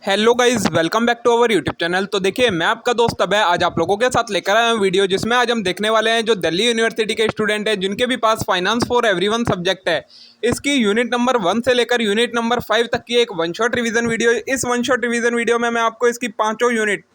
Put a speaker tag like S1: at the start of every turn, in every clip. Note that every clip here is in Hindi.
S1: Hello guys, welcome back to our YouTube channel. तो देखिए, मैं आपका दोस्त अभय आज आप लोगों के साथ लेकर आया हूँ वीडियो, जिसमें आज हम देखने वाले हैं जो दिल्ली यूनिवर्सिटी के स्टूडेंट हैं जिनके भी पास फाइनेंस फॉर एवरीवन सब्जेक्ट है। इसकी यूनिट नंबर 1 से लेकर यूनिट नंबर 5 तक की एक वन शॉट रिवीजन वीडियो। इस वन शॉट रिवीजन वीडियो में मैं आपको इसकी पाँचों unit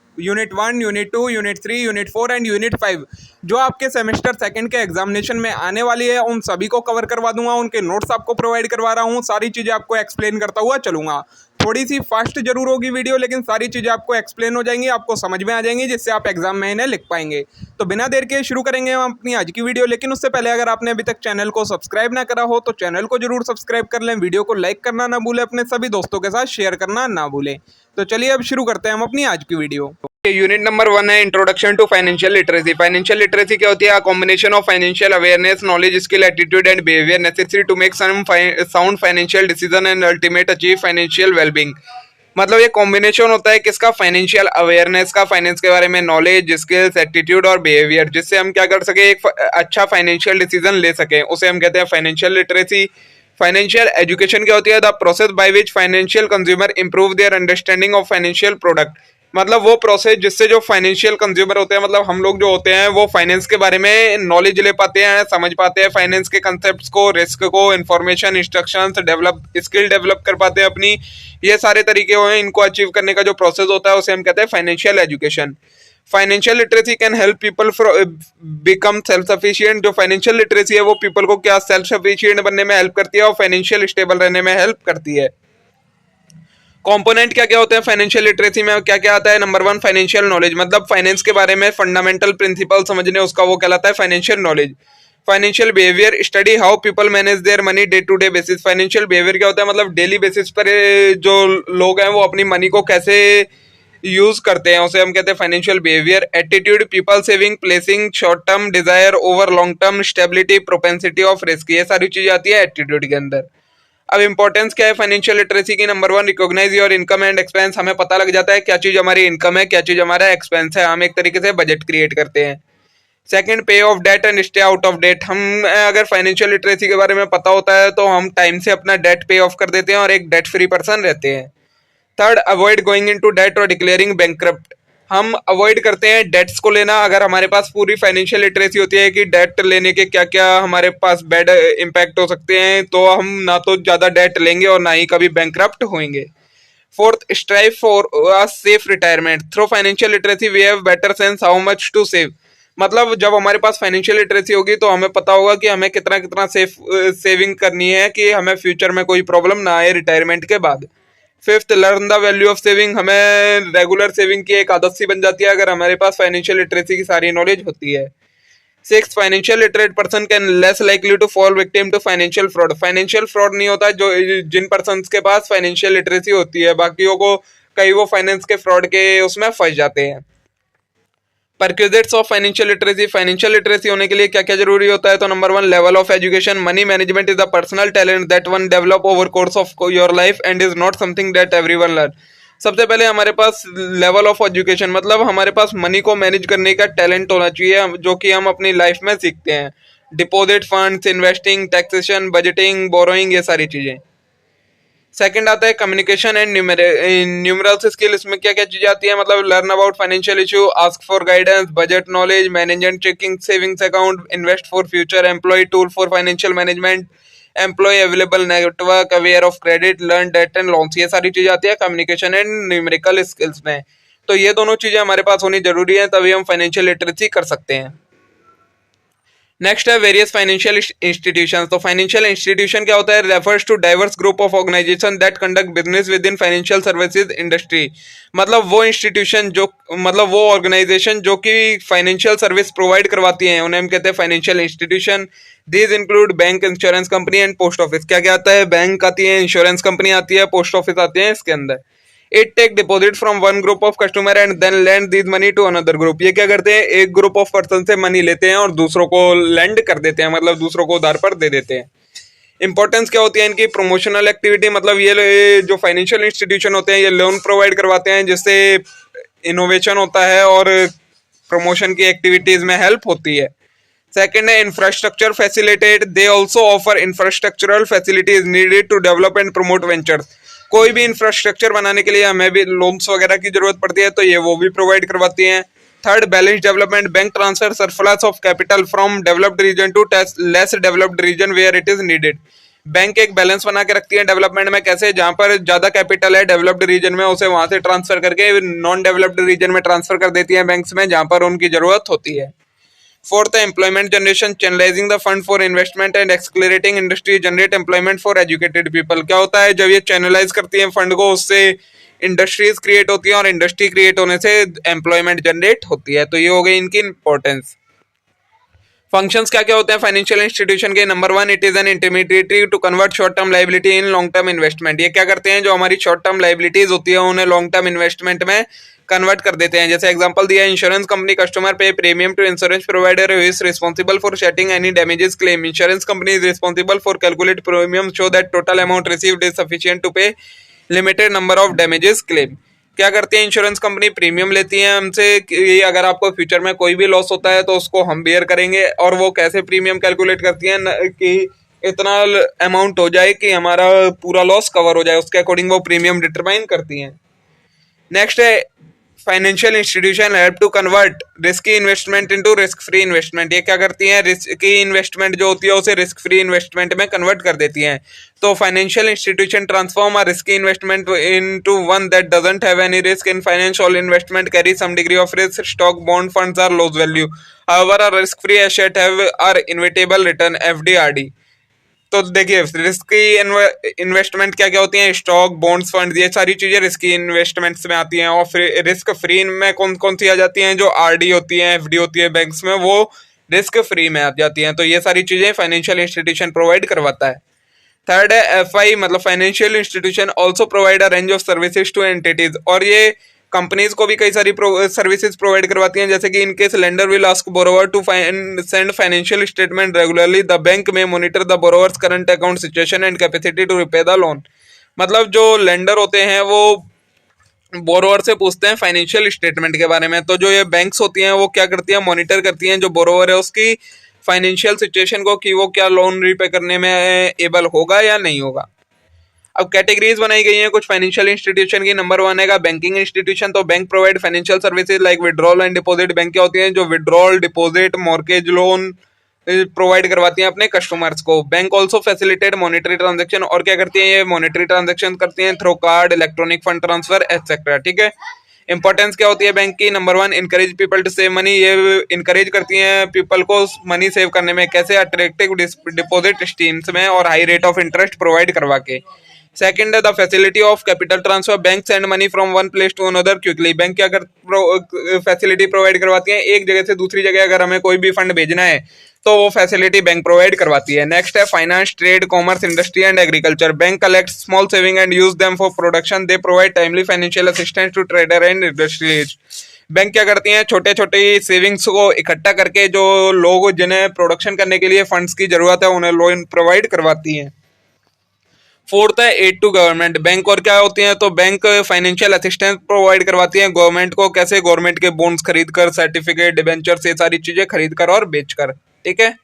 S1: 1, unit 2, unit 3, unit 4 and unit 5 जो आपके सेमेस्टर सेकंड के एग्जामिनेशन में आने वाली है उन सभी को कवर करवा दूंगा। उनके नोट्स आपको प्रोवाइड करवा रहा हूँ, सारी चीज़ें आपको एक्सप्लेन करता हुआ चलूंगा। थोड़ी सी फास्ट जरूर होगी वीडियो, लेकिन सारी चीज़ें आपको एक्सप्लेन हो जाएंगी, आपको समझ में आ जाएंगी, जिससे आप एग्जाम में इन्हें लिख पाएंगे। तो बिना देर के शुरू करेंगे हम अपनी आज की वीडियो। लेकिन उससे पहले अगर आपने अभी तक चैनल को सब्सक्राइब ना करा हो तो चैनल को जरूर सब्सक्राइब कर लें, वीडियो को लाइक करना ना भूलें, अपने सभी दोस्तों के साथ शेयर करना ना भूलें। तो चलिए अब शुरू करते हैं हम अपनी आज की वीडियो। यूनिट नंबर 1 है introduction to financial literacy. Financial literacy क्या होती है? A combination of financial awareness, knowledge, skill, attitude and behaviour necessary to make sound financial decision and ultimate achieve financial wellbeing. मतलब ये कॉम्बिनेशन होता है किसका? फाइनेंशियल अवेयरनेस का, फाइनेंस के बारे में नॉलेज, स्किल्स, एटीट्यूड और बिहेवियर, जिससे हम क्या कर सके, एक अच्छा फाइनेंशियल डिसीजन ले सके, उसे हम कहते हैं फाइनेंशियल लिटरेसी। फाइनेंशियल एजुकेशन क्या होती है? The process by which financial consumer improve their understanding of financial product. मतलब वो प्रोसेस जिससे जो फाइनेंशियल कंज्यूमर होते हैं, मतलब हम लोग जो होते हैं, वो फाइनेंस के बारे में नॉलेज ले पाते हैं, समझ पाते हैं फाइनेंस के कंसेप्ट्स को, रिस्क को, information, instructions develop, skill develop कर पाते हैं अपनी। ये सारे तरीके हैं इनको अचीव करने का जो प्रोसेस होता है उसे हम कहते हैं financial education. Financial literacy can help people become self sufficient. जो फाइनेंशियल लिटरेसी है वो पीपल को क्या सेल्फ सफिशिएंट बनने में हेल्प करती है और फाइनेंशियल स्टेबल रहने में हेल्प करती है। कंपोनेंट क्या क्या होते हैं फाइनेंशियल लिटरेसी में? क्या क्या आता है? नंबर 1 फाइनेंशियल नॉलेज, मतलब फाइनेंस के बारे में फंडामेंटल प्रिंसिपल समझने, उसका वो कहलाता है financial knowledge. Financial behaviour, study how people manage their money day to day basis. Financial behaviour क्या होता है? मतलब डेली बेसिस पर जो लोग हैं वो अपनी मनी को कैसे यूज करते हैं, उसे हम कहते हैं financial behaviour. Attitude, people saving, placing short term desire over long term, stability, propensity of risk, ये सारी चीजें आती है एटीट्यूड के अंदर। अब इंपॉर्टेंस क्या है फाइनेंशियल लिटरेसी की? Number 1 recognise your income and expense. हमें पता लग जाता है क्या चीज हमारी इनकम है, क्या चीज हमारा एक्सपेंस है, हम एक तरीके से बजट क्रिएट करते हैं। Second, pay off debt and stay out of debt. हम अगर फाइनेंशियल लिटरेसी के बारे में पता होता है तो हम टाइम से अपना डेट पे ऑफ कर देते हैं और एक डेट फ्री पर्सन रहते हैं। Third, avoid going into debt और डिक्लेयरिंग बैंकक्रप्ट। हम अवॉइड करते हैं डेट्स को लेना। अगर हमारे पास पूरी फाइनेंशियल लिटरेसी होती है कि डेट लेने के क्या क्या हमारे पास बैड इम्पैक्ट हो सकते हैं, तो हम ना तो ज्यादा डेट लेंगे और ना ही कभी बैंकक्रप्ट होंगे। Fourth, strive for a safe retirement. Through financial literacy we have better sense how much to save. मतलब जब हमारे पास फाइनेंशियल लिटरेसी होगी तो हमें पता होगा कि हमें कितना कितना सेविंग करनी है कि हमें फ्यूचर में कोई प्रॉब्लम ना आए रिटायरमेंट के बाद। Fifth, learn the value of saving. हमें रेगुलर सेविंग की एक आदत सी बन जाती है अगर हमारे पास फाइनेंशियल लिटरेसी की सारी नॉलेज होती है। Six, financial literate person can less likely to fall victim to financial fraud. Financial fraud नहीं होता जो जिन पर्सन के पास फाइनेंशियल लिटरेसी होती है, बाकियों को कई वो फाइनेंस के फ्रॉड के उसमें फंस जाते हैं। Perquisites of financial literacy. Financial literacy होने के लिए क्या क्या जरूरी होता है? तो number 1 level of education. Money management is a personal talent that one develop over course of your life and is not something that everyone learn. सबसे पहले हमारे पास लेवल ऑफ एजुकेशन, मतलब हमारे पास मनी को मैनेज करने का टैलेंट होना चाहिए जो कि हम अपनी लाइफ में सीखते हैं। Deposit, funds, investing, taxation, budgeting, borrowing, ये सारी चीजें। सेकंड आता है कम्युनिकेशन एंड न्यूमरल्स स्किल। इसमें क्या क्या चीजें आती है? मतलब learn about financial issue, ask for guidance, budget knowledge, manage and checking savings account, invest for future, employ tool for financial management, employ available network, aware of credit, learn debt and loans, ये सारी चीजें आती है कम्युनिकेशन एंड न्यूमेरिकल स्किल्स में। तो ये दोनों चीजें हमारे पास होनी जरूरी है, तभी हम फाइनेंशियल लिटरेसी कर सकते हैं। नेक्स्ट है वेरियस फाइनेंशियल इंस्टीट्यूशन। तो फाइनेंशियल इंस्टीट्यूशन क्या होता है? Refers to diverse group of organisation that conduct business within financial services industry. मतलब वो इंस्टीट्यूशन जो, मतलब वो ऑर्गेनाइजेशन जो कि फाइनेंशियल सर्विस प्रोवाइड करवाती हैं उन्हें हम कहते हैं financial institution. These include bank, insurance company and post office. क्या क्या आता है? बैंक आती है, इंश्योरेंस कंपनी आती है, पोस्ट ऑफिस आती है इसके अंदर। It take deposit from one group of customer and then lend this money to another group. ये क्या करते हैं? एक ग्रुप ऑफ पर्सन से मनी लेते हैं और दूसरों को लेंड कर देते हैं, मतलब दूसरों को उधार पर दे देते हैं। इंपॉर्टेंस क्या होती है इनकी? प्रमोशनल एक्टिविटी, मतलब ये जो फाइनेंशियल इंस्टीट्यूशन होते हैं ये लोन प्रोवाइड करवाते हैं जिससे इनोवेशन होता है और प्रमोशन की एक्टिविटीज में हेल्प होती है। सेकेंड है infrastructure facilitate. They also offer infrastructural facilities needed to develop and promote ventures. कोई भी इंफ्रास्ट्रक्चर बनाने के लिए हमें भी लोन्स वगैरह की जरूरत पड़ती है, तो ये वो भी प्रोवाइड करवाती हैं। Third, balance development, bank transfer surplus of capital from developed region to less developed region where it is needed. Bank एक बैलेंस बना के रखती है डेवलपमेंट में, कैसे, जहां पर ज्यादा कैपिटल है डेवलप्ड रीजन में, उसे वहां से ट्रांसफर करके नॉन डेवलप्ड रीजन में ट्रांसफर कर देती है बैंक्स में, जहां पर उनकी जरूरत होती है। फोर्थ है employment generation, channelizing the fund for investment and accelerating industry generate employment for educated people. क्या होता है, जब ये चैनलाइज करती है फंड को, उससे इंडस्ट्रीज क्रिएट होती है और इंडस्ट्री क्रिएट होने से एम्प्लॉयमेंट जनरेट होती है। तो ये हो गई इनकी इंपॉर्टेंस। फंक्शंस क्या क्या होते हैं फाइनेंशियल इंस्टीट्यूशन के? Number 1, it is an intermediary to convert short term liability in long term investment. ये क्या करते हैं, जो हमारी शॉर्ट टर्म लाइबिलिटीज होती है उन्हें लॉन्ग टर्म इन्वेस्टमेंट में कन्वर्ट कर देते हैं। जैसे एग्जांपल दिया, insurance company customer pay premium to insurance provider who is responsible for settling any damages claim. Insurance company is responsible for calculate premium so that total amount received is sufficient to pay limited number of damages claim. क्या करती है इंश्योरेंस कंपनी, प्रीमियम लेती है हमसे कि अगर आपको फ्यूचर में कोई भी लॉस होता है तो उसको हम बेयर करेंगे। और वो कैसे प्रीमियम कैलकुलेट करती है कि इतना अमाउंट हो जाए कि हमारा पूरा लॉस कवर हो जाए, उसके अकॉर्डिंग वो प्रीमियम डिटरमाइन करती हैं। नेक्स्ट है financial institution help to convert risky investment into risk free investment. ये क्या करती हैं, रिस्की इन्वेस्टमेंट जो होती है उसे रिस्क फ्री इन्वेस्टमेंट में कन्वर्ट कर देती हैं। तो financial institution transform a risky investment into one that doesn't have any risk in finance. All investment carry some degree of risk, stock, bond, funds are loss value, however a risk free asset have are inevitable return, FD, RD. तो देखिए रिस्की इन्वेस्टमेंट क्या क्या होती हैं, स्टॉक, बॉन्ड्स, फंड, ये सारी चीजें रिस्की इन्वेस्टमेंट्स में आती हैं। और रिस्क फ्री में कौन कौन सी आ जाती हैं, जो आरडी होती हैं, एफडी होती है बैंक्स में, वो रिस्क फ्री में आ जाती हैं। तो ये सारी चीजें फाइनेंशियल इंस्टीट्यूशन प्रोवाइड करवाता है। थर्ड है एफआई, मतलब financial institution also provide a range of services two entities. और ये कंपनीज को भी कई सारी सर्विसेज प्रोवाइड करवाती हैं। जैसे कि in case lender will ask borrower to send financial statement regularly, the bank may monitor the borrower's current account situation and capacity to repay the loan. मतलब जो लेंडर होते हैं वो बोरोवर से पूछते हैं फाइनेंशियल स्टेटमेंट के बारे में। तो जो ये बैंक्स होती हैं वो क्या करती हैं, मॉनिटर करती हैं जो बोरोवर है उसकी फाइनेंशियल सिचुएशन को, कि वो क्या लोन रीपे करने में एबल होगा या नहीं होगा। अब कैटेगरीज बनाई गई हैं कुछ फाइनेंशियल इंस्टीट्यूशन की। नंबर 1 है बैंकिंग इंस्टीट्यूशन। तो bank provide financial services like withdrawal and deposit. Bank क्या होती हैं, जो withdrawal, deposit, mortgage loan provide करवाती हैं अपने कस्टमर्स को। Bank also facilitate monetary transaction. और क्या करती हैं, ये मॉनेटरी ट्रांजेक्शन करती हैं through card, electronic fund transfer et cetera. ठीक है। इंपॉर्टेंस क्या होती है बैंक की? Number 1, encourage people to save money. ये इनकरेज करती हैं पीपल को मनी सेव करने में। कैसे? अट्रैक्टिव डिपॉजिट स्कीम्स में और high rate of interest provide करवा के। सेकंड है the facility of capital transfer. Bank send money from one place to another quickly. Bank क्या कर फैसिलिटी प्रोवाइड करवाती है, एक जगह से दूसरी जगह अगर हमें कोई भी फंड भेजना है तो वो फैसिलिटी बैंक प्रोवाइड करवाती है। नेक्स्ट है finance, trade, commerce, industry and agriculture. Bank collect small saving and use them for production. They provide timely financial assistance to trader and industries. Bank क्या करती हैं, छोटे छोटे सेविंग्स को इकट्ठा करके जो लोग जिन्हें प्रोडक्शन करने के लिए फंड्स की जरूरत है उन्हें लोन प्रोवाइड करवाती हैं। फोर्थ है एड टू गवर्नमेंट। बैंक और क्या होती हैं, तो बैंक फाइनेंशियल असिस्टेंस प्रोवाइड करवाती हैं गवर्नमेंट को। कैसे? गवर्नमेंट के बॉन्ड्स खरीद कर, सर्टिफिकेट, डिबेंचर्स, ये सारी चीजें खरीद कर और बेच कर। ठीक है।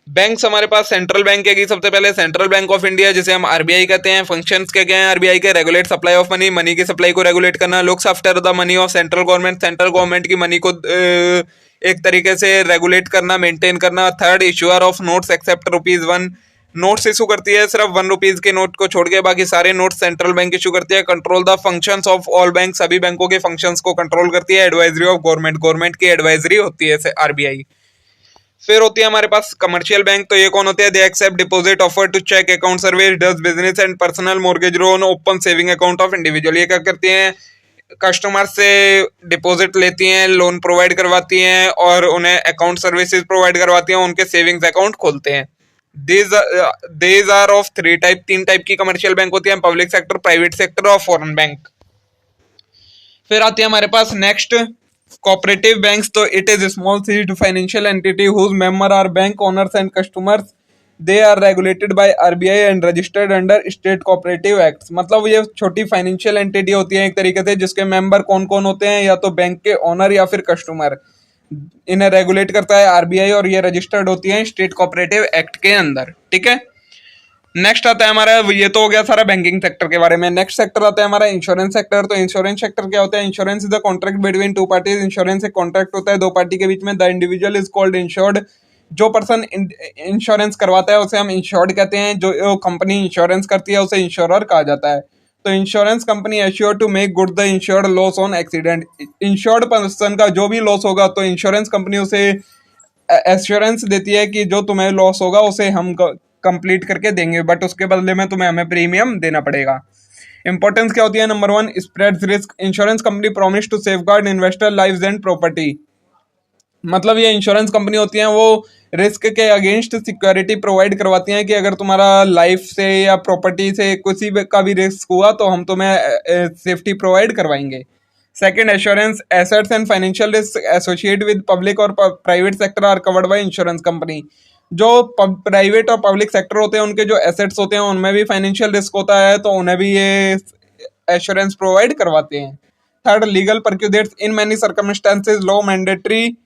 S1: बैंक्स हमारे पास सेंट्रल बैंक है, सबसे पहले सेंट्रल बैंक ऑफ इंडिया जिसे हम आरबीआई कहते हैं। फंक्शंस क्या क्या हैं आरबीआई के? Regulate supply of money, money की सप्लाई को रेगुलेट करना। Looks after the money of central government, central government की मनी को एक तरीके से रेगुलेट करना, मेंटेन करना। Third, issuer of notes except ₹1। Notes issue करती है सिर्फ ₹1 के नोट को छोड़ के, बाकी सारे नोट सेंट्रल बैंक इशू करती है। Control the functions of all bank, सभी बैंकों के फंक्शंस को कंट्रोल करती है। एडवाइजरी ऑफ गवर्नमेंट, गवर्नमेंट की एडवाइजरी होती है आरबीआई। फिर होती है हमारे पास कमर्शियल बैंक। तो ये कौन होते हैं? They accept deposit, offer to check, account service, does business and personal, mortgage loan, open saving account of individual. ये क्या करती हैं, कस्टमर से डिपॉजिट लेती हैं, लोन प्रोवाइड करवाती हैं और उन्हें अकाउंट सर्विसेज प्रोवाइड करवाती हैं, उनके सेविंग्स अकाउंट खोलते हैं। दीज आर ऑफ तीन टाइप की कमर्शियल बैंक होती है, पब्लिक सेक्टर, प्राइवेट सेक्टर और फॉरेन बैंक। फिर आती है हमारे पास नेक्स्ट कोऑपरेटिव बैंक्स। तो it is small seed financial entity whose member are bank owners and customers. They are regulated by RBI and registered under state cooperative acts. मतलब ये छोटी फाइनेंशियल एंटिटी होती है एक तरीके से, जिसके मेंबर कौन कौन होते हैं, या तो बैंक के ओनर या फिर कस्टमर। इन्हें रेगुलेट करता है आरबीआई और ये रजिस्टर्ड होती हैं स्टेट कोऑपरेटिव एक्ट के अंदर। ठीक है। नेक्स्ट आता है हमारा, ये तो हो गया सारा बैंकिंग सेक्टर के बारे में। नेक्स्ट सेक्टर आता है हमारा इंश्योरेंस सेक्टर। तो इंश्योरेंस सेक्टर क्या होता है? Insurance is the contract between two parties. Insurance एक कॉन्ट्रैक्ट होता है दो पार्टी के बीच में। The individual is called insured. जो पर्सन इंश्योरेंस करवाता है उसे हम इंश्योर्ड कहते हैं। जो कंपनी इंश्योरेंस करती है उसे इंश्योरर कहा जाता है। तो insurance company assure to make good the insured loss on accident. Insured person का जो भी लॉस होगा तो इंश्योरेंस कंपनी उसे एश्योरेंस देती है कि जो तुम्हें लॉस होगा उसे हम कंप्लीट करके देंगे, बट उसके बदले में तुम्हें हमें प्रीमियम देना पड़ेगा। इंपॉर्टेंस क्या होती है? Number one, spreads risk. Insurance company promise to safeguard investor lives and property. मतलब ये इंश्योरेंस कंपनी होती हैं वो रिस्क के अगेंस्ट सिक्योरिटी प्रोवाइड करवाती हैं कि अगर तुम्हारा लाइफ से या प्रॉपर्टी से किसी का भी रिस्क हुआ तो हम तुम्हें सेफ्टी प्रोवाइड करवाएंगे। Second, assurance assets and financial risk associate with public और private sector are covered by insurance company. जो प्राइवेट और पब्लिक सेक्टर होते हैं उनके जो एसेट्स होते हैं उनमें भी फाइनेंशियल रिस्क होता है तो उन्हें भी ये एश्योरेंस प्रोवाइड करवाते हैं। Third, legal prerequisites. In many circumstances law mandatory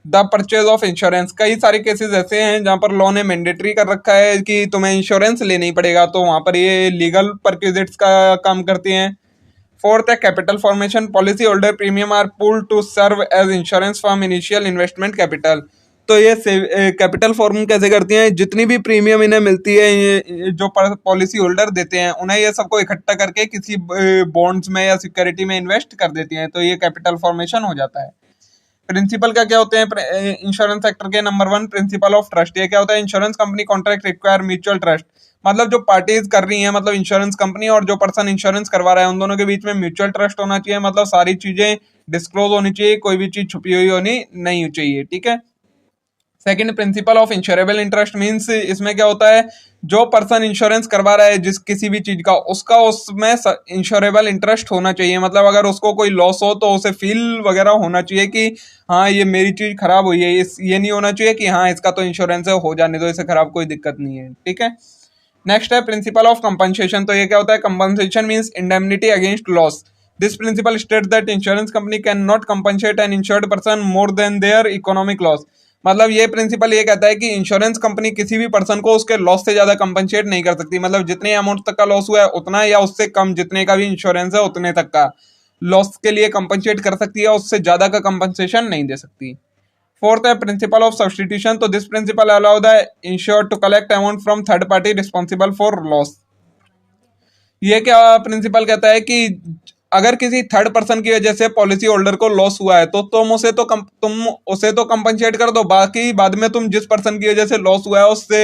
S1: the purchase of insurance. कई सारे केसेस ऐसे हैं जहां पर लॉ ने मैंडेटरी कर रखा है कि तुम्हें इंश्योरेंस लेना ही पड़ेगा, तो वहां पर ये लीगल परक्यूजेट्स का काम करती हैं। फोर्थ है capital formation. Policy holder premium are pooled to serve as insurance form initial investment capital. तो ये कैपिटल फॉर्म कैसे करती हैं? जितनी भी प्रीमियम इन्हें मिलती है ये जो पॉलिसी होल्डर देते हैं उन्हें ये सबको इकट्ठा करके किसी बॉन्ड्स में या सिक्योरिटी में इन्वेस्ट कर देती हैं, तो ये कैपिटल फॉर्मेशन हो जाता है। प्रिंसिपल क्या क्या होते हैं इंश्योरेंस सेक्टर के? Number one, principle of trust. ये क्या होता है? Insurance company contract require mutual trust. मतलब जो पार्टीज कर रही हैं, मतलब इंश्योरेंस कंपनी और जो पर्सन इंश्योरेंस करवा रहा है, उन दोनों के बीच में म्यूचुअल ट्रस्ट होना चाहिए। मतलब सारी चीजें डिस्क्लोज होनी चाहिए, कोई भी चीज छुपी हुई होनी नहीं चाहिए। ठीक है। Second, principle of insurable interest. Means इसमें क्या होता है? जो पर्सन इंश्योरेंस करवा रहा है जिस किसी भी चीज का, उसका उसमें इंश्योरेबल इंटरेस्ट होना चाहिए। मतलब अगर उसको कोई लॉस हो तो उसे फील वगैरह होना चाहिए कि हाँ ये मेरी चीज खराब हुई है। ये नहीं होना चाहिए कि हाँ इसका तो इंश्योरेंस है, हो जाने दो, इसे खराब, कोई दिक्कत नहीं है। ठीक है। नेक्स्ट है प्रिंसिपल ऑफ कंपनसेशन। तो ये क्या होता है? Compensation means indemnity against loss. This principle states that insurance company cannot compensate an insured person more than their economic loss. मतलब ये प्रिंसिपल ये कहता है कि इंश्योरेंस कंपनी किसी भी पर्सन को उसके लॉस से ज्यादा कंपनसेट नहीं कर सकती। मतलब जितने अमाउंट तक का लॉस हुआ है उतना, या उससे कम जितने का भी इंश्योरेंस है उतने तक का लॉस के लिए कंपनसेट कर सकती है, उससे ज्यादा का कंपनसेशन नहीं दे सकती। फोर्थ है प्रिंसिपल ऑफ सब्सटीट्यूशन। तो this principle allow the insured to collect amount from third party responsible for loss. ये क्या प्रिंसिपल कहता है कि अगर किसी थर्ड पर्सन की वजह से पॉलिसी होल्डर को लॉस हुआ है तो तुम उसे तो कंपनसेट कर दो, बाकी बाद में तुम जिस पर्सन की वजह से लॉस हुआ है उससे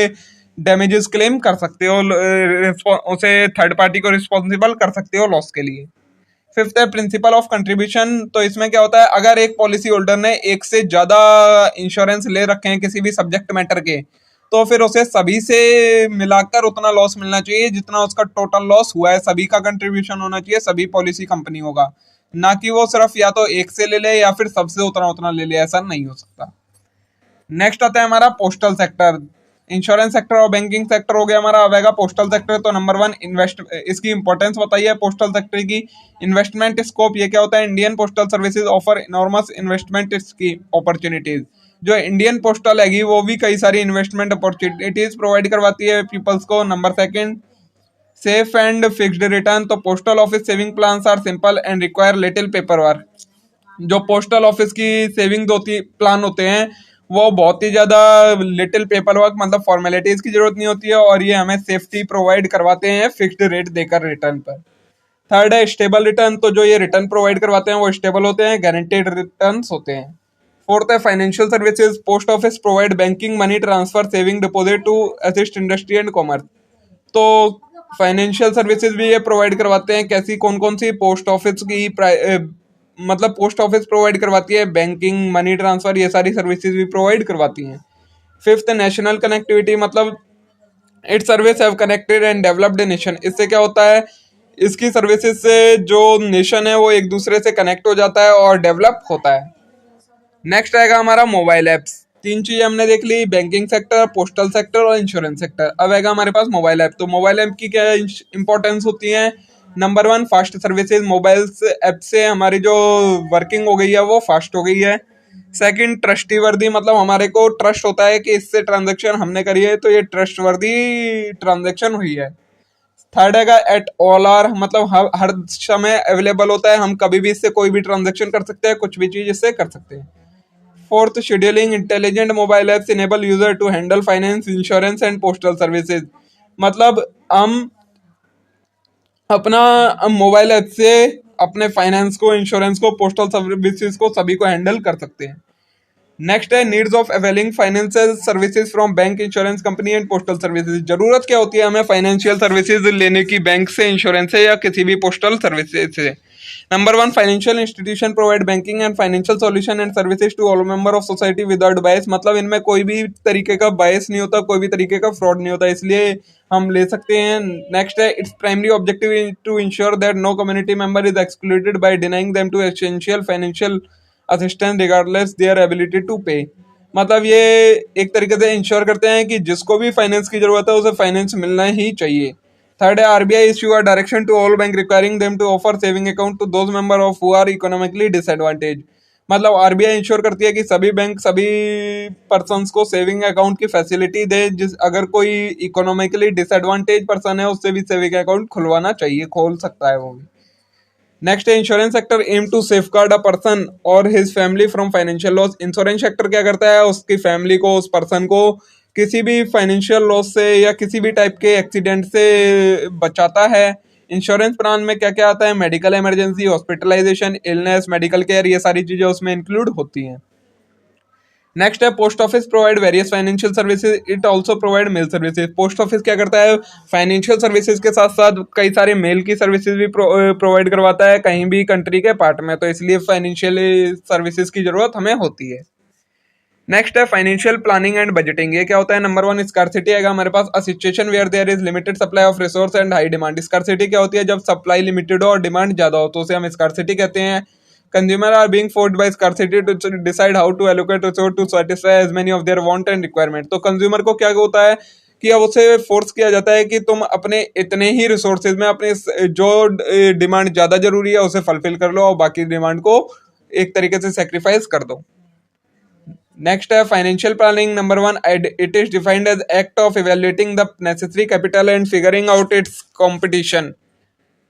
S1: डैमेजेस क्लेम कर सकते हो, उसे थर्ड पार्टी को रिस्पॉन्सिबल कर सकते हो लॉस के लिए। फिफ्थ है प्रिंसिपल ऑफ कंट्रीब्यूशन। तो इसमें क्या होता है? अगर एक पॉलिसी होल्डर ने एक से ज्यादा इंश्योरेंस ले रखे हैं किसी भी सब्जेक्ट मैटर के, तो फिर उसे सभी से मिलाकर उतना लॉस मिलना चाहिए जितना उसका टोटल लॉस हुआ है। सभी का कंट्रीब्यूशन होना चाहिए, सभी पॉलिसी कंपनी होगा, ना कि वो सिर्फ या तो एक से ले ले या फिर सबसे उतना उतना ले ले, ऐसा नहीं हो सकता। नेक्स्ट आता है हमारा पोस्टल सेक्टर। इंश्योरेंस सेक्टर और बैंकिंग सेक्टर हो गया हमारा। अब आएगा पोस्टल सेक्टर। तो नंबर वन, इन्वेस्ट, इसकी इंपॉर्टेंस बताइए पोस्टल सेक्टर की। Investment scope. ये क्या होता है? Indian postal services offer enormous investment की अपॉर्चुनिटीज। जो इंडियन पोस्टल हैगी वो भी कई सारी इन्वेस्टमेंट अपॉर्चुनिटीज प्रोवाइड करवाती है पीपल्स को। Number second, safe and fixed return. तो postal office saving plans are simple and require little paper work. जो पोस्टल ऑफिस की सेविंग प्लान होते हैं वो बहुत ही ज्यादा लिटिल पेपर वर्क, मतलब फॉर्मेलिटीज की जरूरत नहीं होती है, और ये हमें सेफ्टी प्रोवाइड करवाते हैं फिक्स्ड रेट देकर रिटर्न पर। थर्ड है स्टेबल रिटर्न। तो जो ये रिटर्न प्रोवाइड करवाते हैं वो स्टेबल होते हैं, गारंटेड रिटर्न होते हैं। फोर्थ है financial services. Post office provide banking, money transfer, saving, deposit to assist industry and commerce. तो फाइनेंशियल सर्विसेज भी ये प्रोवाइड करवाते हैं। कैसी, कौन कौन सी? पोस्ट ऑफिस की मतलब पोस्ट ऑफिस प्रोवाइड करवाती है, बैंकिंग, मनी ट्रांसफर, ये सारी सर्विसेज भी प्रोवाइड करवाती हैं। Fifth, national connectivity. मतलब it service have connected and developed nation. इससे क्या होता है? इसकी सर्विसेज से जो नेशन है वो एक दूसरे से कनेक्ट हो जाता है और डेवलप होता है। नेक्स्ट आएगा हमारा मोबाइल ऐप्स। तीन चीजें हमने देख ली, बैंकिंग सेक्टर, पोस्टल सेक्टर और इंश्योरेंस सेक्टर। अब आएगा हमारे पास मोबाइल ऐप। तो मोबाइल ऐप की क्या इंपॉर्टेंस होती है? Number one, fast services. Mobile app से हमारी जो वर्किंग हो गई है वो फास्ट हो गई है। सेकंड ट्रस्टी वर्दी, मतलब हमारे को ट्रस्ट होता है कि इससे ट्रांजेक्शन हमने करी है तो ये ट्रस्ट वर्दी ट्रांजेक्शन हुई है। थर्ड हैगा एट ऑल आर, मतलब हर समय अवेलेबल होता है, हम कभी भी इससे कोई भी ट्रांजेक्शन कर सकते हैं, कुछ भी चीज इससे कर सकते हैं। Fourth, scheduling intelligent mobile apps enable user to handle finance, insurance and postal services, मतलब हम अपना मोबाइल ऐप से अपने फाइनेंस को, इंश्योरेंस को, पोस्टल सर्विसेज को, सभी को हैंडल कर सकते हैं। नेक्स्ट है needs of availing financial services from bank, insurance company and postal services, जरूरत क्या होती है हमें फाइनेंशियल सर्विसेज लेने की, बैंक से, इंश्योरेंस से या किसी भी पोस्टल सर्विसेज से। Number one, financial institution provide banking and financial solution and services to all member of society without bias, मतलब इनमें कोई भी तरीके का बायस नहीं होता, कोई भी तरीके का फ्रॉड नहीं होता, इसलिए हम ले सकते हैं। नेक्स्ट है its primary objective to ensure that no community member is excluded by denying them to essential financial assistance regardless their ability to pay, मतलब ये एक तरीके से इंश्योर करते हैं कि जिसको भी फाइनेंस की जरूरत है उसे फाइनेंस मिलना ही चाहिए। थर्ड है RBI issue a direction to all bank requiring them to offer saving account to those member of who are economically disadvantage, मतलब आरबीआई इंश्योर करती है कि सभी बैंक सभी पर्सन्स को सेविंग अकाउंट की फैसिलिटी दे, जिस अगर कोई इकोनॉमिकली डिसएडवांटेज पर्सन है उससे भी सेविंग अकाउंट खुलवाना चाहिए, खोल सकता है वो भी। नेक्स्ट है insurance sector aim to safeguard a person और his family from financial loss, insurance sector क्या करता है, उसकी फैमिली को, उस पर्सन को किसी भी फाइनेंशियल लॉस से या किसी भी टाइप के एक्सीडेंट से बचाता है। इंश्योरेंस प्लान में क्या क्या आता है, medical emergency, hospitalisation, illness, medical care, ये सारी चीजें उसमें इंक्लूड होती हैं। नेक्स्ट है post office provide various financial services, it also provide mail services, post office क्या करता है, फाइनेंशियल सर्विसेज के साथ साथ कई सारे मेल की सर्विसेज भी प्रोवाइड करवाता है कहीं भी कंट्री के पार्ट में, तो इसलिए फाइनेंशियल सर्विसेज की जरूरत हमें होती है। नेक्स्ट है फाइनेंशियल प्लानिंग एंड बजटिंग, ये क्या होता है, नंबर वन स्कार्सिटी आएगा हमारे पास, a situation where there is limited supply of resource and high demand, scarcity क्या होती है, जब सप्लाई लिमिटेड हो और डिमांड ज्यादा हो तो उसे हम स्कार्सिटी कहते हैं। Consumer are being forced by scarcity to decide how to allocate resource to satisfy as many of their want and requirement, तो कंज्यूमर को क्या होता है कि अब उसे फोर्स किया जाता है कि तुम अपने इतने ही रिसोर्सेज में अपने जो डिमांड ज्यादा जरूरी है उसे फुलफिल कर लो और बाकी डिमांड को एक तरीके से सेक्रीफाइस कर दो। नेक्स्ट है financial planning, number one, it is defined as act of evaluating the necessary capital and figuring out its competition.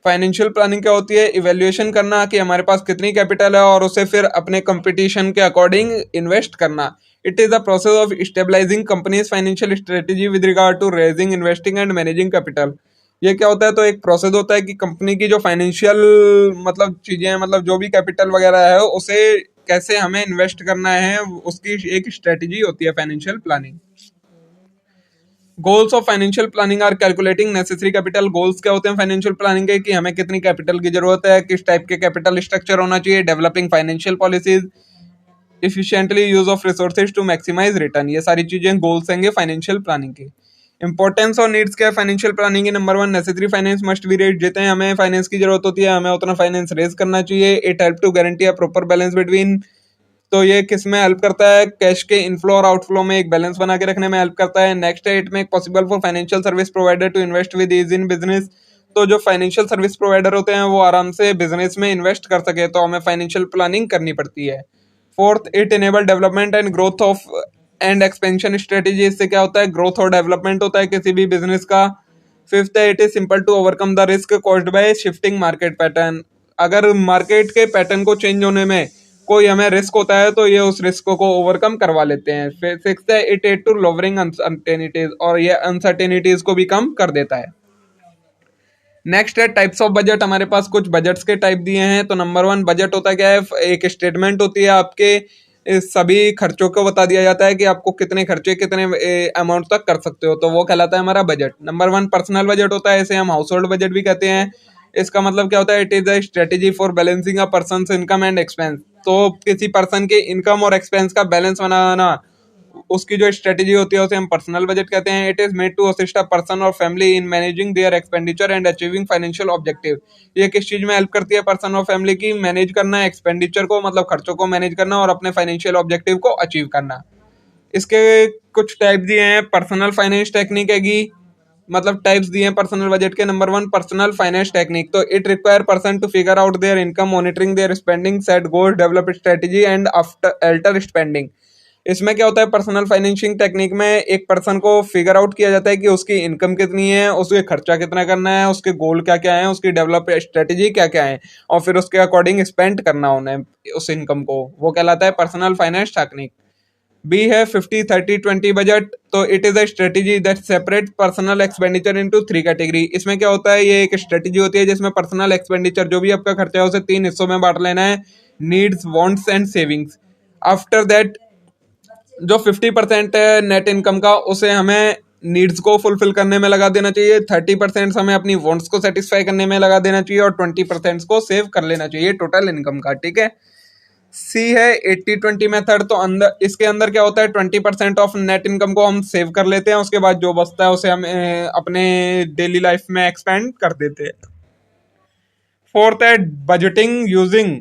S1: Financial planning क्या होती है, इवेल्युएशन करना कि हमारे पास कितनी कैपिटल है और उसे फिर अपने कंपटीशन के अकॉर्डिंग इन्वेस्ट करना। It is the process of stabilising company's financial strategy with regard to raising, investing and managing capital. ये क्या होता है, तो एक प्रोसेस होता है कि कंपनी की जो फाइनेंशियल मतलब चीजें हैं, मतलब जो भी कैपिटल वगैरह है उसे कैसे हमें इन्वेस्ट करना है, उसकी एक स्ट्रेटेजी होती है financial planning. Goals of financial planning are calculating necessary capital, goals क्या होते हैं फाइनेंशियल प्लानिंग के कि हमें कितनी कैपिटल की जरूरत है, किस टाइप के कैपिटल स्ट्रक्चर होना चाहिए, developing financial policies, efficiently use of resources to maximise return, ये सारी चीजें गोल्स हैं फाइनेंशियल प्लानिंग के। इंपॉर्टेंस और नीड्स क्या है फाइनेंशियल प्लानिंग की, number one, necessary finance must be raise, जितने हमें फाइनेंस की जरूरत होती है हमें उतना फाइनेंस रेज करना चाहिए। It help to guarantee a proper balance between, तो ये किस में हेल्प करता है, कैश के इनफ्लो और आउटफ्लो में एक बैलेंस बना के रखने में हेल्प करता है। नेक्स्ट है it make possible for financial service provider to invest with ease in business, तो जो फाइनेंशियल सर्विस प्रोवाइडर होते हैं वो आराम से बिजनेस में इन्वेस्ट कर सके तो हमें फाइनेंशियल प्लानिंग करनी पड़ती है। Fourth, it enable development and growth of and expansion strategy, इससे क्या होता है, ग्रोथ और डेवलपमेंट होता है किसी भी बिजनेस का। फिफ्थ है it is simple to overcome the risk caused by shifting market pattern, अगर मार्केट के पैटर्न को चेंज होने में कोई हमें रिस्क होता है तो ये उस रिस्क को ओवरकम करवा लेते हैं। फिर सिक्स्थ है it add to lowering uncertainties, और ये अनसर्टेनिटीज को भी कम कर देता है। नेक्स्ट है टाइप्स ऑफ बजट, हमारे पास कुछ बजट्स के टाइप दिए हैं, तो नंबर वन बजट होता है क्या है, एक स्टेटमेंट होती है आपके इस सभी खर्चों को बता दिया जाता है कि आपको कितने खर्चे कितने अमाउंट तक कर सकते हो, तो वो कहलाता है हमारा budget. Number one personal budget होता है, इसे हम हाउस होल्ड बजट भी कहते हैं। इसका मतलब क्या होता है, it is a strategy for balancing a persons income and expense, तो किसी पर्सन के इनकम और एक्सपेंस का बैलेंस बनाना उसकी जो स्ट्रेटेजी होती है उसे हम पर्सनल बजट कहते हैं। It is made to assist a person और family in managing their expenditure and achieving financial objective, ये किस चीज में हेल्प करती है, पर्सन और फैमिली की मैनेज करना, एक्सपेंडिचर को मतलब खर्चों को मैनेज करना और अपने फाइनेंशियल ऑब्जेक्टिव को अचीव करना। इसके कुछ टाइप दिए हैं, पर्सनल फाइनेंस टेक्निक हैगी, मतलब टाइप्स दिए हैं पर्सनल बजट के। नंबर 1 पर्सनल फाइनेंस टेक्निक, तो it require person to figure out their income, monitoring their spending, set goals, develop strategy and after alter spending. इसमें क्या होता है, पर्सनल फाइनेंसिंग टेक्निक में एक पर्सन को फिगर आउट किया जाता है कि उसकी इनकम कितनी है, उसके खर्चा कितना करना है, उसके गोल क्या क्या है, उसकी डेवलप स्ट्रेटेजी क्या क्या है, और फिर उसके अकॉर्डिंग स्पेंड करना उन्हें उस इनकम को, वो कहलाता है पर्सनल फाइनेंस टेक्निक। बी है 50-30-20 बजट, तो it is a strategy that separate personal expenditure into 3 category. इसमें क्या होता है, ये एक स्ट्रेटेजी होती है जिसमें पर्सनल एक्सपेंडिचर जो भी आपका खर्चा है उसे 3 हिस्सों में बांट लेना है, needs, wants and savings. After that जो 50% है नेट इनकम का, उसे हमें नीड्स को फुलफिल करने में लगा देना चाहिए, 30% हमें अपनी वांट्स को सेटिस्फाई करने में लगा देना चाहिए, और 20% को सेव कर लेना चाहिए टोटल इनकम का। ठीक है। सी है 80-20 मेथड, तो अंदर इसके अंदर क्या होता है, 20% ऑफ नेट इनकम को हम सेव कर लेते हैं, उसके बाद जो बचता है उसे हम अपने डेली लाइफ में एक्सपेंड कर देते हैं। फोर्थ है बजटिंग यूजिंग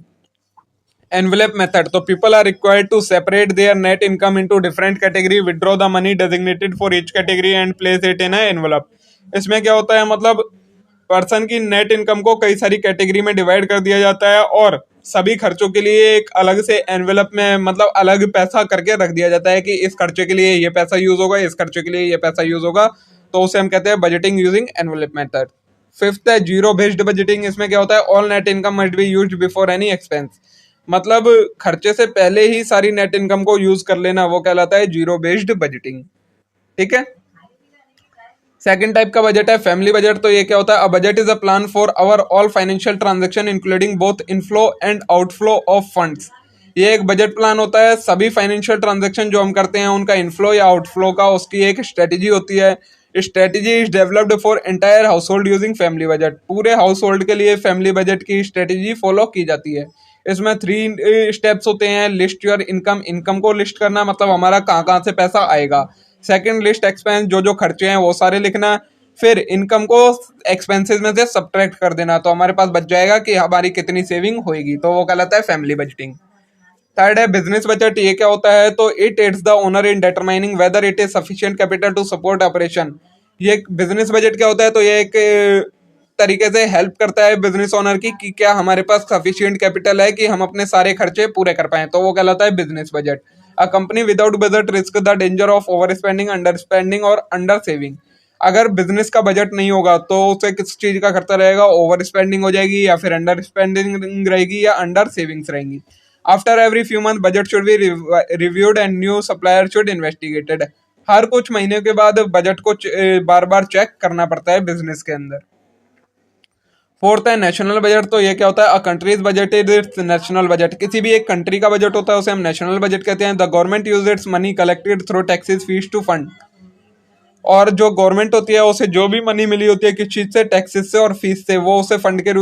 S1: envelope method, तो people are required to separate their net income into different category, withdraw the money designated for each category and place it in a envelope। इसमें क्या होता है, मतलब पर्सन की नेट इनकम को कई सारी कैटेगरी में डिवाइड कर दिया जाता है, और सभी खर्चों के लिए एक अलग से एनवेलप में, मतलब अलग पैसा करके रख दिया जाता है कि इस खर्चे के लिए ये पैसा यूज होगा, इस खर्चे के लिए ये पैसा यूज होगा, तो उसे हम कहते हैं budgeting using envelope method. Fifth है जीरो बेस्ड बजटिंग। इसमें क्या होता है, all net income must be used before any expense, मतलब खर्चे से पहले ही सारी नेट इनकम को यूज कर लेना, वो कहलाता है जीरो बेस्ड बजटिंग। ठीक है। सेकंड टाइप का बजट है फैमिली बजट, तो ये क्या होता है, a budget is a plan for our all financial transaction including both inflow and outflow of funds. ये एक बजट प्लान होता है, सभी फाइनेंशियल ट्रांजैक्शन जो हम करते हैं उनका इनफ्लो या आउटफ्लो का, उसकी एक स्ट्रेटेजी होती है। Strategy is developed for entire house hold using family budget, पूरे हाउस होल्ड के लिए फैमिली बजट की स्ट्रेटेजी फॉलो की जाती है। इसमें 3 स्टेप्स होते हैं। लिस्ट योर इनकम, इनकम को लिस्ट करना, मतलब हमारा कहाँ कहाँ से पैसा आएगा। सेकंड, लिस्ट एक्सपेंस, जो जो खर्चे हैं वो सारे लिखना। फिर इनकम को एक्सपेंसेस में से सब्ट्रैक्ट कर देना, तो हमारे पास बच जाएगा कि हमारी कितनी सेविंग होएगी, तो वो कहलाता है फैमिली बजटिंग। थर्ड है बिजनेस बजट। ये क्या होता है, तो it aids the owner in determining whether it is sufficient capital to support operation. ये बिजनेस बजट क्या होता है, तो ये एक तरीके से हेल्प करता है बिजनेस ओनर की कि क्या हमारे पास सफिशिएंट कैपिटल है कि हम अपने सारे खर्चे पूरे कर पाए, तो वो कहलाता है business budget. A company without budget risk the danger of over spending, under spending और अंडर सेविंग। अगर बिजनेस का बजट नहीं होगा तो उसे किस चीज का खर्चा रहेगा, ओवर स्पेंडिंग हो जाएगी, या फिर अंडर स्पेंडिंग रहेगी, या अंडर सेविंग्स रहेंगी। After every few month budget should be reviewed and new supplier should investigated. हर कुछ महीने के बाद बजट को बार बार चेक करना पड़ता है बिजनेस के अंदर। फोर्थ है नेशनल बजट, तो ये क्या होता है, a country's budget is its national budget. किसी भी एक कंट्री का बजट होता है उसे हम नेशनल बजट कहते हैं। The government use its money collected through taxes fees to fund, और जो गवर्नमेंट होती है उसे जो भी मनी मिली होती है किस चीज से, टैक्सेस से और फीस से, वो उसे फंड के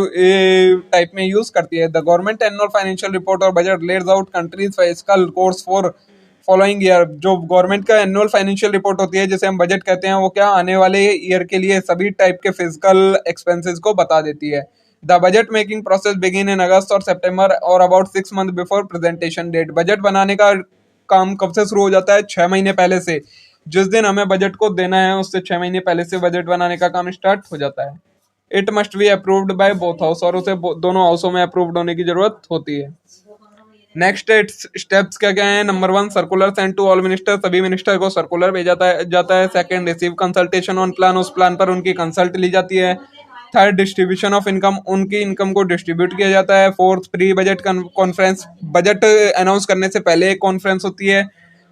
S1: टाइप में यूज करती है। The government annual financial report और budget lays out country's fiscal course for following year. जो गवर्नमेंट का एनुअल फाइनेंशियल रिपोर्ट होती है जिसे हम बजट कहते हैं, वो क्या आने वाले ईयर के लिए सभी टाइप के फिजिकल एक्सपेंसेस को बता देती है। The budget making process begin in August और सितंबर और about 6 month before presentation date. Budget बनाने का काम कब से शुरू हो जाता है, 6 महीने पहले से। जिस दिन हमें बजट को देना है उससे 6 महीने पहले से बजट बनाने का काम स्टार्ट हो जाता है। It must be approved by both house, और उसे दोनों हाउसों में अप्रूव्ड होने की जरूरत होती है। नेक्स्ट स्टेप्स क्या क्या है, number 1 circular send to all minister, सभी मिनिस्टर को सर्कुलर भेजा जाता है। Second, receive consultation on plan, उस प्लान पर उनकी कंसल्ट ली जाती है। थर्ड, डिस्ट्रीब्यूशन ऑफ इनकम, उनकी इनकम को डिस्ट्रीब्यूट किया जाता है। Fourth, pre budget conference, budget announce करने से पहले एक कॉन्फ्रेंस होती है।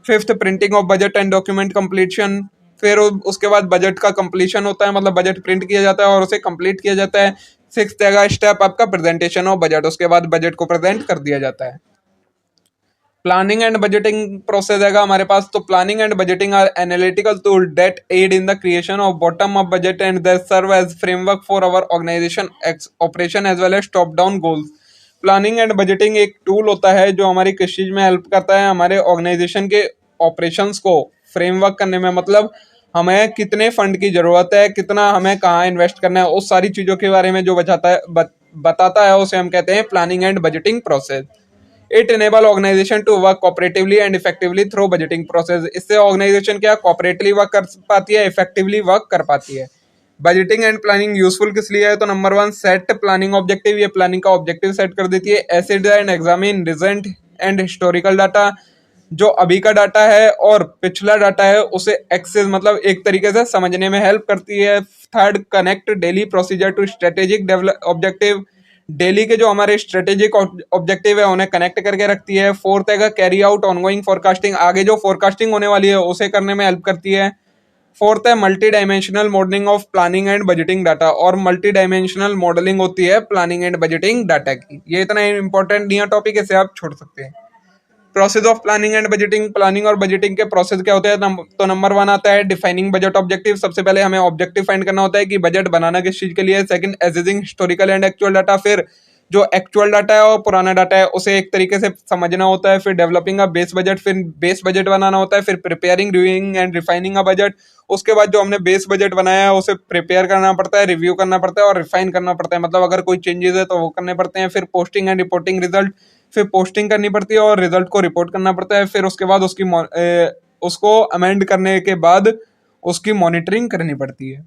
S1: Fifth, printing of budget and document completion, फिर उसके बाद बजट का कंप्लीशन होता है, मतलब बजट प्रिंट किया जाता है और उसे कंप्लीट किया जाता है। सिक्स्थ स्टेप आपका प्रेजेंटेशन ऑफ बजट, उसके बाद बजट को प्रेजेंट कर दिया जाता है। प्लानिंग एंड बजटिंग प्रोसेस है हमारे पास, तो planning and budgeting are analytical tool that aid in the creation of bottom up budget and that serve as framework for our organization operation as well as top down goals. Planning and budgeting एक टूल होता है जो हमारी किस चीज में हेल्प करता है, हमारे ऑर्गेनाइजेशन के ऑपरेशंस को फ्रेमवर्क करने में, मतलब हमें कितने फंड की जरूरत है, कितना हमें कहाँ इन्वेस्ट करना है, उस सारी चीजों के बारे में जो बताता है उसे हम कहते हैं planning and budgeting process. It enable organization to work cooperatively and effectively through budgeting process. इससे ऑर्गेनाइजेशन क्या कोऑपरेटिवली वर्क कर पाती है, इफेक्टिवली वर्क कर पाती है। बजटिंग एंड प्लानिंग यूजफुल किस लिए है? तो नंबर 1 सेट प्लानिंग ऑब्जेक्टिव, ये प्लानिंग का ऑब्जेक्टिव सेट कर देती है। Acid and examine recent and historical data, जो अभी का डाटा है और पिछला डाटा है उसे एक्सेस मतलब एक तरीके से समझने में हेल्प करती है। Third, connect daily procedure to strategic develop objective, daily के जो हमारे स्ट्रेटेजिक ऑब्जेक्टिव है उन्हें कनेक्ट करके रखती है। फोर्थ है कैरी आउट ऑनगोइंग फोरकास्टिंग, आगे जो फोरकास्टिंग होने वाली है उसे करने में हेल्प करती है। फोर्थ है multi dimensional modelling of planning and budgeting data, और मल्टी डायमेंशनल मॉडलिंग होती है प्लानिंग एंड बजटिंग डाटा की। ये इतना इंपॉर्टेंट नहीं है टॉपिक, इसे आप छोड़ सकते हैं। Process of planning and budgeting, planning और बजटिंग के प्रोसेस क्या होते हैं? तो नंबर 1 आता है डिफाइनिंग बजट ऑब्जेक्टिव, सबसे पहले हमें ऑब्जेक्टिव फाइंड करना होता है कि बजट बनाना किस चीज के लिए। Second, assessing historical and actual data, फिर जो एक्चुअल डाटा है और पुराना डाटा है उसे एक तरीके से समझना होता है। फिर डेवलपिंग अ बेस बजट, फिर बेस बजट बनाना होता है। फिर preparing, reviewing and refining a budget, उसके बाद जो हमने बेस बजट बनाया है उसे प्रिपेयर करना पड़ता है, रिव्यू करना पड़ता है और रिफाइन करना पड़ता है, मतलब अगर कोई चेंजेस है तो वो करने पड़ते हैं। फिर पोस्टिंग एंड रिपोर्टिंग रिजल्ट, फिर पोस्टिंग करनी पड़ती है और रिजल्ट को रिपोर्ट करना पड़ता है। फिर उसके बाद उसको अमेंड करने के बाद उसकी मॉनिटरिंग करनी पड़ती है।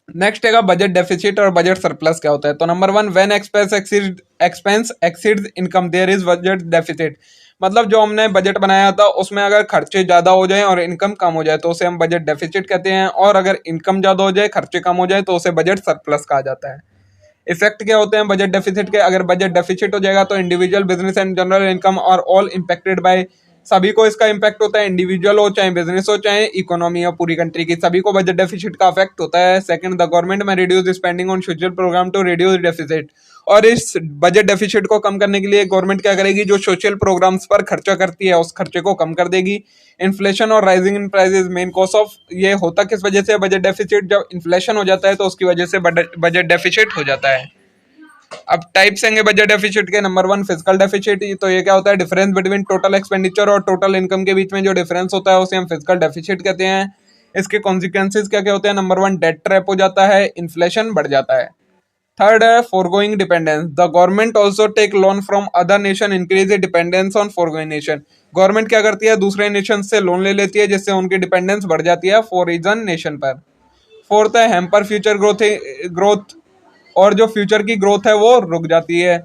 S1: नेक्स्ट है बजट डेफिसिट और बजट सरप्लस क्या होता है? तो number 1, when expense exceeds income there is budget deficit, मतलब जो हमने बजट बनाया था उसमें अगर खर्चे ज्यादा हो जाए और इनकम कम हो जाए तो उसे हम बजट डेफिसिट कहते हैं, और अगर इनकम ज्यादा हो जाए खर्चे कम हो जाए तो उसे बजट सरप्लस कहा जाता है। इफेक्ट क्या होते हैं बजट डेफिसिट के? अगर बजट डेफिसिट हो जाएगा तो individual, business and general income are all impacted by, सभी को इसका इम्पैक्ट होता है, इंडिविजुअल हो चाहे बिजनेस हो चाहे इकोनॉमी हो पूरी कंट्री की, सभी को बजट डेफिसिट का इफेक्ट होता है। Second, the government may reduce spending on social program to reduce deficit, और इस बजट डेफिसिट को कम करने के लिए गवर्नमेंट क्या करेगी? जो सोशल प्रोग्राम्स पर खर्चा करती है उस खर्चे को कम कर देगी। इन्फ्लेशन और rising in prices main cause of, ये होता किस वजह से बजट डेफिसिट? जब इन्फ्लेशन हो जाता है तो उसकी वजह से बजट डेफिसिट हो जाता है। अब टाइप्स होंगे बजट डेफिसिट के। नंबर 1, फिजिकल डेफिसिट, तो ये क्या होता है? डिफरेंस बिटवीन टोटल एक्सपेंडिचर और टोटल इनकम के बीच में जो डिफरेंस होता है उसे हम फिजिकल डेफिसिट कहते हैं। इसके कॉन्सिक्वेंसेज क्या क्या होते हैं? नंबर 1, डेट ट्रैप हो जाता है, इन्फ्लेशन बढ़ जाता है। थर्ड है foreign dependence, the government also take loan from other nation, increase dependence on foreign nation, government क्या करती है? दूसरे नेशन से लोन ले लेती है जिससे उनकी डिपेंडेंस बढ़ जाती है फॉरेन नेशन पर। फोर्थ है हैम्पर फ्यूचर ग्रोथ, और जो फ्यूचर की ग्रोथ है वो रुक जाती है।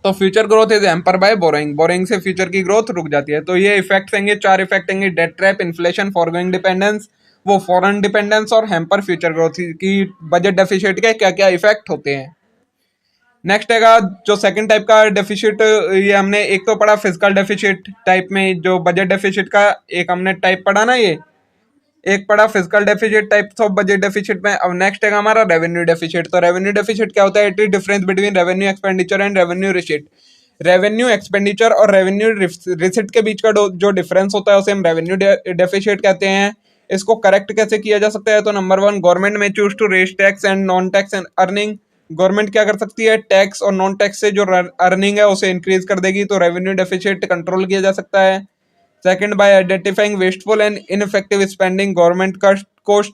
S1: तो future growth is hamper by borrowing, borrowing से फ्यूचर की ग्रोथ रुक जाती है। तो ये इफेक्ट्स होंगे, 4 इफेक्ट होंगे, debt trap, inflation, forgoing dependence, वो फॉरेन डिपेंडेंस और हैम्पर फ्यूचर ग्रोथ की बजट डेफिसिट के क्या क्या इफेक्ट होते हैं। नेक्स्ट है जो सेकंड टाइप का डेफिसिट, ये हमने एक तो पढ़ा फिजिकल डेफिसिट टाइप में, जो बजट डेफिसिट का एक हमने टाइप पढ़ा ना, ये एक पड़ा physical deficit types of budget deficit में। अब नेक्स्ट है हमारा रेवेन्यू डेफिसिट। तो रेवेन्यू डेफिसिट क्या होता है? It is difference between revenue expenditure and revenue receipt, revenue expenditure और रेवेन्यू रिसीट के बीच का जो डिफरेंस होता है उसे हम रेवेन्यू डेफिसिट कहते हैं। इसको करेक्ट कैसे किया जा सकता है? तो number 1, government may choose to raise tax and non tax and earning, government क्या कर सकती है? टैक्स और नॉन टैक्स से जो अर्निंग है उसे इंक्रीज कर देगी, तो रेवेन्यू डेफिसिट कंट्रोल किया जा सकता है। Second, bye identifying wasteful and ineffective spending, government का कॉस्ट,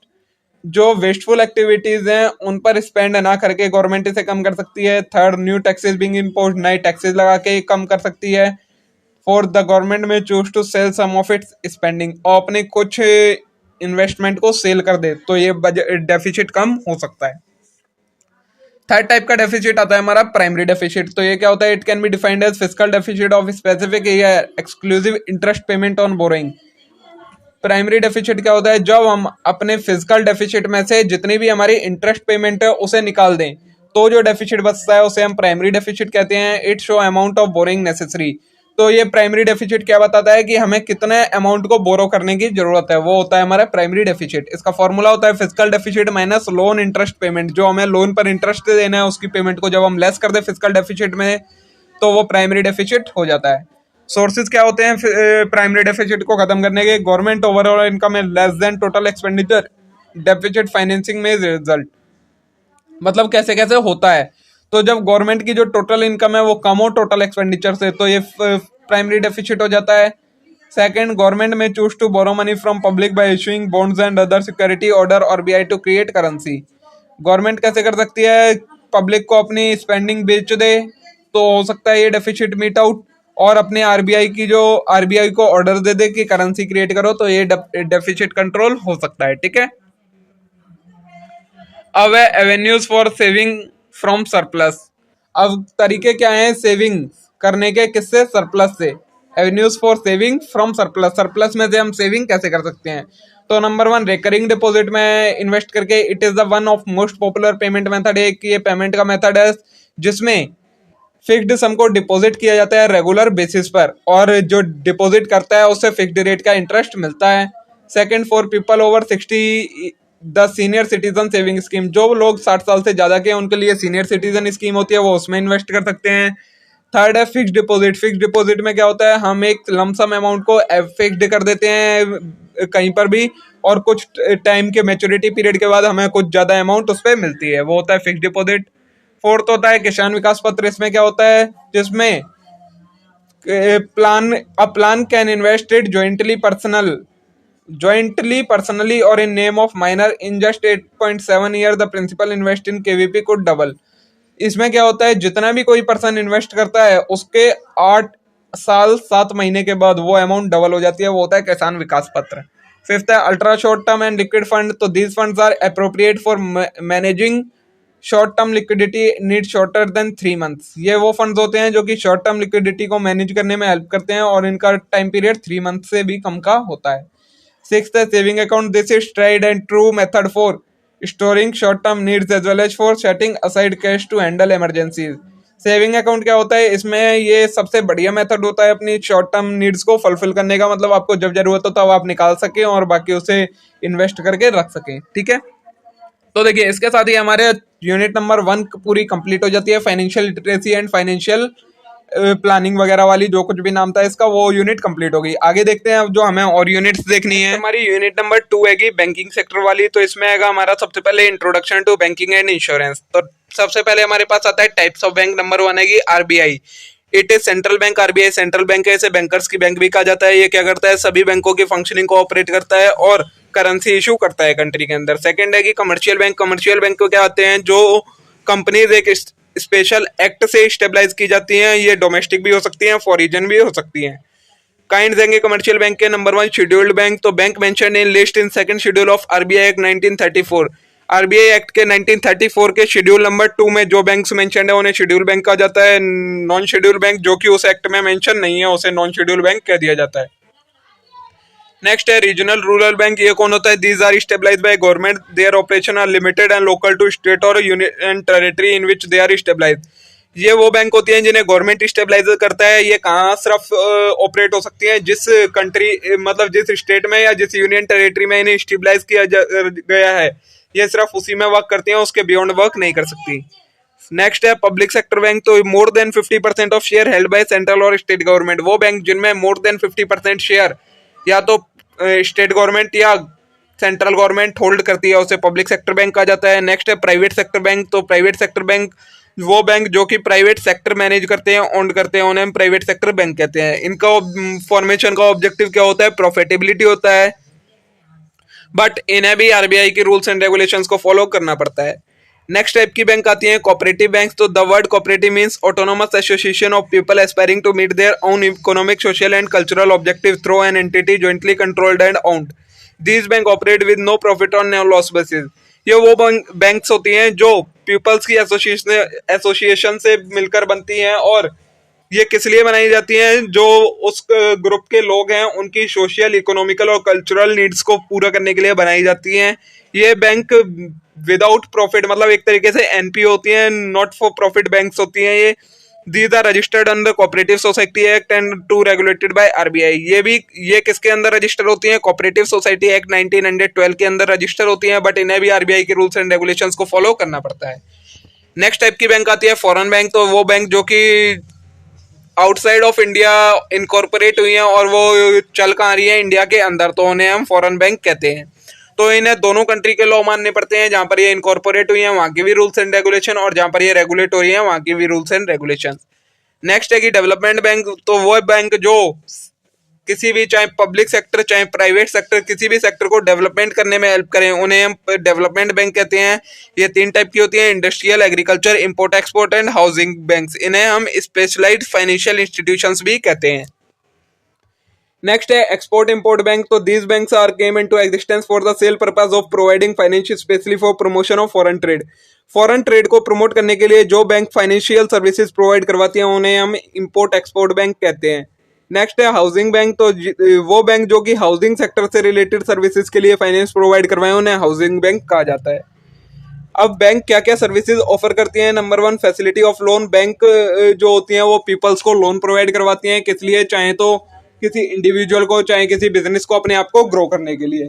S1: जो वेस्टफुल एक्टिविटीज हैं उन पर स्पेंड ना करके गवर्नमेंट इसे कम कर सकती है। Third, new taxes being imposed, नए टैक्सेस लगा के कम कर सकती है। Fourth, the government may choose to sell some of its spending, और अपने कुछ इन्वेस्टमेंट को सेल कर दे तो ये बजट डेफिसिट कम हो सकता है। थर्ड टाइप का डेफिसिट आता है हमारा प्राइमरी डेफिसिट। तो ये क्या होता है? It can be defined as physical deficit of specific exclusive interest payment on borrowing. Primary deficit क्या होता है? जब हम अपने फिजिकल डेफिसिट में से जितनी भी हमारी इंटरेस्ट पेमेंट है उसे निकाल दें तो जो डेफिसिट बचता है उसे हम प्राइमरी डेफिसिट कहते हैं। It show amount of boring necessary, तो ये प्राइमरी डेफिसिट क्या बताता है कि हमें कितने अमाउंट को बोरो करने की जरूरत है, वो होता है हमारा प्राइमरी डेफिसिट। इसका फॉर्मूला होता है physical deficit minus loan interest payment, जो हमें लोन पर इंटरेस्ट देना है उसकी पेमेंट को जब हम लेस कर दे फिजिकल डेफिसिट में तो वो प्राइमरी डेफिसिट हो जाता है। सोर्सेज क्या होते हैं प्राइमरी डेफिसिट को खत्म करने के? गवर्नमेंट ओवरऑल इनकम है less than total expenditure, deficit financing में रिजल्ट, मतलब कैसे कैसे होता है? तो जब गवर्नमेंट की जो टोटल इनकम है वो कम हो टोटल एक्सपेंडिचर से तो ये प्राइमरी डेफिसिट हो जाता है। Second, government may choose to borrow money from public by issuing bonds and other security order RBI to create currency, government कैसे कर सकती है? पब्लिक को अपनी स्पेंडिंग बेच दे तो हो सकता है ये डेफिसिट मीट आउट, और अपने आरबीआई को ऑर्डर दे दे कि करेंसी क्रिएट करो तो ये डेफिसिट कंट्रोल हो सकता है। ठीक है, अब है avenues for saving from surplus. अब तरीके क्या हैं सेविंग करने के, किससे? सरप्लस से। Avenues for saving from surplus, surplus में से हम सेविंग कैसे कर सकते हैं? तो नंबर वन, रिकरिंग डिपॉजिट में इन्वेस्ट करके। It is the one of most popular payment method. एक ये पेमेंट का मेथड है जिसमें फिक्स्ड सम को डिपॉजिट किया जाता है रेगुलर बेसिस पर, और जो डिपॉजिट करता है उससे फिक्स्ड रेट का इंटरेस्ट मिलता है। Second, for people over 60 the senior citizen saving scheme. जो लोग 60 साल से ज्यादा के हैं उनके लिए सीनियर सिटीजन स्कीम होती है, वो उसमें इन्वेस्ट कर सकते हैं। थर्ड है फिक्स्ड डिपॉजिट। फिक्स्ड डिपॉजिट में क्या होता है, हम एक लमसम अमाउंट को फिक्स्ड कर देते हैं कहीं पर भी, और कुछ टाइम के मैच्योरिटी पीरियड के बाद हमें कुछ ज्यादा अमाउंट उस पर मिलती है, वो होता है फिक्स्ड डिपॉजिट। फोर्थ होता है किसान विकास पत्र। इसमें क्या होता है, जिसमें plan can invested jointly personally or in name of minor in just 8.7 year the principal invest in KVP could double। इसमें क्या होता है, जितना भी कोई पर्सन इन्वेस्ट करता है उसके 8 साल 7 महीने के बाद वो अमाउंट डबल हो जाती है, वो होता है किसान विकास पत्र। फिफ्थ है ultra short term and liquid fund. तो these funds are appropriate for managing short term liquidity need shorter than 3 months. ये वो फंड्स होते हैं जो कि शॉर्ट टर्म लिक्विडिटी को मैनेज करने में हेल्प करते हैं, और इनका टाइम पीरियड 3 मंथ से भी कम का होता है। सिक्स्थ है saving account. This is tried and true method for storing short term needs as well as for setting aside cash to handle emergencies. Saving account क्या होता है, इसमें ये सबसे बढ़िया मेथड होता है अपनी शॉर्ट टर्म नीड्स को फुलफिल करने का। मतलब आपको जब जरूरत हो तब आप निकाल सकें और बाकी उसे इन्वेस्ट करके रख सकें। ठीक है, तो देखिए इसके साथ ही हमारे यूनिट नंबर 1 पूरी कंप्लीट हो जाती है। Financial literacy and financial planning वगैरह वाली जो कुछ भी नाम था इसका, वो यूनिट कंप्लीट हो गई। आगे देखते हैं अब जो हमें और यूनिट्स देखनी है। हमारी यूनिट नंबर 2 हैगी बैंकिंग सेक्टर वाली। तो इसमें आएगा हमारा सबसे पहले introduction to banking and insurance. तो सबसे पहले हमारे पास आता है टाइप्स ऑफ बैंक। नंबर 1 हैगी RBI. It is central bank. RBI central bank है, इसे बैंकर्स की बैंक भी कहा जाता है। ये क्या करता है, सभी बैंकों की फंक्शनिंग को ऑपरेट करता है और करेंसी इशू करता है कंट्री के अंदर। सेकंड है कि कमर्शियल बैंक। कमर्शियल बैंक को क्या आते हैं, जो कंपनीज एक स्पेशल एक्ट से स्टेबलाइज की जाती हैं। ये डोमेस्टिक भी हो सकती हैं, फॉरेन भी हो सकती हैं। काइंड देंगे कमर्शियल बैंक के। Number 1 scheduled bank. तो bank mention in list in second schedule of RBI act 1934। RBI act के 1934 के शेड्यूल नंबर 2 में जो बैंक्स मेंशन है उन्हें शेड्यूल बैंक कहा जाता है। नॉन शेड्यूल बैंक जो कि उस एक्ट में मेंशन नहीं है उसे नॉन शेड्यूल बैंक कह दिया जाता है। नेक्स्ट है रीजनल रूरल बैंक। ये कौन होता है, these are stabilize by government. Their operation are limited and local to state और union and territory in which they are stabilize. ये वो बैंक होती हैं जिन्हें गवर्नमेंट स्टेबलाइज करता है। ये कहाँ सिर्फ ऑपरेट हो सकती हैं, जिस कंट्री मतलब जिस स्टेट में या जिस यूनियन टेरिटरी में इन्हें स्टेबलाइज किया गया है, ये सिर्फ उसी में वर्क करती हैं, उसके बियॉन्ड वर्क नहीं कर सकती। नेक्स्ट है पब्लिक सेक्टर बैंक। तो more than 50% of share held by central और स्टेट गवर्नमेंट। वो बैंक जिनमें मोर देन 50% शेयर या तो स्टेट गवर्नमेंट या सेंट्रल गवर्नमेंट होल्ड करती है उसे पब्लिक सेक्टर बैंक कहा जाता है। नेक्स्ट है प्राइवेट सेक्टर बैंक। तो प्राइवेट सेक्टर बैंक वो बैंक जो कि प्राइवेट सेक्टर मैनेज करते हैं, ओन करते हैं, उन्हें हम प्राइवेट सेक्टर बैंक कहते हैं। इनका फॉर्मेशन का ऑब्जेक्टिव क्या होता है, प्रॉफिटेबिलिटी होता है, बट इन्हें भी आरबीआई के रूल्स एंड रेगुलेशंस को फॉलो करना पड़ता है। नेक्स्ट टाइप की बैंक आती है कोऑपरेटिव बैंक। तो the word cooperative means autonomous association of people aspiring to meet their own economic social and cultural objective through an entity jointly controlled and owned. These bank operate with no profit और नो लॉस बेसिस। ये वो बैंक्स होती हैं जो पीपल्स की एसोसिएशन से मिलकर बनती हैं, और ये किस लिए बनाई जाती हैं, जो उस ग्रुप के लोग हैं उनकी सोशल इकोनॉमिकल और कल्चरल नीड्स को पूरा करने के लिए बनाई जाती हैं। ये बैंक विदाउट प्रॉफिट मतलब एक तरीके से एनपीओ होती हैं, नॉट फॉर प्रॉफिट बैंक्स होती हैं। ये these are registered under cooperative society act and to regulated by RBI. ये किसके अंदर रजिस्टर होती हैं, कोऑपरेटिव सोसाइटी एक्ट 1912 के अंदर रजिस्टर होती हैं, बट इन्हें भी आरबीआई के रूल्स एंड रेगुलेशंस को फॉलो करना पड़ता है। नेक्स्ट टाइप की बैंक आती है फॉरेन बैंक। तो वो बैंक जो कि आउटसाइड ऑफ इंडिया इनकॉर्पोरेट हुई हैं और वो चल कहाँ रही है, इंडिया के अंदर, तो उन्हें हम फॉरेन बैंक कहते हैं। तो इन्हें दोनों कंट्री के लॉ मानने पड़ते हैं, जहां पर ये इनकॉर्पोरेट हुई हैं वहां की भी रूल्स एंड रेगुलेशन, और जहां पर ये रेगुलेट हो रही है वहां की भी रूल्स एंड रेगुलेशन। नेक्स्ट है कि डेवलपमेंट बैंक। तो वो बैंक जो किसी भी, चाहे पब्लिक सेक्टर चाहे प्राइवेट सेक्टर, किसी भी सेक्टर को डेवलपमेंट करने में हेल्प करें, उन्हें हम डेवलपमेंट बैंक कहते हैं। ये 3 टाइप की होती हैं, industrial, agriculture, import export and housing banks. इन्हें हम स्पेशलाइज्ड फाइनेंशियल इंस्टीट्यूशंस भी कहते हैं। नेक्स्ट है एक्सपोर्ट इंपोर्ट बैंक। तो these banks are came into existence for the sole purpose of providing financial specially for promotion of foreign trade. Foreign trade को प्रमोट करने के लिए जो बैंक फाइनेंशियल सर्विसेज प्रोवाइड करवाती हैं उन्हें हम इंपोर्ट एक्सपोर्ट बैंक कहते हैं। नेक्स्ट है हाउसिंग बैंक। तो वो बैंक जो कि हाउसिंग सेक्टर से रिलेटेड सर्विसेज के लिए फाइनेंस प्रोवाइड करवाएं उन्हें हाउसिंग बैंक कहा जाता है। अब बैंक क्या क्या सर्विसेज ऑफर करती हैं। Number 1, facility of loan. Bank जो होती हैं वो पीपल्स को लोन प्रोवाइड करवाती हैं, किस लिए, चाहे तो किसी इंडिविजुअल को चाहे किसी बिजनेस को अपने आप को ग्रो करने के लिए।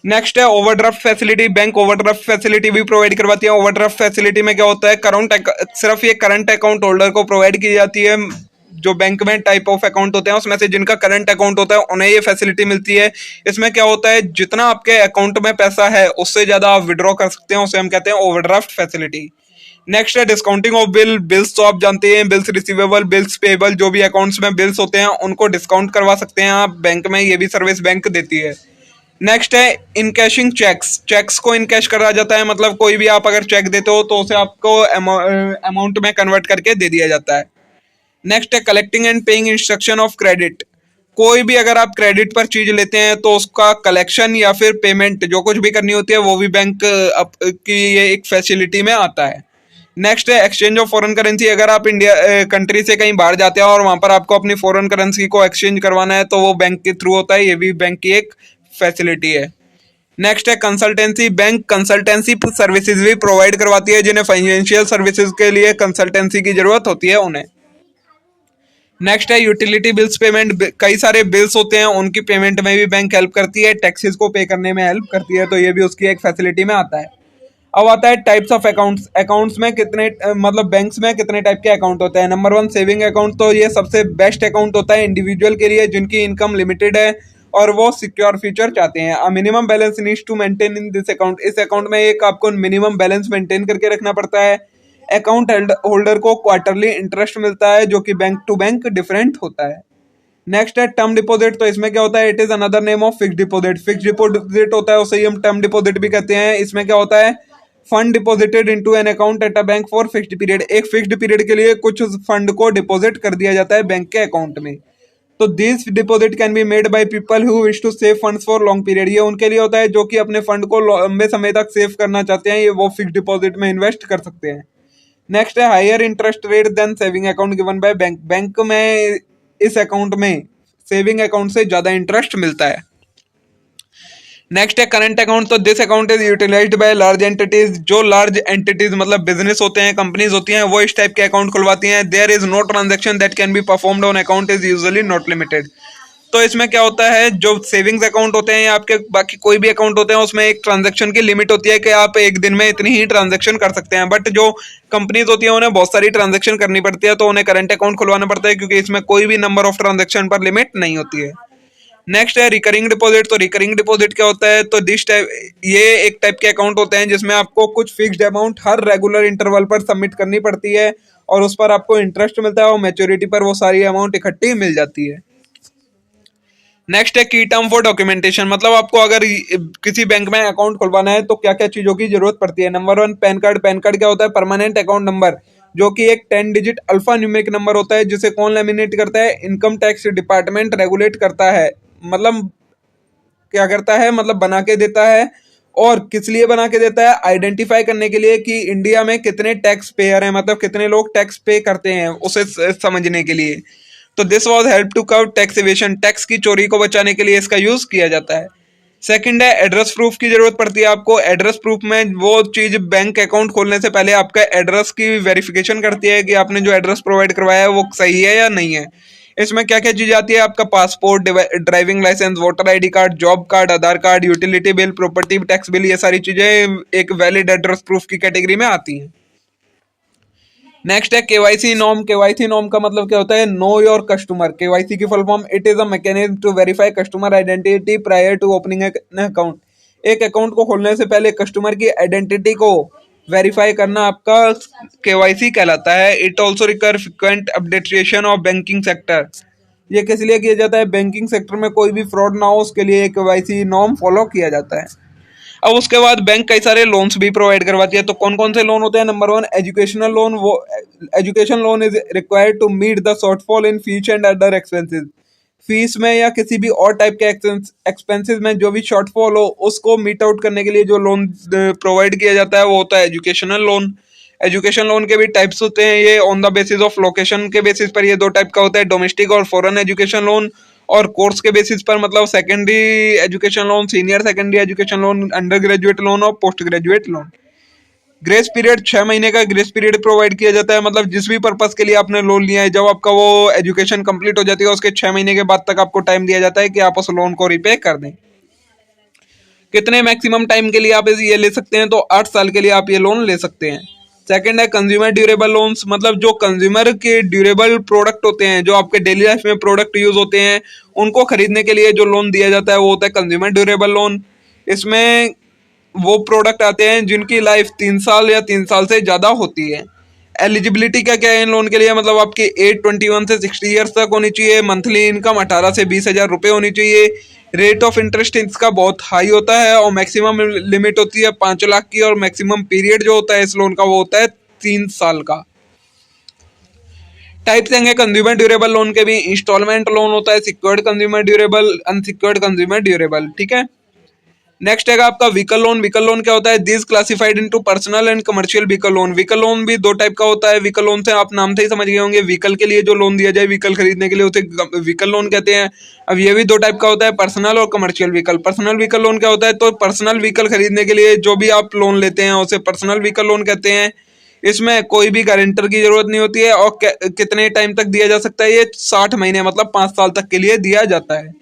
S1: नेक्स्ट है overdraft facility. Bank overdraft facility भी प्रोवाइड करवाती है। ओवरड्राफ्ट फैसिलिटी में क्या होता है, सिर्फ ये करंट अकाउंट होल्डर को प्रोवाइड की जाती है। जो बैंक में टाइप ऑफ अकाउंट होते हैं उसमें से जिनका करंट अकाउंट होता है उन्हें ये फैसिलिटी मिलती है। इसमें क्या होता है, जितना आपके अकाउंट में पैसा है उससे ज्यादा आप विड्रॉ कर सकते हैं, उसे हम कहते हैं ओवरड्राफ्ट फैसिलिटी। नेक्स्ट है डिस्काउंटिंग ऑफ बिल्स। तो आप जानते हैं बिल्स रिसीवेबल, बिल्स पेबल, जो भी अकाउंट्स में बिल्स होते हैं उनको डिस्काउंट करवा सकते हैं आप बैंक में, ये भी सर्विस बैंक देती है। नेक्स्ट है इनकैशिंग चेक्स। चेक्स को इनकैश करा जाता है, मतलब कोई भी आप अगर चेक देते हो तो उसे आपको अमाउंट में कन्वर्ट करके दे दिया जाता है। नेक्स्ट है collecting and paying instruction of credit. कोई भी अगर आप क्रेडिट पर चीज लेते हैं तो उसका कलेक्शन या फिर पेमेंट जो कुछ भी करनी होती है वो भी बैंक की ये एक फैसिलिटी में आता है। नेक्स्ट है एक्सचेंज ऑफ फॉरेन करेंसी। अगर आप इंडिया कंट्री से कहीं बाहर जाते हैं और वहां पर आपको अपनी फॉरेन करेंसी को एक्सचेंज करवाना है तो वो बैंक के थ्रू होता है, ये भी बैंक की एक फैसिलिटी है। नेक्स्ट है कंसल्टेंसी। बैंक कंसल्टेंसी सर्विसेज भी प्रोवाइड करवाती है, जिन्हें फाइनेंशियल सर्विसेज के लिए कंसल्टेंसी की जरूरत होती है उन्हें। नेक्स्ट है यूटिलिटी बिल्स पेमेंट। कई सारे बिल्स होते हैं उनकी पेमेंट में भी बैंक हेल्प करती है, टैक्सेस को पे करने में हेल्प करती है, तो ये भी उसकी एक फैसिलिटी में आता है। अब आता है टाइप्स ऑफ अकाउंट्स। अकाउंट्स में कितने मतलब बैंक्स में कितने टाइप के अकाउंट होते हैं। Number 1, saving account. तो ये सबसे बेस्ट अकाउंट होता है इंडिविजुअल के लिए जिनकी इनकम लिमिटेड है और वो सिक्योर फ्यूचर चाहते हैं। A minimum balance needs to maintain in this account. इस अकाउंट में एक आपको मिनिमम बैलेंस मेंटेन करके रखना पड़ता है। अकाउंट होल्डर को क्वार्टरली इंटरेस्ट मिलता है जो कि बैंक टू बैंक डिफरेंट होता है। नेक्स्ट है टर्म डिपॉजिट। तो इसमें क्या होता है, it is another name of fix deposit. Fix deposit होता है उसे हम टर्म डिपॉजिट भी कहते हैं। इसमें क्या होता है, fund deposited into an account at a bank for fixed period. एक फिक्स्ड पीरियड के लिए कुछ फंड को डिपॉजिट कर दिया जाता है बैंक के अकाउंट में। तो this deposit can be made by people who wish to save funds for long period. ये उनके लिए होता है जो कि अपने फंड को लंबे समय तक सेव करना चाहते हैं, ये वो फिक्स्ड डिपॉजिट में इन्वेस्ट कर सकते हैं। नेक्स्ट है higher interest rate than saving account given by bank. Bank में इस अकाउंट में सेविंग अकाउंट से ज्यादा इंटरेस्ट मिलता है। नेक्स्ट है करंट अकाउंट। तो this account is utilized by large entities. जो लार्ज एंटिटीज मतलब बिजनेस होते हैं, कंपनीज होती हैं, वो इस टाइप के अकाउंट खुलवाती हैं। There is no transaction that can be performed on account is usually not limited. तो इसमें क्या होता है, जो सेविंग्स अकाउंट होते हैं या आपके बाकी कोई भी अकाउंट होते हैं उसमें एक ट्रांजैक्शन की लिमिट होती है कि आप एक दिन में इतनी ही ट्रांजैक्शन कर सकते हैं। बट जो कंपनीज होती है उन्हें बहुत सारी ट्रांजैक्शन करनी पड़ती है तो उन्हें करंट अकाउंट खुलवाना पड़ता है क्योंकि इसमें कोई भी नंबर ऑफ ट्रांजैक्शन पर लिमिट नहीं होती है। नेक्स्ट है रिकरिंग डिपॉजिट। तो रिकरिंग डिपॉजिट क्या होता है, तो दिस टाइप ये एक टाइप के अकाउंट होते हैं जिसमें आपको कुछ फिक्स्ड अमाउंट हर रेगुलर इंटरवल पर सबमिट करनी पड़ती है और उस पर आपको इंटरेस्ट मिलता है और मैच्योरिटी पर वो सारी अमाउंट इकट्ठी मिल जाती है। नेक्स्ट है की टर्म फॉर डॉक्यूमेंटेशन। मतलब आपको अगर किसी बैंक में अकाउंट खुलवाना है तो क्या क्या चीजों की जरूरत पड़ती है। Number 1, pan card. Pan card क्या होता है, परमानेंट अकाउंट नंबर, जो कि एक 10 डिजिट अल्फा न्यूमेरिक नंबर होता है जिसे कौन लैमिनेट करता है, इनकम टैक्स डिपार्टमेंट रेगुलेट करता है। मतलब क्या करता है, मतलब बना के देता है। और किस लिए बना के देता है, आइडेंटिफाई करने के लिए कि इंडिया में कितने टैक्स पेयर हैं, मतलब कितने लोग टैक्स पे करते हैं उसे समझने के लिए। तो this was help to curb tax evasion. Tax की चोरी को बचाने के लिए इसका यूज किया जाता है। सेकंड है एड्रेस प्रूफ की जरूरत पड़ती है आपको। एड्रेस प्रूफ में वो चीज बैंक अकाउंट खोलने से पहले आपका एड्रेस की वेरिफिकेशन करती है कि आपने जो एड्रेस प्रोवाइड करवाया है वो सही है या नहीं है। इसमें क्या क्या चीज आती है, आपका passport, driving licence, voter ID card, job card, Aadhaar card, utility bill, property tax bill, ये सारी चीजें एक वैलिड एड्रेस प्रूफ की कैटेगरी में आती हैं। नेक्स्ट है केवाईसी नॉर्म। केवाईसी नॉर्म का मतलब क्या होता है, नो योर कस्टमर। केवाईसी की full form, it is a mechanism to verify customer identity prior to opening an account. एक अकाउंट को खोलने से पहले कस्टमर की आइडेंटिटी को वेरीफाई करना आपका केवाईसी कहलाता है। It also require frequent updation of banking sector. ये किस लिए किया जाता है, बैंकिंग सेक्टर में कोई भी फ्रॉड ना हो उसके लिए केवाईसी नॉर्म फॉलो किया जाता है। अब उसके बाद बैंक कई सारे लोन्स भी प्रोवाइड करवाती है। तो कौन कौन से लोन होते हैं, नंबर 1, एजुकेशनल लोन। वो education loan is required to meet the shortfall in fees and other expenses. Fees में या किसी भी और टाइप के एक्सपेंसेस में जो भी शॉर्टफॉल हो उसको मीट आउट करने के लिए जो लोन प्रोवाइड किया जाता है वो होता है एजुकेशनल लोन। एजुकेशन लोन के भी टाइप्स होते हैं, ये on the basis of location के बेसिस पर ये दो टाइप का होता है, डोमेस्टिक और फॉरेन एजुकेशन लोन। और कोर्स के बेसिस पर मतलब secondary education loan, senior secondary education loan, undergraduate loan और postgraduate loan. Grace period 6 महीने का ग्रेस पीरियड प्रोवाइड किया जाता है, मतलब जिस भी पर्पस के लिए आपने लोन लिया है जब आपका वो एजुकेशन कंप्लीट हो जाती है उसके 6 महीने के बाद तक आपको टाइम दिया जाता है कि आप उस लोन को रिपे कर दें। कितने मैक्सिमम टाइम के लिए आप ये ले सकते हैं, तो 8 साल के लिए आप ये लोन ले सकते हैं। सेकंड है कंज्यूमर ड्यूरेबल लोन्स, मतलब जो कंज्यूमर के ड्यूरेबल प्रोडक्ट होते हैं, जो आपके डेली लाइफ में प्रोडक्ट यूज होते हैं, उनको खरीदने के लिए जो लोन दिया जाता है वो होता है कंज्यूमर ड्यूरेबल लोन। इसमें वो प्रोडक्ट आते हैं जिनकी लाइफ 3 साल या 3 साल से ज्यादा होती है। एलिजिबिलिटी क्या क्या है इन लोन के लिए, मतलब आपकी एज 21 से 60 ईयर्स तक होनी चाहिए, मंथली इनकम 18 से 20 हजार रुपये होनी चाहिए। रेट ऑफ इंटरेस्ट इसका बहुत हाई होता है और मैक्सिमम लिमिट होती है 5 लाख की, और मैक्सिमम पीरियड जो होता है इस लोन का वो होता है 3 साल का। टाइप्स हैं कंज्यूमर ड्यूरेबल लोन के भी, इंस्टॉलमेंट लोन होता है, secured consumer durable, unsecured consumer durable, ठीक है। नेक्स्ट है आपका व्हीकल लोन। व्हीकल लोन क्या होता है, this classified into personal and commercial vehicle loan. Vehicle loan भी दो टाइप का होता है। व्हीकल लोन से आप नाम से ही समझ गए होंगे, व्हीकल के लिए जो लोन दिया जाए व्हीकल खरीदने के लिए उसे व्हीकल लोन कहते हैं। अब ये भी दो टाइप का होता है, पर्सनल और commercial vehicle. Personal vehicle loan क्या होता है, तो पर्सनल व्हीकल खरीदने के लिए जो भी आप लोन लेते हैं उसे पर्सनल व्हीकल लोन कहते हैं। इसमें कोई भी गारंटर की जरूरत नहीं होती है और कितने टाइम तक दिया जा सकता है, ये 60 महीने मतलब 5 साल तक के लिए दिया जाता है।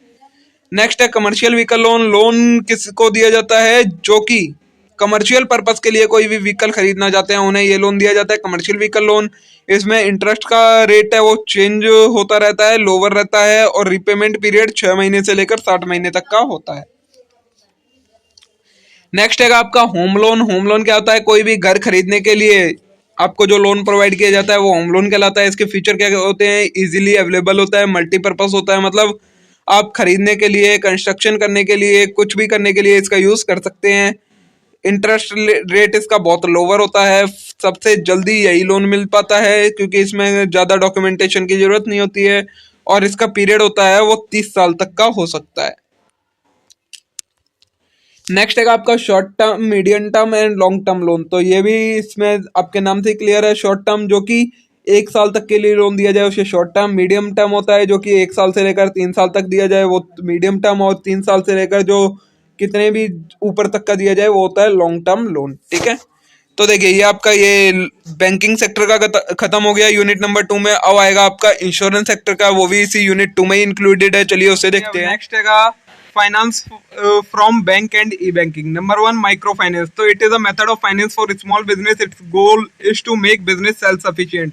S1: नेक्स्ट है कमर्शियल व्हीकल लोन। लोन किसको दिया जाता है, जो कि कमर्शियल पर्पस के लिए कोई भी व्हीकल खरीदना चाहते हैं उन्हें ये लोन दिया जाता है, कमर्शियल व्हीकल लोन। इसमें इंटरेस्ट का रेट है वो चेंज होता रहता है, लोअर रहता है, और रिपेमेंट पीरियड 6 महीने से लेकर 60 महीने तक का होता है। नेक्स्ट है आपका होम लोन। होम लोन क्या होता है, कोई भी घर खरीदने के लिए आपको जो लोन प्रोवाइड किया जाता है वो होम लोन कहलाता है। इसके फीचर क्या होते हैं, इजीली अवेलेबल होता है, मल्टीपर्पज होता है, मतलब आप खरीदने के लिए, कंस्ट्रक्शन करने के लिए, कुछ भी करने के लिए इसका यूज कर सकते हैं। इंटरेस्ट रेट इसका बहुत लोअर होता है, सबसे जल्दी यही लोन मिल पाता है क्योंकि इसमें ज्यादा डॉक्यूमेंटेशन की जरूरत नहीं होती है, और इसका पीरियड होता है वो 30 साल तक का हो सकता है। नेक्स्ट है आपका short term, medium term and long term loan. तो ये भी इसमें आपके नाम से क्लियर है, शॉर्ट टर्म जो कि 1 साल तक के लिए लोन दिया जाए उसे शॉर्ट टर्म। मीडियम टर्म होता है जो कि 1 साल से लेकर 3 साल तक दिया जाए वो मीडियम टर्म, और 3 साल से लेकर जो कितने भी ऊपर तक का दिया जाए वो होता है लॉन्ग टर्म लोन, ठीक है। तो देखिए ये आपका ये बैंकिंग सेक्टर का खत्म हो गया यूनिट नंबर 2 में। अब आएगा आपका इंश्योरेंस सेक्टर का, वो भी इसी यूनिट 2 में ही इंक्लूडेड है। चलिए उसे देखते हैं। नेक्स्ट है finance from bank and e banking. Number 1 microfinance. तो it is a method of finance for small business, its goal is to make business self sufficient.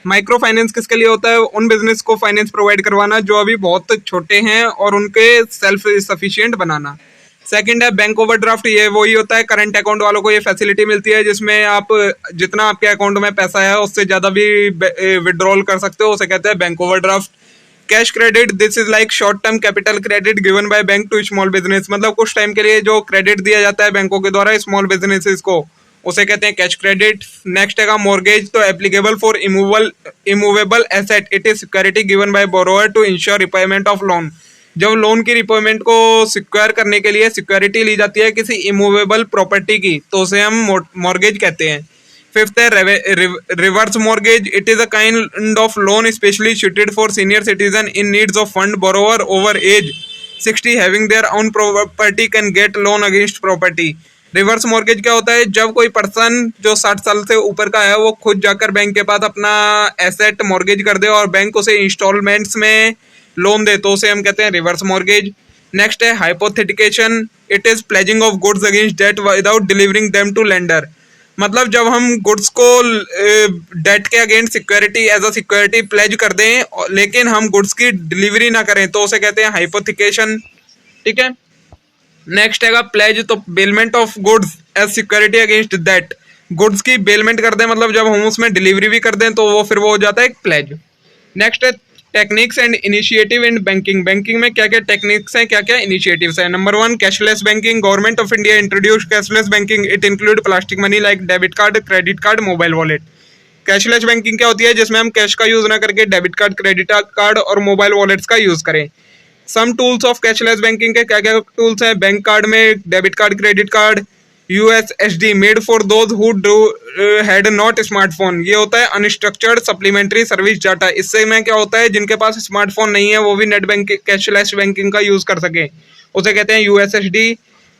S1: Microfinance किसके लिए होता है, उन बिजनेस को फाइनेंस प्रोवाइड करवाना जो अभी बहुत छोटे हैं और उनके सेल्फ सफिशिएंट बनाना। सेकंड है बैंक ओवरड्राफ्ट। ये वही होता है, करंट अकाउंट वालों को ये फैसिलिटी मिलती है जिसमें आप जितना आपके अकाउंट में पैसा है उससे ज्यादा भी विड्रॉल कर सकते हो, उसे कहते हैं bank overdraft. Cash credit, this is like short term capital credit given by bank to small business. मतलब कुछ टाइम के लिए जो क्रेडिट दिया जाता है बैंकों के द्वारा स्मॉल बिजनेसेस को, उसे कहते हैं कैश क्रेडिट। नेक्स्ट है मॉर्गेज। तो applicable for immovable asset, it is security given by borrower to ensure repayment of loan. जब लोन की रिपेमेंट को सिक्योर करने के लिए सिक्योरिटी ली जाती है किसी इमूवेबल प्रॉपर्टी की, तो उसे हम मॉर्गेज कहते हैं। फिफ्थ है reverse mortgage. It is a kind of loan specially suited for senior citizen in needs of fund. Borrower over age 60 having their own property can get loan against property. Reverse mortgage क्या होता है, जब कोई पर्सन जो 60 साल से ऊपर का है वो खुद जाकर बैंक के पास अपना एसेट मॉर्गेज कर दे और बैंक उसे इंस्टॉलमेंट्स में लोन दे, तो उसे हम कहते हैं रिवर्स मॉर्गेज। नेक्स्ट है hypothecation. It is pledging of goods against debt without delivering them to lender. मतलब जब हम गुड्स को डेट के against security as a security pledge कर दें लेकिन हम गुड्स की डिलीवरी ना करें, तो उसे कहते हैं हाइपोथिकेशन, ठीक है। नेक्स्ट है प्लेज। तो bailment of goods as security against that. Goods की बेलमेंट कर दें, मतलब जब हम उसमें डिलीवरी भी कर दें तो वो फिर वो हो जाता है एक प्लेज। नेक्स्ट है techniques and initiative in banking. Banking में क्या क्या टेक्निक्स हैं, क्या क्या इनिशिएटिव्स हैं। Number 1 cashless banking. Government of India introduce cashless banking. It include plastic money like debit card, credit card, mobile wallet. Cashless banking क्या होती है, जिसमें हम कैश का यूज ना करके डेबिट कार्ड, क्रेडिट कार्ड और मोबाइल वॉलेट्स का यूज करें। Some tools of cashless banking के क्या क्या टूल्स हैं? बैंक कार्ड में debit card, credit card, USSD made for those who had not smartphone. ये होता है अनस्ट्रक्चर्ड सप्लीमेंट्री सर्विस डाटा। इससे में क्या होता है, जिनके पास स्मार्टफोन नहीं है वो भी नेट बैंकिंग, कैशलेस बैंकिंग का यूज कर सके, उसे कहते हैं USSD।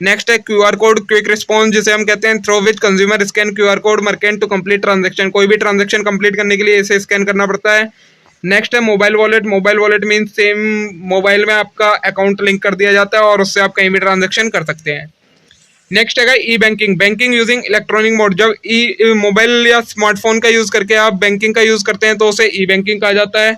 S1: नेक्स्ट है QR कोड क्विक रिस्पॉन्स, जिसे हम कहते हैं through which consumer scan QR code merchant to complete transaction. कोई भी ट्रांजेक्शन कंप्लीट करने के लिए इसे स्कैन करना पड़ता है। नेक्स्ट है mobile wallet. Mobile wallet means same mobile में आपका अकाउंट लिंक कर दिया जाता है और उससे आप कहीं भी ट्रांजेक्शन कर सकते हैं। नेक्स्ट है e banking, banking using electronic mode. जब मोबाइल या स्मार्टफोन का यूज करके आप बैंकिंग का यूज करते हैं तो उसे ई बैंकिंग कहा जाता है।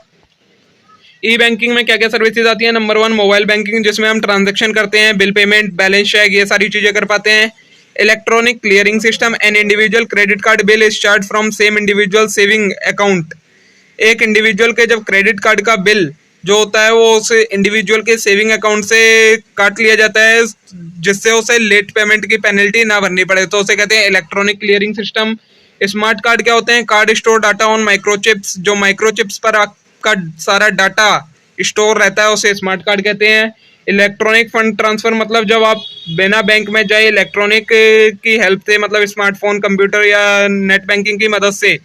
S1: ई बैंकिंग में क्या क्या सर्विसेज आती है? नंबर 1 मोबाइल बैंकिंग, जिसमें हम ट्रांजैक्शन करते हैं, बिल पेमेंट, बैलेंस चेक, ये सारी चीजें कर पाते हैं। Electronic clearing system, an individual credit card bill is charge from same individual saving account. एक इंडिविजुअल के जब क्रेडिट कार्ड का बिल जो होता है वो उस इंडिविजुअल के सेविंग अकाउंट से काट लिया जाता है, जिससे उसे लेट पेमेंट की पेनल्टी ना भरनी पड़े, तो उसे कहते हैं electronic clearing system. Smart card क्या होते हैं? Card store data on microchips, जो माइक्रोचिप्स पर आपका सारा डाटा स्टोर रहता है उसे स्मार्ट कार्ड कहते हैं। इलेक्ट्रॉनिक फंड ट्रांसफर, मतलब जब आप बिना बैंक में जाए इलेक्ट्रॉनिक की हेल्प से, मतलब स्मार्टफोन, कंप्यूटर या नेट बैंकिंग की मदद से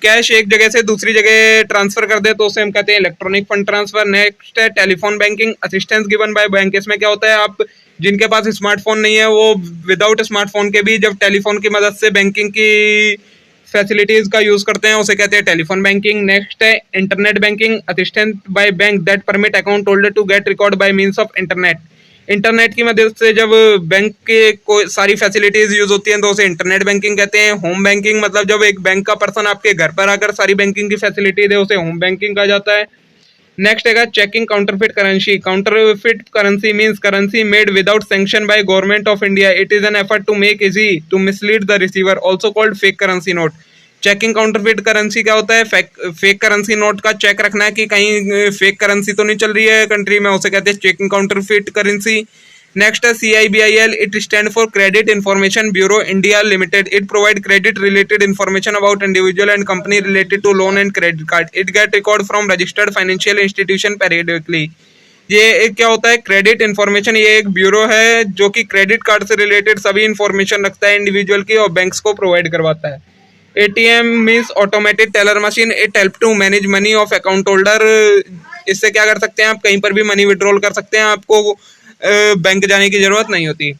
S1: कैश एक जगह से दूसरी जगह ट्रांसफर कर दे तो उसे हम कहते हैं इलेक्ट्रॉनिक फंड ट्रांसफर। नेक्स्ट है telephone banking, assistance given by bank. इसमें क्या होता है, आप जिनके पास स्मार्टफोन नहीं है वो विदाउट स्मार्टफोन के भी जब टेलीफोन की मदद से बैंकिंग की फैसिलिटीज का यूज करते हैं उसे कहते हैं टेलीफोन बैंकिंग। नेक्स्ट है internet banking, assistance by bank that permit account holder to get record by means of internet. Internet की मदद से जब बैंक के कोई सारी फैसिलिटीज यूज होती हैं तो उसे इंटरनेट बैंकिंग कहते हैं। होम बैंकिंग, मतलब जब एक बैंक का पर्सन आपके घर पर आकर सारी बैंकिंग की फैसिलिटी दे उसे होम बैंकिंग कहा जाता है। नेक्स्ट है checking counterfeit currency. Counterfeit currency means currency made without sanction by government of India. It is an effort to make easy to mislead the receiver, also called fake currency note. Checking counterfeit currency क्या होता है? फेक करेंसी नोट का चेक रखना है कि कहीं फेक करेंसी तो नहीं चल रही है कंट्री में, उसे कहते हैं चेकिंग काउंटरफिट करेंसी। नेक्स्ट है CIBIL, it stand for credit information bureau India limited. It provide credit related information about individual and company related to loan and credit card. It get record from registered financial institution periodically. ये क्या होता है? क्रेडिट इंफॉर्मेशन, ये एक ब्यूरो है जो कि क्रेडिट कार्ड से रिलेटेड सभी इंफॉर्मेशन रखता है इंडिविजुअल की और बैंक्स को प्रोवाइड करवाता है। ATM means automated teller machine, it help to manage money of account holder. इससे क्या कर सकते हैं आप? कहीं पर भी मनी विड्रॉल कर सकते हैं, आपको बैंक जाने की जरूरत नहीं होती।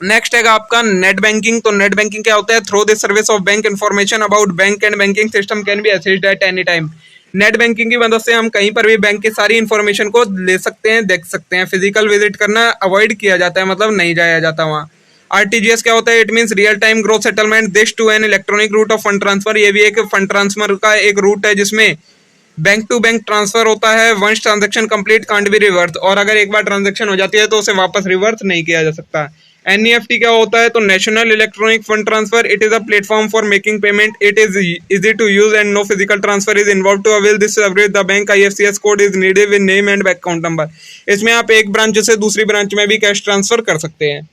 S1: नेक्स्ट है आपका नेट बैंकिंग। तो नेट बैंकिंग क्या होता है? Through this service of bank information about bank and banking system can be accessed at any time. Net banking की मदद से हम कहीं पर भी बैंक की सारी इंफॉर्मेशन को ले सकते हैं, देख सकते हैं। फिजिकल विजिट करना अवॉइड किया जाता है, मतलब नहीं जाया जाता वहाँ। RTGS क्या होता है? It means real time growth settlement, this to an electronic route of fund transfer. ये भी एक फंड ट्रांसफर का एक रूट है जिसमें बैंक टू बैंक ट्रांसफर होता है। Once transaction complete can't be reverse, और अगर एक बार ट्रांजैक्शन हो जाती है तो उसे वापस रिवर्स नहीं किया जा सकता। NEFT क्या होता है? तो national electronic fund transfer, it is a platform for making payment. It is easy to use and no physical transfer is involve. To avail this service the bank IFSC code is needed with name and account number. इसमें आप एक ब्रांच से दूसरी ब्रांच में भी कैश ट्रांसफर कर सकते हैं।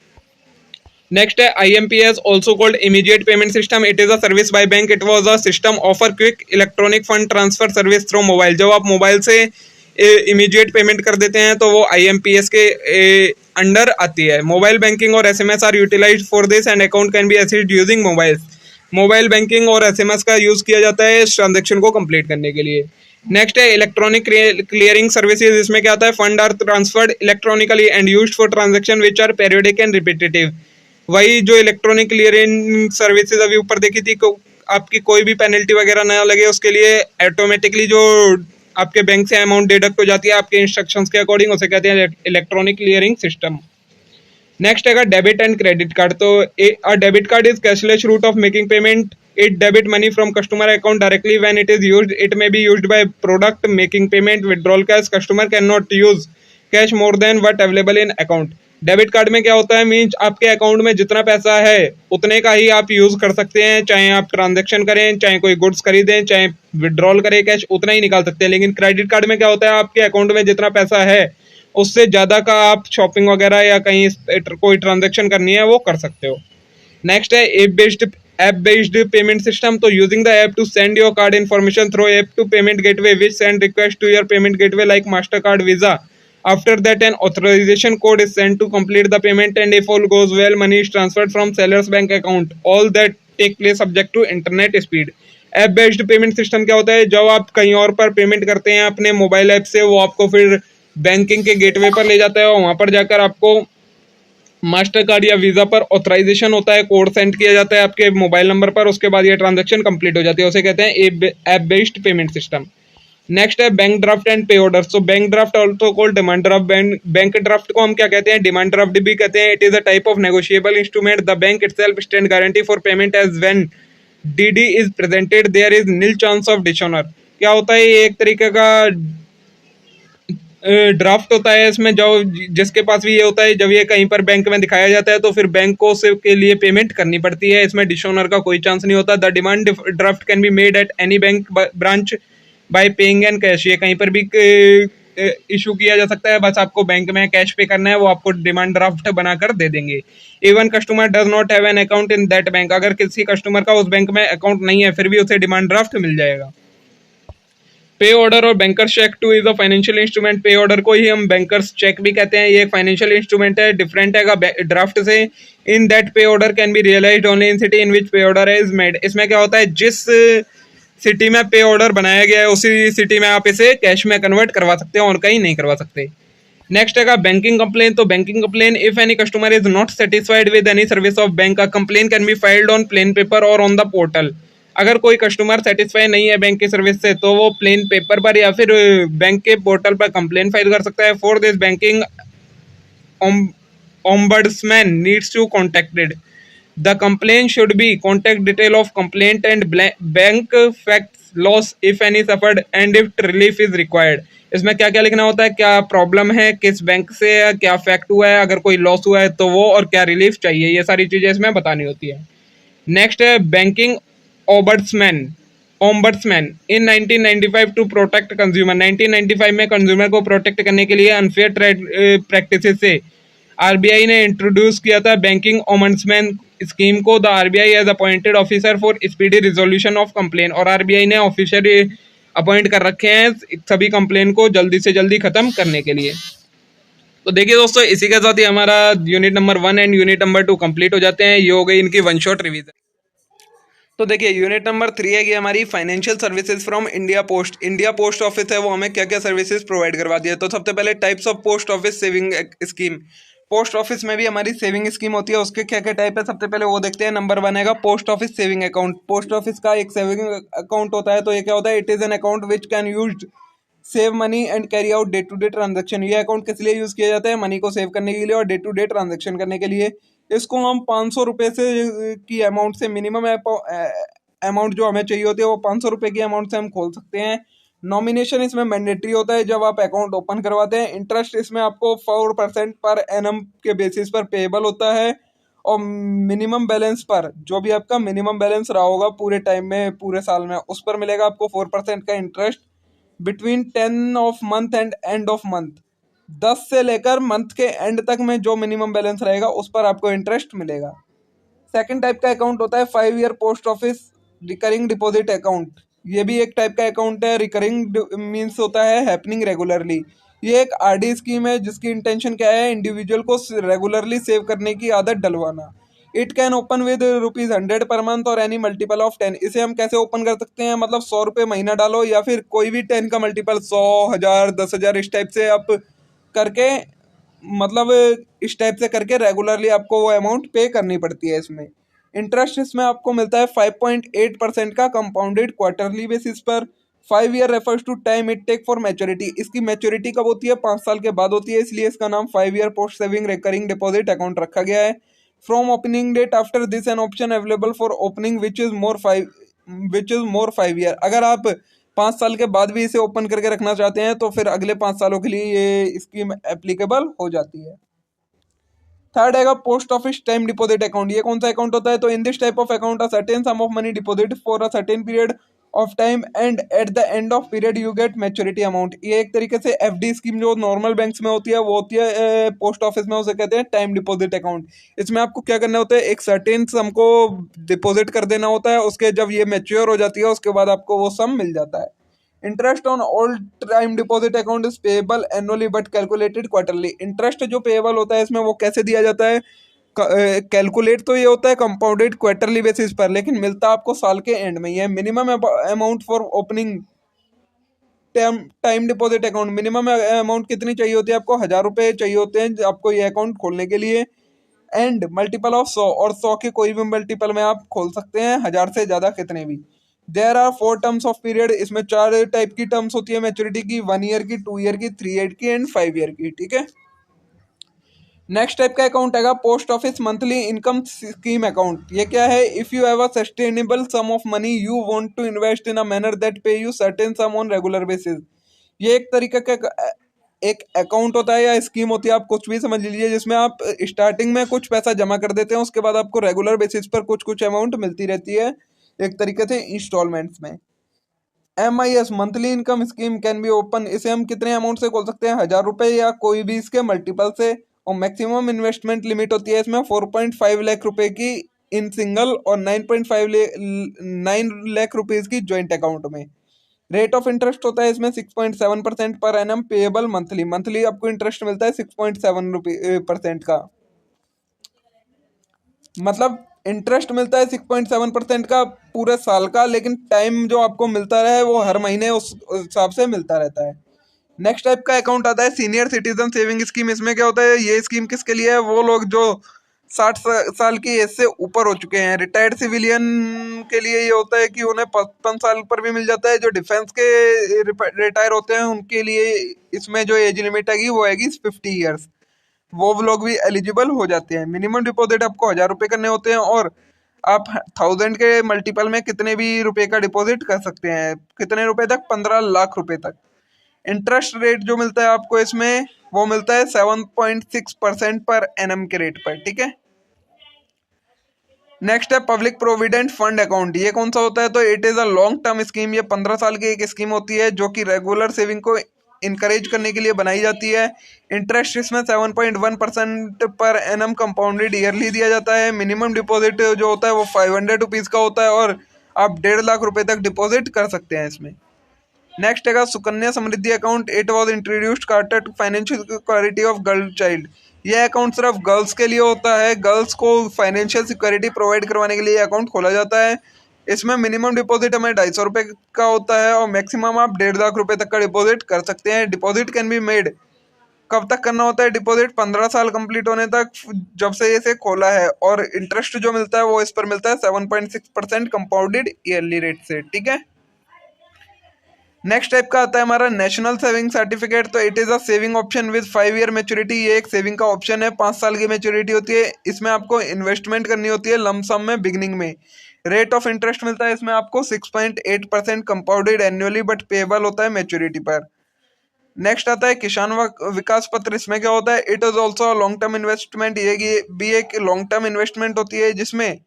S1: नेक्स्ट है IMPS, also called immediate payment system. It is a service by bank. It was a system offer quick electronic fund transfer service through mobile. जब आप मोबाइल से इमीडिएट पेमेंट कर देते हैं तो वो IMPS के अंडर आती है। मोबाइल बैंकिंग और SMS are utilized for this and account can be accessed using mobile. Mobile banking और SMS का यूज किया जाता है इस ट्रांजेक्शन को कंप्लीट करने के लिए। नेक्स्ट है इलेक्ट्रॉनिक क्लियरिंग सर्विसेज। इसमें क्या आता है? Fund are transferred electronically and used for transaction which are periodic and repetitive. वही जो इलेक्ट्रॉनिक क्लियरिंग सर्विसेज अभी ऊपर देखी थी, आपकी कोई भी पेनल्टी वगैरह ना लगे उसके लिए ऑटोमेटिकली जो आपके बैंक से अमाउंट डिडक्ट हो जाती है आपके इंस्ट्रक्शंस के अकॉर्डिंग, उसे कहते हैं इलेक्ट्रॉनिक क्लियरिंग सिस्टम। नेक्स्ट है डेबिट एंड क्रेडिट कार्ड। तो a debit card is cashless route of making payment. It debit money from customer account directly when it is used. It may be used by product making payment withdrawal cash. Customer can not use cash more than what available in account. Debit card में क्या होता है? मीन्स आपके अकाउंट में जितना पैसा है उतने का ही आप यूज कर सकते हैं, चाहे आप ट्रांजैक्शन करें, चाहे कोई गुड्स खरीदें, चाहे विड्रॉल करें कैश, उतना ही निकाल सकते हैं। लेकिन क्रेडिट कार्ड में क्या होता है? आपके अकाउंट में जितना पैसा है उससे ज्यादा का आप शॉपिंग वगैरह या कहीं कोई ट्रांजैक्शन करनी है वो कर सकते हो। नेक्स्ट है ऐप बेस्ड पेमेंट सिस्टम। तो using the app to send your card information through app to payment gateway which send request to your payment gateway like master card, visa After that, an authorization code is sent to complete the payment, and if all goes well, money is transferred from seller's bank account. All that take place subject to internet speed. App based payment system क्या होता है? जब आप कहीं और पर पेमेंट करते हैं अपने मोबाइल ऐप से, वो आपको फिर बैंकिंग के गेटवे पर ले जाता है और वहां पर जाकर आपको मास्टर कार्ड या वीजा पर ऑथराइजेशन होता है, कोड सेंड किया जाता है आपके मोबाइल नंबर पर, उसके बाद ये ट्रांजैक्शन कंप्लीट हो जाती है। उसे कहते हैं app based payment system. Next है बैंक ड्राफ्ट एंड पे order. So bank draft also called demand draft. Bank draft को हम क्या कहते हैं? डिमांड ड्राफ्ट भी कहते हैं। It is a type of negotiable instrument. The bank itself stand guarantee for payment as when DD is presented there is nil chance of dishonour. क्या होता है? ये एक तरीके का ड्राफ्ट होता है। इसमें जो जिसके पास भी ये होता है, जब ये कहीं पर बैंक में दिखाया जाता है तो फिर बैंक को से के लिए पेमेंट करनी पड़ती है। इसमें डिसऑनर का कोई चांस नहीं होता। The demand draft can be made at any bank branch bye paying and cash. ये कहीं पर भी इशू किया जा सकता है, बस आपको बैंक में कैश पे करना है, वो आपको डिमांड ड्राफ्ट बनाकर दे देंगे। Even customer does not have an account in that bank. अगर किसी कस्टमर का उस बैंक में अकाउंट नहीं है, फिर भी उसे डिमांड ड्राफ्ट मिल जाएगा। पे ऑर्डर और bankers cheque too is a financial instrument. Pay order को ही हम बैंकर्स चेक भी कहते हैं। ये एक फाइनेंशियल इंस्ट्रूमेंट है, डिफरेंट है ड्राफ्ट से। In that pay order can be realised only in city in which pay order is made. इसमें क्या होता है? जिस सिटी में पे ऑर्डर बनाया गया है उसी सिटी में आप इसे कैश में कन्वर्ट करवा सकते हैं और कहीं नहीं करवा सकते। नेक्स्ट है बैंकिंग कंप्लेन। तो banking complain, if any customer is not satisfied with any service of bank, a complain can be filed on plain paper और ऑन द पोर्टल। अगर कोई कस्टमर सेटिस्फाई नहीं है बैंक की सर्विस से, तो वो प्लेन पेपर पर या फिर बैंक के पोर्टल पर कंप्लेन फाइल कर सकता है। For this banking ombudsman needs to contacted. The complaint should be contact detail of complaint and bank facts, loss if any suffered, and if relief is required. इसमें क्या क्या लिखना होता है? क्या प्रॉब्लम है, किस बैंक से है, क्या फैक्ट हुआ है, अगर कोई लॉस हुआ है तो वो, और क्या रिलीफ चाहिए, ये सारी चीजें इसमें बतानी होती है। नेक्स्ट है banking ombudsman in 1995 to protect consumer. 1995 में कंज्यूमर को प्रोटेक्ट करने के लिए अनफेयर ट्रेड प्रैक्टिसेस से आरबीआई ने इंट्रोड्यूस किया था बैंकिंग ओम्बड्समैन स्कीम को। The RBI has appointed officer for speedy resolution of complaint. और आरबीआई ने ऑफिसर अपॉइंट कर रखे हैं सभी कंप्लेन को जल्दी से जल्दी खत्म करने के लिए। तो देखिए दोस्तों, इसी के साथ ही हमारा unit number 1 and unit number 2 complete हो जाते हैं। ये हो गई इनकी वन शॉट रिवीजन। तो देखिए यूनिट नंबर 3 है कि हमारी financial services from India post. India post office है, वो हमें क्या क्या सर्विसेज प्रोवाइड करवाती है। तो सबसे पहले types of post office saving scheme. Post office में भी हमारी सेविंग स्कीम होती है, उसके क्या क्या टाइप है सबसे पहले वो देखते हैं। नंबर 1 है post office saving account. Post office का एक सेविंग अकाउंट होता है। तो ये क्या होता है? It is an account which can use save money and carry out day to day transaction. ये अकाउंट किस लिए यूज किया जाता है? मनी को सेव करने के लिए और डे टू डे ट्रांजेक्शन करने के लिए। इसको हम 500 रुपये से की अमाउंट से, मिनिमम अमाउंट जो हमें चाहिए होती है वो 500 रुपये की अमाउंट से हम खोल सकते हैं। नॉमिनेशन इसमें मैंडेटरी होता है जब आप अकाउंट ओपन करवाते हैं। इंटरेस्ट इसमें आपको 4% पर एनम के बेसिस पर पेएबल होता है। और मिनिमम बैलेंस पर, जो भी आपका मिनिमम बैलेंस रहा होगा पूरे टाइम में, पूरे साल में, उस पर मिलेगा आपको 4% का interest between 10 of month and end of month. 10 से लेकर मंथ के एंड तक में जो मिनिमम बैलेंस रहेगा उस पर आपको इंटरेस्ट मिलेगा। सेकंड टाइप का अकाउंट होता है 5 year post office recurring deposit account. ये भी एक टाइप का अकाउंट है। रिकरिंग मीन्स होता है हैपनिंग रेगुलरली। ये एक आरडी स्कीम है जिसकी इंटेंशन क्या है? इंडिविजुअल को रेगुलरली सेव करने की आदत डलवाना। It can open with ₹100 per month और एनी मल्टीपल ऑफ 10। इसे हम कैसे ओपन कर सकते हैं? मतलब 100 रुपये महीना डालो या फिर कोई भी 10 का मल्टीपल, 100, 1000, 10,000, इस टाइप से आप करके, मतलब इस टाइप से करके रेगुलरली आपको वो अमाउंट पे करनी पड़ती है। इसमें इंटरेस्ट इसमें आपको मिलता है 5.8% का कंपाउंडेड क्वार्टरली बेसिस पर। 5 year refers to time it take for maturity. इसकी मैच्योरिटी कब होती है? 5 साल के बाद होती है, इसलिए इसका नाम 5 year post saving recurring deposit account रखा गया है। From opening date after this an option available for opening which is more 5 year. अगर आप 5 साल के बाद भी इसे ओपन करके रखना चाहते हैं तो फिर अगले 5 सालों के लिए ये स्कीम एप्लीकेबल हो जाती है। थर्ड आएगा post office time deposit account. ये कौन सा अकाउंट होता है? तो in this type of account a certain some of money deposit for a certain period of time and at the end of period you get maturity amount. ये एक तरीके से एफडी स्कीम जो नॉर्मल बैंक्स में होती है वो होती है पोस्ट ऑफिस में, उसे कहते हैं टाइम डिपॉजिट अकाउंट। इसमें आपको क्या करना होता है? एक सर्टेन सम को डिपॉजिट कर देना होता है, उसके जब ये मैच्योर हो जाती है उसके बाद आपको वो सम मिल जाता है। Interest on all time deposit account is payable annually but calculated quarterly. Interest जो पेएबल होता है इसमें वो कैसे दिया जाता है, कैलकुलेट तो ये होता है कंपाउंडेड क्वार्टरली बेसिस पर, लेकिन मिलता आपको साल के एंड में ही है। Minimum amount for opening time deposit account, minimum amount कितनी चाहिए होती है आपको, 1000 रुपये चाहिए होते हैं आपको ये अकाउंट खोलने के लिए। एंड मल्टीपल ऑफ 100, और 100 के कोई भी मल्टीपल में आप खोल सकते हैं, 1000 से ज़्यादा कितने भी। There are 4 terms of period, इसमें 4 टाइप की टर्म्स होती है मैच्योरिटी की, 1 ईयर की, 2 ईयर की, 3 ईयर की एंड 5 ईयर की, ठीक है। नेक्स्ट टाइप का अकाउंट है post office monthly income scheme account. ये क्या है, if you have a sustainable sum of money you want to invest in a manner that pay you certain sum on regular basis. ये एक तरीके का एक अकाउंट होता है या स्कीम होती है, आप कुछ भी समझ लीजिए, जिसमें आप स्टार्टिंग में कुछ पैसा जमा कर देते हैं, उसके बाद आपको रेगुलर बेसिस पर कुछ कुछ अमाउंट मिलती रहती है, एक तरीके से इंस्टॉलमेंट्स में। MIS monthly income scheme can be open, इसे हम कितने अमाउंट से खोल सकते हैं, 1000 रुपये या कोई भी इसके मल्टीपल से। और मैक्सिमम इन्वेस्टमेंट लिमिट होती है इसमें 4.5 लाख रुपए की इन सिंगल और 9 लाख रुपीज की ज्वाइंट अकाउंट में। रेट ऑफ इंटरेस्ट होता है इसमें 6.7% per annum, payable monthly, monthly आपको इंटरेस्ट मिलता है 6.7% का, मतलब इंटरेस्ट मिलता है 6.7% का पूरे साल का, लेकिन टाइम जो आपको मिलता रहे वो हर महीने उस हिसाब से मिलता रहता है। नेक्स्ट टाइप का अकाउंट आता है सीनियर सिटीजन सेविंग स्कीम। इसमें क्या होता है, ये स्कीम किसके लिए है, वो लोग जो 60 साल की एज से ऊपर हो चुके हैं। रिटायर्ड सिविलियन के लिए ये होता है कि उन्हें 55 साल पर भी मिल जाता है। जो डिफेंस के रिटायर होते हैं उनके लिए इसमें जो एज लिमिट आएगी वो आएगी 50 ईयर्स, वो लोग भी एलिजिबल हो जाते हैं। मिनिमम डिपॉजिट आपको 1000 रुपये करने होते हैं, और आप 1000 के मल्टीपल में कितने भी रुपए का डिपॉजिट कर सकते हैं, कितने रुपए तक, 15 लाख रुपए तक। इंटरेस्ट रेट जो मिलता है आपको इसमें वो मिलता है 7.6% पर एनम के रेट पर, ठीक है। नेक्स्ट है पब्लिक प्रोविडेंट फंड अकाउंट। ये कौन सा होता है, तो it is a long term scheme. ये 15 साल की एक स्कीम होती है जो कि रेगुलर सेविंग को इनकरेज करने के लिए बनाई जाती है। इंटरेस्ट इसमें 7.1% पर एनम कंपाउंडेड ईयरली दिया जाता है। मिनिमम डिपॉजिट जो होता है वो 500 रुपीज़ का होता है, और आप 1.5 लाख रुपए तक डिपॉजिट कर सकते हैं इसमें। नेक्स्ट है Sukanya Samriddhi account. It was introduced cater to financial security of girl child. यह अकाउंट सिर्फ गर्ल्स के लिए होता है, गर्ल्स को फाइनेंशियल सिक्योरिटी प्रोवाइड करवाने के लिए अकाउंट खोला जाता है। इसमें मिनिमम डिपॉजिट हमें 250 रुपये का होता है, और मैक्सिमम आप 1.5 लाख रुपए तक का डिपॉजिट कर सकते हैं। डिपॉजिट कैन बी मेड, कब तक करना होता है डिपॉजिट, 15 साल कंप्लीट होने तक, जब से इसे खोला है। और इंटरेस्ट जो मिलता है वो इस पर मिलता है 7.6% कंपाउंडेड ईयरली रेट से, ठीक है। नेक्स्ट टाइप का आता है हमारा नेशनल सेविंग सर्टिफिकेट। तो it is a saving option with 5 year maturity. ये एक सेविंग का ऑप्शन है, 5 साल की मैच्योरिटी होती है। इसमें आपको इन्वेस्टमेंट करनी होती है लमसम में बिगिनिंग में। रेट ऑफ इंटरेस्ट मिलता है इसमें आपको 6.8% कंपाउंडेड एनुअली बट पेएबल होता है मैच्योरिटी पर। नेक्स्ट आता है किसान विकास पत्र। इसमें क्या होता है, it is also long term investment. ये भी एक लॉन्ग टर्म इन्वेस्टमेंट होती है जिसमें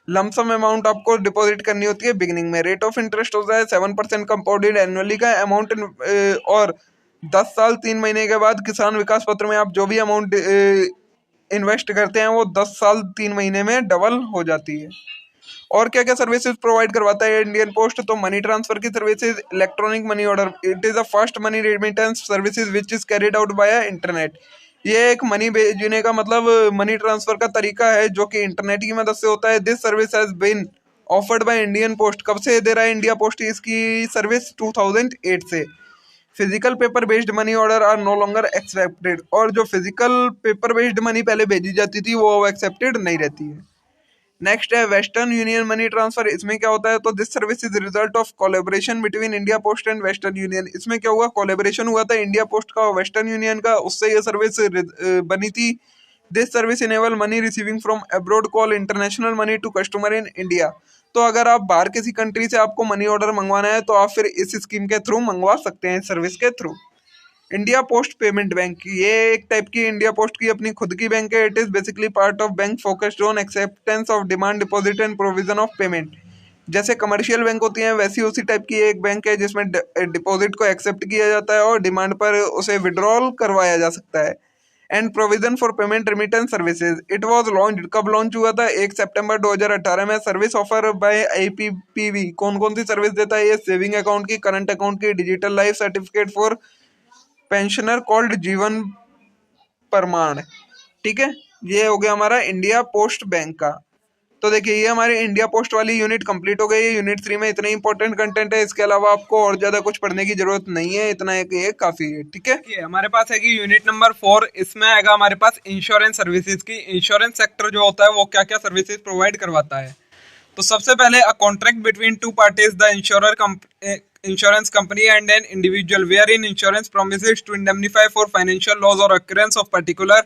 S1: लमसम अमाउंट आपको डिपॉजिट करनी होती है बिगिनिंग में। रेट ऑफ इंटरेस्ट होता है 7% कंपाउंडेड एनुअली का अमाउंट, और 10 साल 3 महीने के बाद किसान विकास पत्र में आप जो भी अमाउंट इन्वेस्ट करते हैं वो 10 साल 3 महीने में डबल हो जाती है। और क्या क्या सर्विसेज प्रोवाइड करवाता है इंडियन पोस्ट, तो मनी ट्रांसफर की services, electronic money order. It is the first money remittance services which is carried out by internet. ये एक मनी भेजने का मतलब मनी ट्रांसफर का तरीका है जो कि इंटरनेट की मदद से होता है। This service has been offered by Indian Post. कब से दे रहा है इंडिया पोस्ट इसकी सर्विस, 2008 से। Physical paper based money order are no longer accepted. और जो फिजिकल पेपर बेस्ड मनी पहले भेजी जाती थी वो एक्सेप्टेड नहीं रहती है। नेक्स्ट है वेस्टर्न यूनियन मनी ट्रांसफर। इसमें क्या होता है, तो this service is result of collaboration between India post and western union. इसमें क्या हुआ, कोलैबोरेशन हुआ था इंडिया पोस्ट का और वेस्टर्न यूनियन का, उससे ये सर्विस बनी थी। This service enable money receiving from abroad call international money to customer in India. तो अगर आप बाहर किसी कंट्री से आपको मनी ऑर्डर मंगवाना है तो आप फिर इस स्कीम के थ्रू मंगवा सकते हैं, सर्विस के through. India post payment bank, ये एक टाइप की इंडिया पोस्ट की अपनी खुद की बैंक है। It is basically part of bank focused on acceptance of demand deposit and provision of payment. जैसे कमर्शियल बैंक होती हैं वैसी उसी टाइप की एक बैंक है जिसमें डिपॉजिट को एक्सेप्ट किया जाता है और डिमांड पर उसे विड्रॉल करवाया जा सकता है। And provision for payment remittance services. It was launched, कब लॉन्च हुआ था? 1 सितंबर 2018 में। सर्विस ऑफर बाय आईपीपीबी, कौन कौन सी सर्विस देता है ये? सेविंग अकाउंट की, करंट अकाउंट की, digital life certificate for pensioner called जीवन प्रमाण। ठीक है, ये हो गया हमारा इंडिया पोस्ट बैंक का। तो देखिए ये हमारी इंडिया पोस्ट वाली यूनिट कंप्लीट हो गई है। यूनिट 3 में इतना इंपॉर्टेंट कंटेंट है, इसके अलावा आपको और ज्यादा कुछ पढ़ने की जरूरत नहीं है, इतना एक ये काफी है। ठीक है, ये हमारे पास है कि यूनिट नंबर 4, इसमें आएगा हमारे पास इंश्योरेंस सर्विसेज की। इंश्योरेंस सेक्टर जो होता है वो क्या क्या सर्विसेज प्रोवाइड करवाता है। तो सबसे पहले a contract between two parties, the insurance company and an individual, where in insurance promises to indemnify for financial loss or occurrence of particular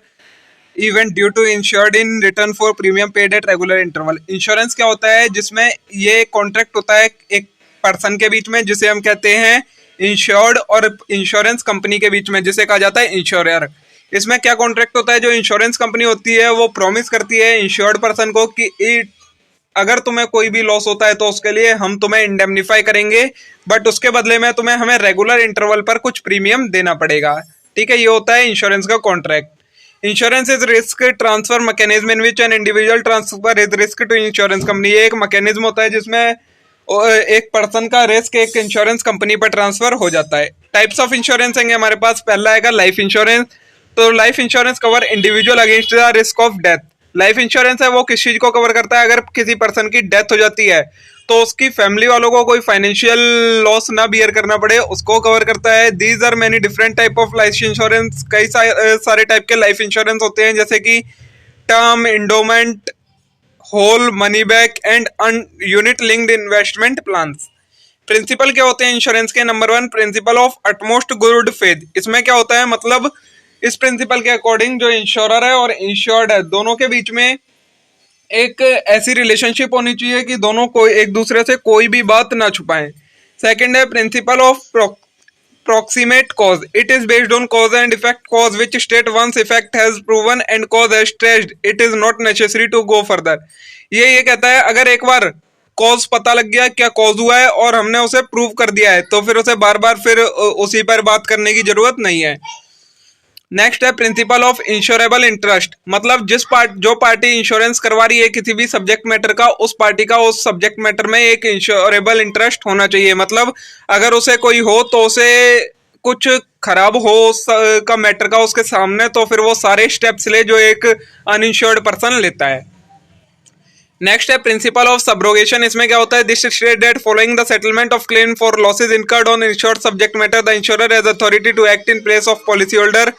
S1: event due to insured in return for premium paid at regular interval. Insurance क्या होता है? जिसमें ये कॉन्ट्रैक्ट होता है एक पर्सन के बीच में, जिसे हम कहते हैं इंश्योर्ड, और इंश्योरेंस कंपनी के बीच में, जिसे कहा जाता है इंश्योरर। इसमें क्या कॉन्ट्रैक्ट होता है? जो इंश्योरेंस कंपनी होती है वो प्रॉमिस करती है इंश्योर्ड पर्सन को कि अगर तुम्हें कोई भी लॉस होता है तो उसके लिए हम तुम्हें इंडेमनिफाई करेंगे, बट उसके बदले में तुम्हें हमें रेगुलर इंटरवल पर कुछ प्रीमियम देना पड़ेगा। ठीक है, ये होता है इंश्योरेंस का contract. Insurance is risk transfer mechanism in which an individual transfer is risk to insurance company. ये एक मैकेनिज्म होता है जिसमें एक पर्सन का रिस्क एक इंश्योरेंस कंपनी पर ट्रांसफर हो जाता है। टाइप्स ऑफ इंश्योरेंस हैं हमारे पास। पहला आएगा लाइफ इंश्योरेंस। तो life insurance cover individual against the risk of death. Life insurance है वो किस चीज को कवर करता है? अगर किसी पर्सन की डेथ हो जाती है तो उसकी फैमिली वालों को कोई फाइनेंशियल लॉस ना बियर करना पड़े, उसको कवर करता है। These are many different type of life insurance. कई सारे टाइप के लाइफ इंश्योरेंस होते हैं, जैसे कि term, endowment, whole, money back and unit linked investment plans. Principle क्या होते हैं इंश्योरेंस के? Number 1, principle of utmost good faith. इसमें क्या होता है? मतलब इस प्रिंसिपल के अकॉर्डिंग जो इंश्योरर है और इंश्योर्ड है, दोनों के बीच में एक ऐसी रिलेशनशिप होनी चाहिए कि दोनों कोई एक दूसरे से कोई भी बात ना छुपाएं। सेकंड है principle of proximate cause. It is based on cause and effect. Cause which state once effect has proven and cause has stretched, it is not necessary to go further. ये कहता है अगर एक बार कॉज पता लग गया क्या कॉज हुआ है और हमने उसे प्रूव कर दिया है तो फिर उसे बार बार फिर उसी पर बात करने की जरूरत नहीं है। नेक्स्ट है प्रिंसिपल ऑफ इंश्योरेबल इंटरेस्ट। मतलब जो पार्टी इंश्योरेंस करवा रही है किसी भी सब्जेक्ट मैटर का, उस पार्टी का उस सब्जेक्ट मैटर में एक इंश्योरेबल इंटरेस्ट होना चाहिए। मतलब अगर उसे कोई हो तो उसे कुछ खराब हो का मैटर का उसके सामने, तो फिर वो सारे स्टेप्स ले जो एक अनइंश्योर्ड पर्सन लेता है। नेक्स्ट है प्रिंसिपल ऑफ सब्रोगेशन। इसमें क्या होता है? This state that following the settlement of claim for losses incurred on insured subject matter the insurer has authority to act in place of policy holder.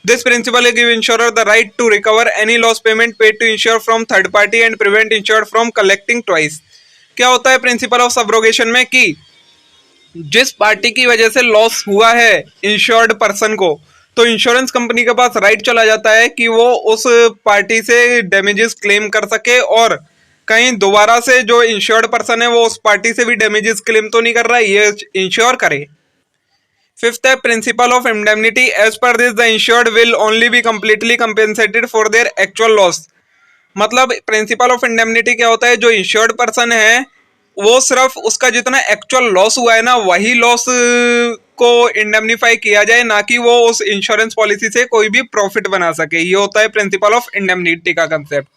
S1: This principle gives insurer the right to recover any loss payment paid to insurer from third party and prevent insured from collecting twice. क्या होता है प्रिंसिपल ऑफ सब्रोगेशन में? कि जिस पार्टी की वजह से लॉस हुआ है इंश्योर्ड पर्सन को, तो इंश्योरेंस कंपनी के पास राइट चला जाता है कि वो उस पार्टी से डैमेजेस क्लेम कर सके और कहीं दोबारा से जो इंश्योर्ड पर्सन है वो उस पार्टी से भी डैमेजेस क्लेम तो नहीं कर रहा है, ये इंश्योर करे। फिफ्थ है principle of indemnity. As per this the insured will only be completely compensated for their actual loss. मतलब प्रिंसिपल ऑफ इंडेमनिटी क्या होता है? जो इंश्योर्ड पर्सन है वो सिर्फ उसका जितना एक्चुअल लॉस हुआ है ना, वही लॉस को इंडेमनिफाई किया जाए, ना कि वो उस इंश्योरेंस पॉलिसी से कोई भी प्रॉफिट बना सके। ये होता है प्रिंसिपल ऑफ इंडेमनिटी का कंसेप्ट।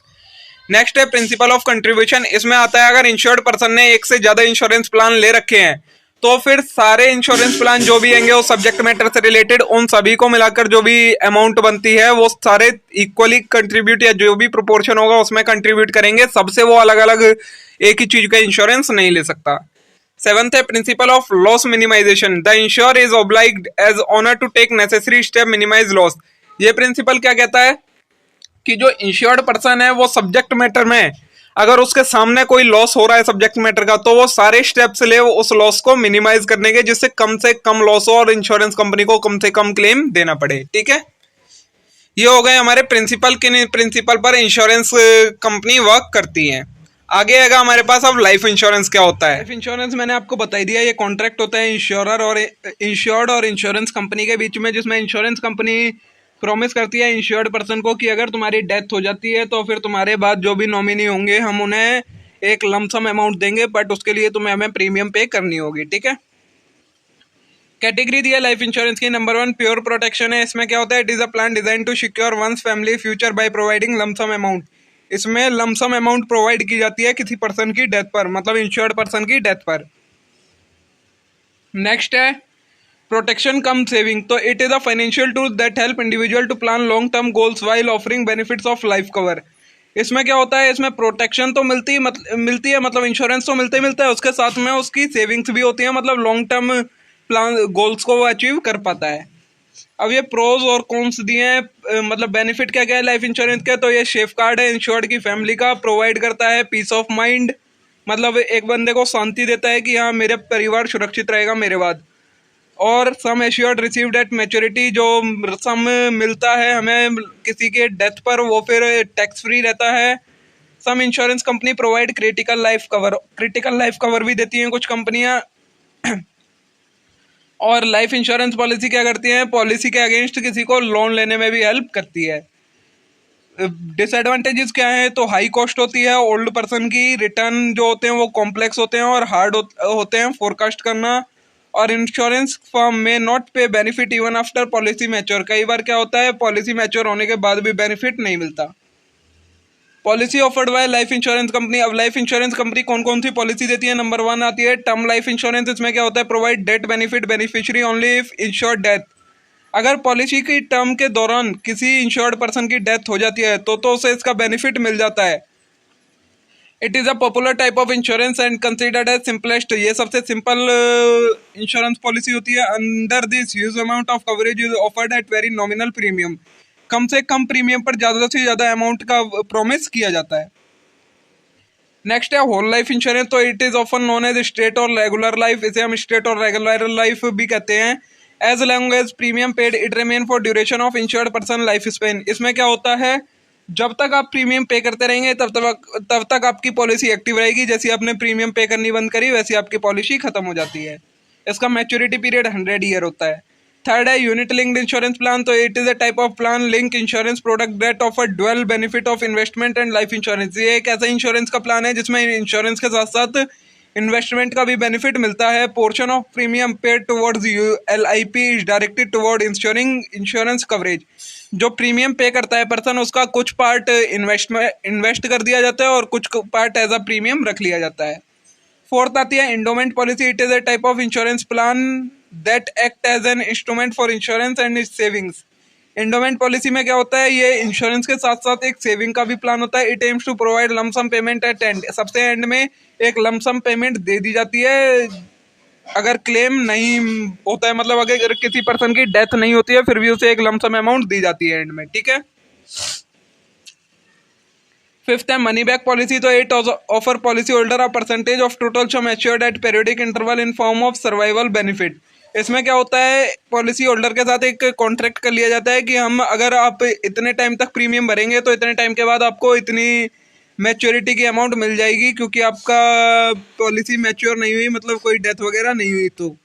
S1: नेक्स्ट है प्रिंसिपल ऑफ कंट्रीब्यूशन। इसमें आता है अगर इंश्योर्ड पर्सन ने एक से ज्यादा इंश्योरेंस प्लान ले रखे हैं तो फिर सारे इंश्योरेंस प्लान जो भी होंगे वो सब्जेक्ट मैटर से रिलेटेड, उन सभी को मिलाकर जो भी अमाउंट बनती है वो सारे इक्वली कंट्रीब्यूट या जो भी प्रोपोर्शन होगा उसमें कंट्रीब्यूट करेंगे। सबसे वो अलग अलग एक ही चीज का इंश्योरेंस नहीं ले सकता। सेवंथ है principle of loss minimisation. The insure is obliged as owner to take necessary step minimise loss. ये प्रिंसिपल क्या कहता है कि जो इंश्योर्ड पर्सन है वो सब्जेक्ट मैटर में अगर उसके सामने कोई लॉस हो रहा है सब्जेक्ट मैटर का, तो वो सारे स्टेप्स ले उस लॉस को मिनिमाइज करने के, जिससे कम से कम लॉस हो और इंश्योरेंस कंपनी को कम से कम क्लेम देना पड़े। ठीक है, ये हो गए हमारे प्रिंसिपल। किन प्रिंसिपल पर इंश्योरेंस कंपनी वर्क करती है। आगे आएगा हमारे पास अब लाइफ इंश्योरेंस क्या होता है। लाइफ इंश्योरेंस मैंने आपको बता ही दिया, ये कॉन्ट्रैक्ट होता है इंश्योरर और इंश्योर्ड और इंश्योरेंस कंपनी के बीच में, जिसमें इंश्योरेंस कंपनी प्रॉमिस करती है इंश्योर्ड पर्सन को कि अगर तुम्हारी डेथ हो जाती है तो फिर तुम्हारे बाद जो भी नॉमिनी होंगे हम उन्हें एक लमसम अमाउंट देंगे, बट उसके लिए तुम्हें हमें प्रीमियम पे करनी होगी। ठीक है, कैटेगरी दिया लाइफ इंश्योरेंस की, नंबर 1 प्योर प्रोटेक्शन है। इसमें क्या होता है, it is a plan design to secure one's family future by providing lump sum amount. इसमें लमसम अमाउंट प्रोवाइड की जाती है किसी पर्सन की डेथ पर, मतलब इंश्योर्ड पर्सन की डेथ पर। नेक्स्ट है प्रोटेक्शन कम सेविंग, तो it is a financial tool that help individual to plan long term goals while offering benefits of life cover. इसमें क्या होता है, इसमें प्रोटेक्शन तो मिलती है, मतलब इंश्योरेंस तो मिलता ही मिलता है, उसके साथ में उसकी सेविंग्स भी होती है, मतलब लॉन्ग टर्म प्लान गोल्स को वो अचीव कर पाता है। अब ये प्रोज और कॉन्स दिए हैं, मतलब बेनिफिट क्या क्या है लाइफ इंश्योरेंस के, तो ये सेफ गार्ड है इंश्योर्ड की फैमिली का, प्रोवाइड करता है पीस ऑफ माइंड, मतलब एक बंदे को शांति देता है कि हाँ मेरे परिवार सुरक्षित रहेगा मेरे बाद। और sum assured received at maturity, जो सम मिलता है हमें किसी के डेथ पर वो फिर टैक्स फ्री रहता है। Some insurance company provide critical life cover भी देती हैं कुछ कंपनियां। और लाइफ इंश्योरेंस पॉलिसी क्या करती है, पॉलिसी के अगेंस्ट किसी को लोन लेने में भी हेल्प करती है। डिसएडवांटेजेस क्या है, तो हाई कॉस्ट होती है ओल्ड पर्सन की, रिटर्न जो होते हैं वो कॉम्प्लेक्स होते हैं और हार्ड होते हैं फोरकास्ट करना, और इंश्योरेंस फर्म में नॉट पे benefit even after policy mature. कई बार क्या होता है, पॉलिसी मैच्योर होने के बाद भी बेनिफिट नहीं मिलता। Policy offered by life insurance company, अब लाइफ इंश्योरेंस कंपनी कौन कौन सी पॉलिसी देती है, नंबर 1 आती है टर्म लाइफ इंश्योरेंस। इसमें क्या होता है, provide death benefit beneficiary only if insured death. अगर पॉलिसी की टर्म के दौरान किसी इंश्योर्ड पर्सन की डेथ हो जाती है तो उसे इसका बेनिफिट मिल जाता है। It is a popular type of insurance and considered as simplest, ये सबसे सिंपल इंश्योरेंस पॉलिसी होती है। Under this huge amount of coverage is offered at very nominal premium, कम से कम प्रीमियम पर ज़्यादा से ज़्यादा अमाउंट का प्रॉमिस किया जाता है। नेक्स्ट है होल लाइफ इंश्योरेंस, तो it is often known as straight और रेगुलर लाइफ, इसे हम स्टेट और रेगुलर लाइफ भी कहते हैं। As long as premium paid it remain for duration of insured person life span. इसमें क्या होता है, जब तक आप प्रीमियम पे करते रहेंगे तब तक आपकी पॉलिसी एक्टिव रहेगी। जैसे आपने प्रीमियम पे करनी बंद करी वैसे आपकी पॉलिसी खत्म हो जाती है। इसका मैच्योरिटी पीरियड 100 ईयर होता है। थर्ड है यूनिट लिंक्ड इंश्योरेंस प्लान, तो it is a type of plan link insurance product that offer dual benefit of investment and life insurance. ये एक ऐसा इंश्योरेंस का प्लान है जिसमें इंश्योरेंस के साथ साथ इन्वेस्टमेंट का भी बेनिफिट मिलता है। Portion of premium paid towards LIP is directed toward ensuring insurance coverage. जो प्रीमियम पे करता है पर्सन उसका कुछ पार्ट इन्वेस्ट कर दिया जाता है और कुछ पार्ट एज अ प्रीमियम रख लिया जाता है। फोर्थ आती है endowment policy, it is a type of insurance plan that act as an instrument for insurance and its savings. Endowment policy में क्या होता है, ये इंश्योरेंस के साथ साथ एक सेविंग का भी प्लान होता है। It aims to provide lump sum payment at end, सबसे एंड में एक लमसम पेमेंट दे दी जाती है अगर क्लेम नहीं होता है, मतलब अगर किसी पर्सन की डेथ नहीं होती है फिर भी उसे एक लमसम अमाउंट दी जाती है एंड में, ठीक है। फिफ्थ है मनी बैक पॉलिसी, तो it offer policy holder a percentage of total sum assured at periodic interval in form of survival benefit. इसमें क्या होता है, पॉलिसी होल्डर के साथ एक कॉन्ट्रैक्ट कर लिया जाता है कि हम अगर आप इतने टाइम तक प्रीमियम भरेंगे तो इतने टाइम के बाद आपको इतनी मैच्योरिटी की अमाउंट मिल जाएगी, क्योंकि आपका पॉलिसी मैच्योर नहीं हुई, मतलब कोई डेथ वगैरह नहीं हुई। तो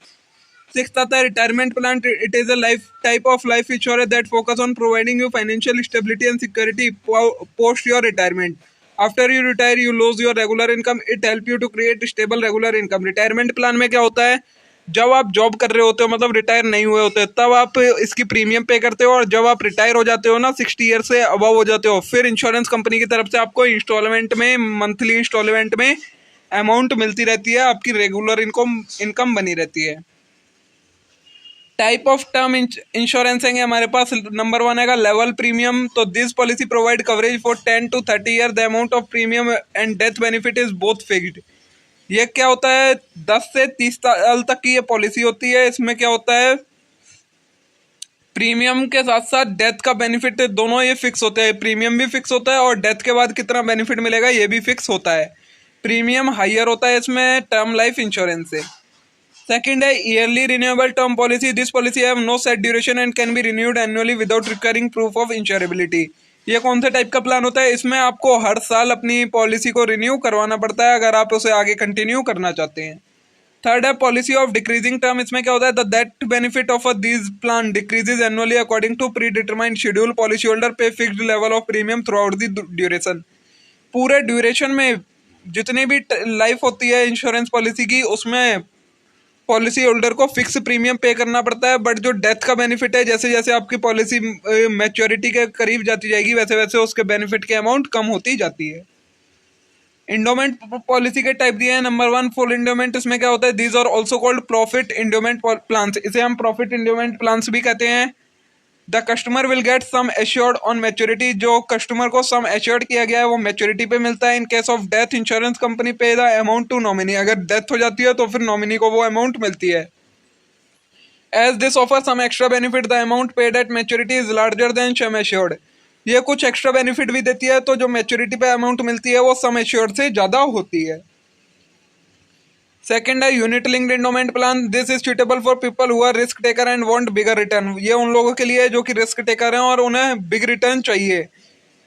S1: सिक्स्थ आता है retirement plan, it is a life type of life insurance that focus on providing you financial stability and security post your retirement. After you retire you lose your regular income, it help you to create stable regular income. Retirement plan में क्या होता है, जब आप जॉब कर रहे होते हो, मतलब रिटायर नहीं हुए होते, तब आप इसकी प्रीमियम पे करते हो, और जब आप रिटायर हो जाते हो ना 60 ईयर से अबव हो जाते हो, फिर इंश्योरेंस कंपनी की तरफ से आपको इंस्टॉलमेंट में, मंथली इंस्टॉलमेंट में अमाउंट मिलती रहती है, आपकी रेगुलर इनकम बनी रहती है। टाइप ऑफ टर्म इंश्योरेंस है हमारे पास, नंबर 1 है लेवल प्रीमियम, तो this policy provide coverage for 10 to 30 year. The amount of premium and death benefit is both fixed. ये क्या होता है, 10 से 30 साल तक की ये पॉलिसी होती है। इसमें क्या होता है, प्रीमियम के साथ साथ डेथ का बेनिफिट दोनों ये फिक्स होते हैं। प्रीमियम भी फिक्स होता है और डेथ के बाद कितना बेनिफिट मिलेगा ये भी फिक्स होता है। प्रीमियम हायर होता है इसमें टर्म लाइफ इंश्योरेंस से। सेकंड है yearly renewable term policy, this policy have no set duration and can be renewed annually without requiring proof of insurability. ये कौन से टाइप का प्लान होता है, इसमें आपको हर साल अपनी पॉलिसी को रिन्यू करवाना पड़ता है अगर आप उसे आगे कंटिन्यू करना चाहते हैं। थर्ड है पॉलिसी ऑफ डिक्रीजिंग टर्म, इसमें क्या होता है, the that benefit of this plan decreases annually according to predetermined schedule. Policy holder pay fixed level of premium throughout the duration. पूरे ड्यूरेशन में जितनी भी लाइफ होती है इंश्योरेंस पॉलिसी की, उसमें पॉलिसी होल्डर को फिक्स प्रीमियम पे करना पड़ता है, बट जो डेथ का बेनिफिट है, जैसे जैसे आपकी पॉलिसी मैच्योरिटी के करीब जाती जाएगी वैसे वैसे उसके बेनिफिट की अमाउंट कम होती जाती है। इंडोमेंट पॉलिसी के टाइप दिए हैं। Number 1 full endowment. इसमें क्या होता है, these are also called profit endowment plans. इसे हम प्रॉफिट इंडोमेंट प्लान्स भी कहते हैं। The customer will get sum assured on maturity. जो कस्टमर को सम एश्योर्ड किया गया है वो मैच्योरिटी पे मिलता है। इन case of death insurance company पे द अमाउंट टू नॉमिनी। अगर डेथ हो जाती है तो फिर नॉमिनी को वो अमाउंट मिलती है। As this offer some extra benefit the amount paid at maturity is larger than sum assured. ये कुछ एक्स्ट्रा बेनिफिट भी देती है, तो जो मैच्योरिटी पे अमाउंट मिलती है वो सम एश्योर्ड से ज़्यादा होती है। सेकंड है unit linked endowment plan. This is suitable for people who are risk taker and want bigger return. ये उन लोगों के लिए है जो कि रिस्क टेकर हैं और उन्हें बिग रिटर्न चाहिए।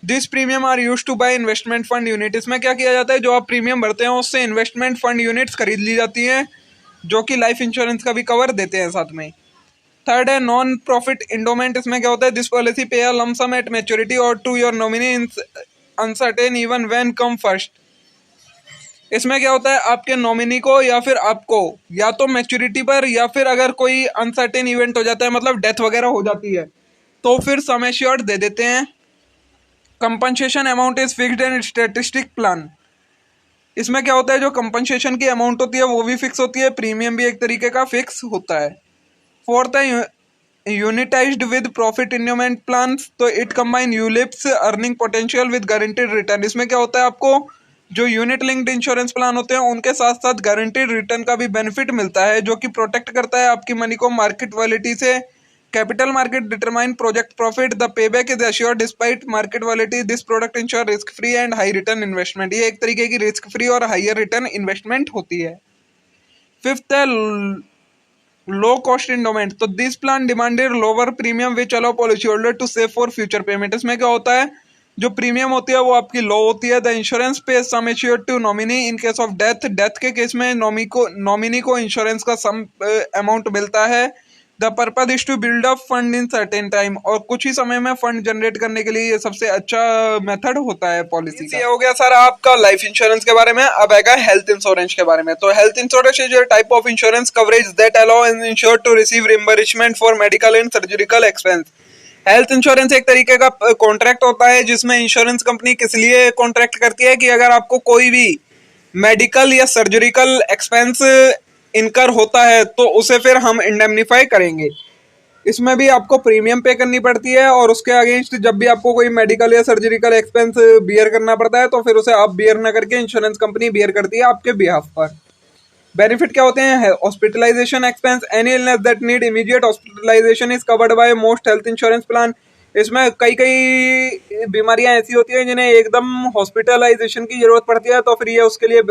S1: This premium are use to buy investment fund unit. इसमें क्या किया जाता है, जो आप प्रीमियम भरते हैं उससे इन्वेस्टमेंट फंड यूनिट्स खरीद ली जाती हैं, जो कि लाइफ इंश्योरेंस का भी कवर देते हैं साथ में। थर्ड है नॉन प्रॉफिट इंडोमेंट। इसमें क्या होता है, this policy pay a lump sum at maturity और to your nominee in uncertain event when come first. इसमें क्या होता है, आपके नॉमिनी को या फिर आपको या तो मैच्योरिटी पर या फिर अगर कोई अनसर्टेन इवेंट हो जाता है, मतलब डेथ वगैरह हो जाती है, तो फिर सम एश्योर्ड दे देते हैं। Compensation amount is fixed and statistic plan. इसमें क्या होता है, जो कंपनसेशन की अमाउंट होती है वो भी फिक्स होती है, प्रीमियम भी एक तरीके का फिक्स होता है। फोर्थ है यूनिटाइज्ड विद प्रॉफिट इंडोमेंट प्लान। तो it combine ULIPs earning potential with guaranteed return. इसमें क्या होता है, आपको जो यूनिट लिंक्ड इंश्योरेंस प्लान होते हैं उनके साथ साथ गारंटीड रिटर्न का भी बेनिफिट मिलता है, जो कि प्रोटेक्ट करता है आपकी मनी को मार्केट वॉलेटिलिटी से। Capital market determine project profit. The payback is assured despite market volatility. This product insure risk free and high return investment. ये एक तरीके की रिस्क फ्री और हाइयर रिटर्न इन्वेस्टमेंट होती है। फिफ्थ है लो कॉस्ट इंडोमेंट। तो this plan demanded lower premium which allow policy holder to save for future payment. इसमें क्या होता है, जो प्रीमियम होती है वो आपकी लो होती है। The insurance pay sum assured to nominee in case of death. Death के केस में नॉमिनी को इंश्योरेंस का सम अमाउंट मिलता है। The purpose is to build up fund in certain time. और कुछ ही समय में फंड जनरेट करने के लिए ये सबसे अच्छा मेथड होता है पॉलिसी का। ये हो गया सारा आपका लाइफ इंश्योरेंस के बारे में। अब आएगा हेल्थ इंश्योरेंस के बारे में। तो health insurance is a type of insurance coverage that allow an insured to receive reimbursement for medical and surgical expense. Health insurance एक तरीके का कॉन्ट्रैक्ट होता है जिसमें इंश्योरेंस कंपनी किस लिए कॉन्ट्रैक्ट करती है कि अगर आपको कोई भी मेडिकल या सर्जरिकल एक्सपेंस इनकर होता है तो उसे फिर हम इंडेमनीफाई करेंगे। इसमें भी आपको प्रीमियम पे करनी पड़ती है और उसके अगेंस्ट जब भी आपको कोई मेडिकल या सर्जरिकल एक्सपेंस बियर करना पड़ता है तो फिर उसे आप बियर ना करके इंश्योरेंस कंपनी बियर करती है आपके बिहाफ पर। बेनिफिट क्या होते हैं, hospitalisation expense. Any illness that need immediate hospitalisation is covered by most health insurance plan. इसमें कई कई बीमारियां ऐसी होती हैं जिन्हें एकदम हॉस्पिटलाइजेशन की जरूरत पड़ती है, तो फिर ये उसके लिए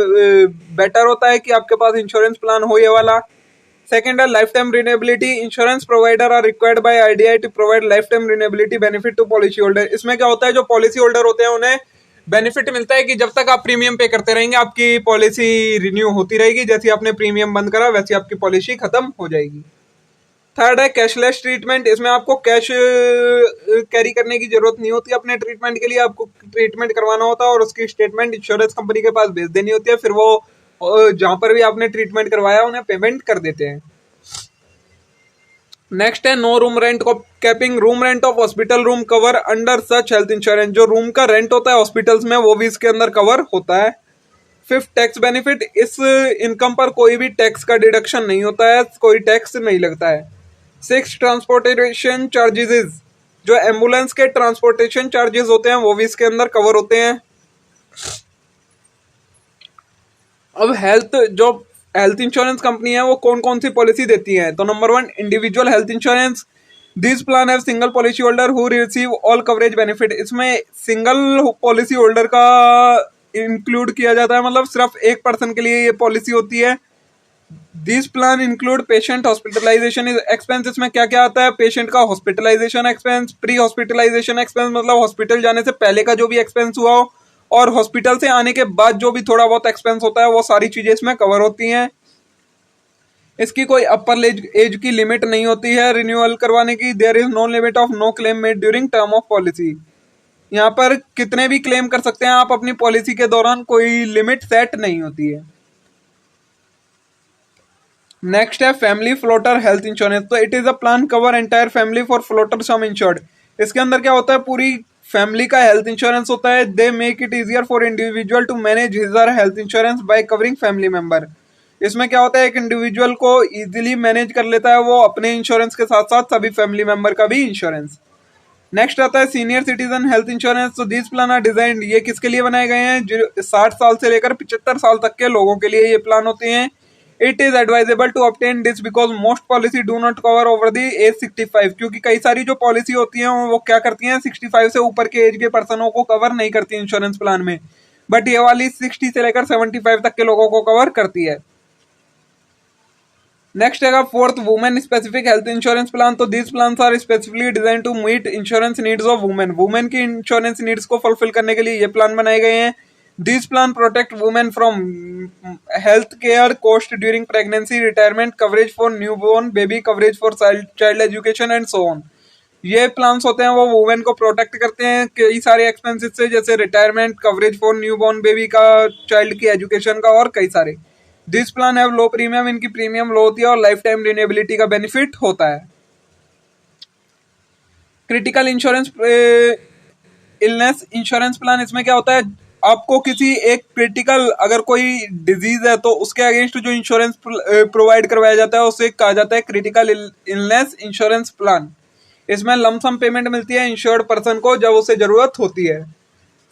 S1: बेटर होता है कि आपके पास इंश्योरेंस प्लान हो ये वाला। सेकेंड है lifetime renewability. Insurance provider are required by RDI to provide lifetime renewability benefit to policy holder. इसमें क्या होता है, जो पॉलिसी होल्डर होते हैं उन्हें बेनिफिट मिलता है कि जब तक आप प्रीमियम पे करते रहेंगे आपकी पॉलिसी रिन्यू होती रहेगी। जैसे आपने प्रीमियम बंद करा वैसे आपकी पॉलिसी खत्म हो जाएगी। थर्ड है कैशलेस ट्रीटमेंट। इसमें आपको कैश कैरी करने की जरूरत नहीं होती अपने ट्रीटमेंट के लिए। आपको ट्रीटमेंट करवाना होता है और उसकी स्टेटमेंट इंश्योरेंस कंपनी के पास भेज देनी होती है, फिर वो जहां पर भी आपने ट्रीटमेंट करवाया उन्हें पेमेंट कर देते हैं। नेक्स्ट है no room rent capping. Room rent of hospital room cover under such health insurance. जो रूम का रेंट होता है हॉस्पिटल्स में वो भी इसके अंदर कवर होता है। Fifth tax benefit. इस इनकम पर कोई भी टैक्स का डिडक्शन नहीं होता है, कोई टैक्स नहीं लगता है। Six transportation charges. जो एम्बुलेंस के ट्रांसपोर्टेशन चार्जेस होते हैं वो भी इसके अंदर कवर होते हैं। अब हेल्थ इंश्योरेंस कंपनी है वो कौन कौन सी पॉलिसी देती है। तो number 1 individual health insurance. This plan have single policy holder who receive all coverage benefit. इसमें सिंगल पॉलिसी होल्डर का इंक्लूड किया जाता है, मतलब सिर्फ एक पर्सन के लिए ये पॉलिसी होती है। This plan include patient hospitalisation expense. इसमें क्या क्या आता है, पेशेंट का hospitalisation expense, pre hospitalisation expense मतलब हॉस्पिटल जाने से पहले का जो भी एक्सपेंस हुआ हो, और हॉस्पिटल से आने के बाद जो भी थोड़ा बहुत एक्सपेंस होता है वो सारी चीजें इसमें कवर होती हैं। इसकी कोई अपर एज की लिमिट नहीं होती है रिन्यूअल करवाने की। There is no limit of no claim made during term of policy. यहाँ पर कितने भी क्लेम कर सकते हैं आप अपनी पॉलिसी के दौरान, कोई लिमिट सेट नहीं होती है। नेक्स्ट है फैमिली फ्लोटर हेल्थ इंश्योरेंस। तो it is a plan cover entire family for floater some insured. इसके अंदर क्या होता है, पूरी फैमिली का हेल्थ इंश्योरेंस होता है। They make it easier for individual to manage his or health insurance by covering family member. इसमें क्या होता है, एक इंडिविजुअल को इजीली मैनेज कर लेता है वो अपने इंश्योरेंस के साथ साथ सभी फैमिली मेंबर का भी इंश्योरेंस। नेक्स्ट आता है सीनियर सिटीजन हेल्थ इंश्योरेंस। तो दिस प्लान आर डिजाइन, ये किसके लिए बनाए गए हैं, जो 60 साल से लेकर 75 साल तक के लोगों के लिए ये प्लान होते हैं। It is advisable to obtain this because most policy do not cover over the age 65, क्योंकि कई सारी जो पॉलिसी होती है वो क्या करती हैं, 65 से ऊपर के एज के पर्सनों को कवर नहीं करती इंश्योरेंस प्लान में, बट ये वाली 60 से लेकर 75 तक के लोगों को कवर करती है। नेक्स्ट है fourth, women specific health insurance plan. तो this plan are specifically design to meet insurance needs of women. Women की इंश्योरेंस नीड्स को फुलफिल करने के लिए ये प्लान बनाए गए हैं। This plan protect women from health care cost during pregnancy, retirement, coverage for newborn baby, coverage for child education and so on. ये प्लान्स होते हैं वो वुमेन को प्रोटेक्ट करते हैं कई सारे एक्सपेंसेस से, जैसे retirement, coverage for newborn baby का, चाइल्ड की एजुकेशन का और कई सारे। This plan have low premium, इनकी प्रीमियम लो होती है और लाइफ टाइम रिन्यूएबिलिटी का बेनिफिट होता है। Critical insurance illness insurance plan, इसमें क्या होता है, आपको किसी एक क्रिटिकल अगर कोई डिजीज है तो उसके अगेंस्ट जो इंश्योरेंस प्रोवाइड करवाया जाता है उसे कहा जाता है क्रिटिकल इलनेस इंश्योरेंस प्लान। इसमें लमसम पेमेंट मिलती है इंश्योर्ड पर्सन को जब उसे जरूरत होती है।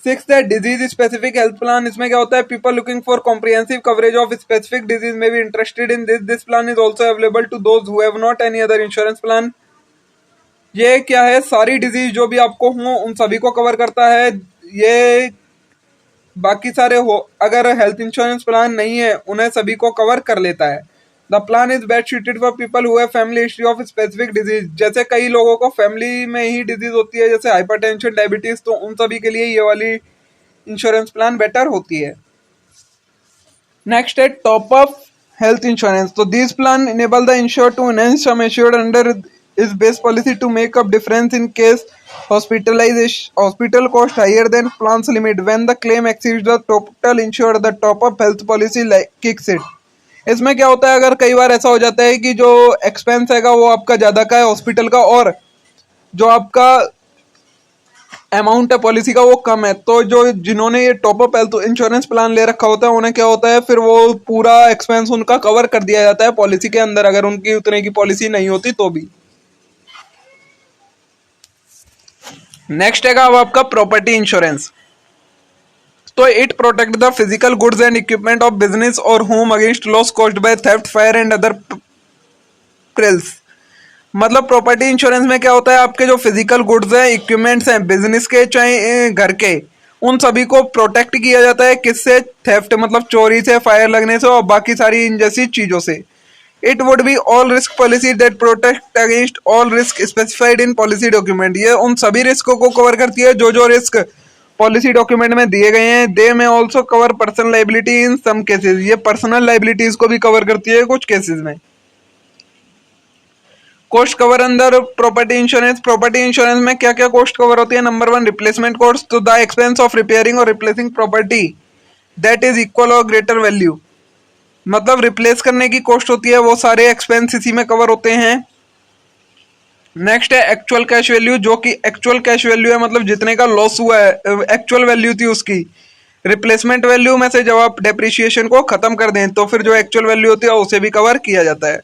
S1: सिक्स्थ है डिजीज स्पेसिफिक हेल्थ प्लान। इसमें क्या होता है, people looking for comprehensive coverage of specific disease may be interested in this. This plan is also available to those who have not any other insurance plan. ये क्या है, सारी डिजीज जो भी आपको हो उन सभी को कवर करता है ये। बाकी सारे हो अगर हेल्थ इंश्योरेंस प्लान नहीं है उन्हें सभी को कवर कर लेता है। The plan is best suited for people who have family history of specific disease. जैसे कई लोगों को फैमिली में ही डिजीज होती है जैसे हाइपरटेंशन, डायबिटीज, तो उन सभी के लिए ये वाली इंश्योरेंस प्लान बेटर होती है। नेक्स्ट है टॉप अप हेल्थ इंश्योरेंस। तो this plan enable the insure to enhance sum assured under its base policy to make up difference in case hospital cost higher than plans limit. When the claim exceeds the total insured, the top up health policy kicks it. इसमें क्या होता है, अगर कई बार ऐसा हो जाता है कि जो एक्सपेंस हैगा वो आपका ज्यादा का है हॉस्पिटल का और जो आपका अमाउंट है पॉलिसी का वो कम है, तो जो जिन्होंने ये top up health insurance plan ले रखा होता है उन्हें क्या होता है, फिर वो पूरा एक्सपेंस उनका कवर कर दिया जाता है पॉलिसी के अंदर, अगर उनकी उतने की पॉलिसी नहीं होती तो भी। नेक्स्ट है अब आपका प्रॉपर्टी इंश्योरेंस। तो it protect the physical goods and equipment of business or home against loss caused by theft, fire and other perils. मतलब प्रॉपर्टी इंश्योरेंस में क्या होता है, आपके जो फिजिकल गुड्स हैं, इक्विपमेंट्स हैं बिजनेस के चाहे घर के, उन सभी को प्रोटेक्ट किया जाता है किससे, थेफ्ट मतलब चोरी से, फायर लगने से और बाकी सारी इन जैसी चीजों से। It would be all risk policy that protect against all risk specified in policy document. ये उन सभी रिस्कों को कवर करती है जो जो रिस्क पॉलिसी डॉक्यूमेंट में दिए गए हैं। दे में also cover personal liability in some cases. ये पर्सनल लाइबिलिटीज को भी कवर करती है कुछ केसेस में। कॉस्ट कवर अंदर प्रॉपर्टी इंश्योरेंस। प्रॉपर्टी इंश्योरेंस में क्या क्या कॉस्ट कवर होती है, नंबर 1 रिप्लेसमेंट कॉस्ट। तो द एक्सपेंस ऑफ रिपेयरिंग और replacing property that is equal और ग्रेटर वैल्यू। मतलब रिप्लेस करने की कॉस्ट होती है, वो सारे एक्सपेंस इसी में कवर होते हैं। नेक्स्ट है एक्चुअल कैश वैल्यू, जो कि एक्चुअल कैश वैल्यू है मतलब जितने का लॉस हुआ है एक्चुअल वैल्यू थी उसकी। रिप्लेसमेंट वैल्यू में से जब आप डेप्रिसिएशन को खत्म कर दें तो फिर जो एक्चुअल वैल्यू होती है उसे भी कवर किया जाता है।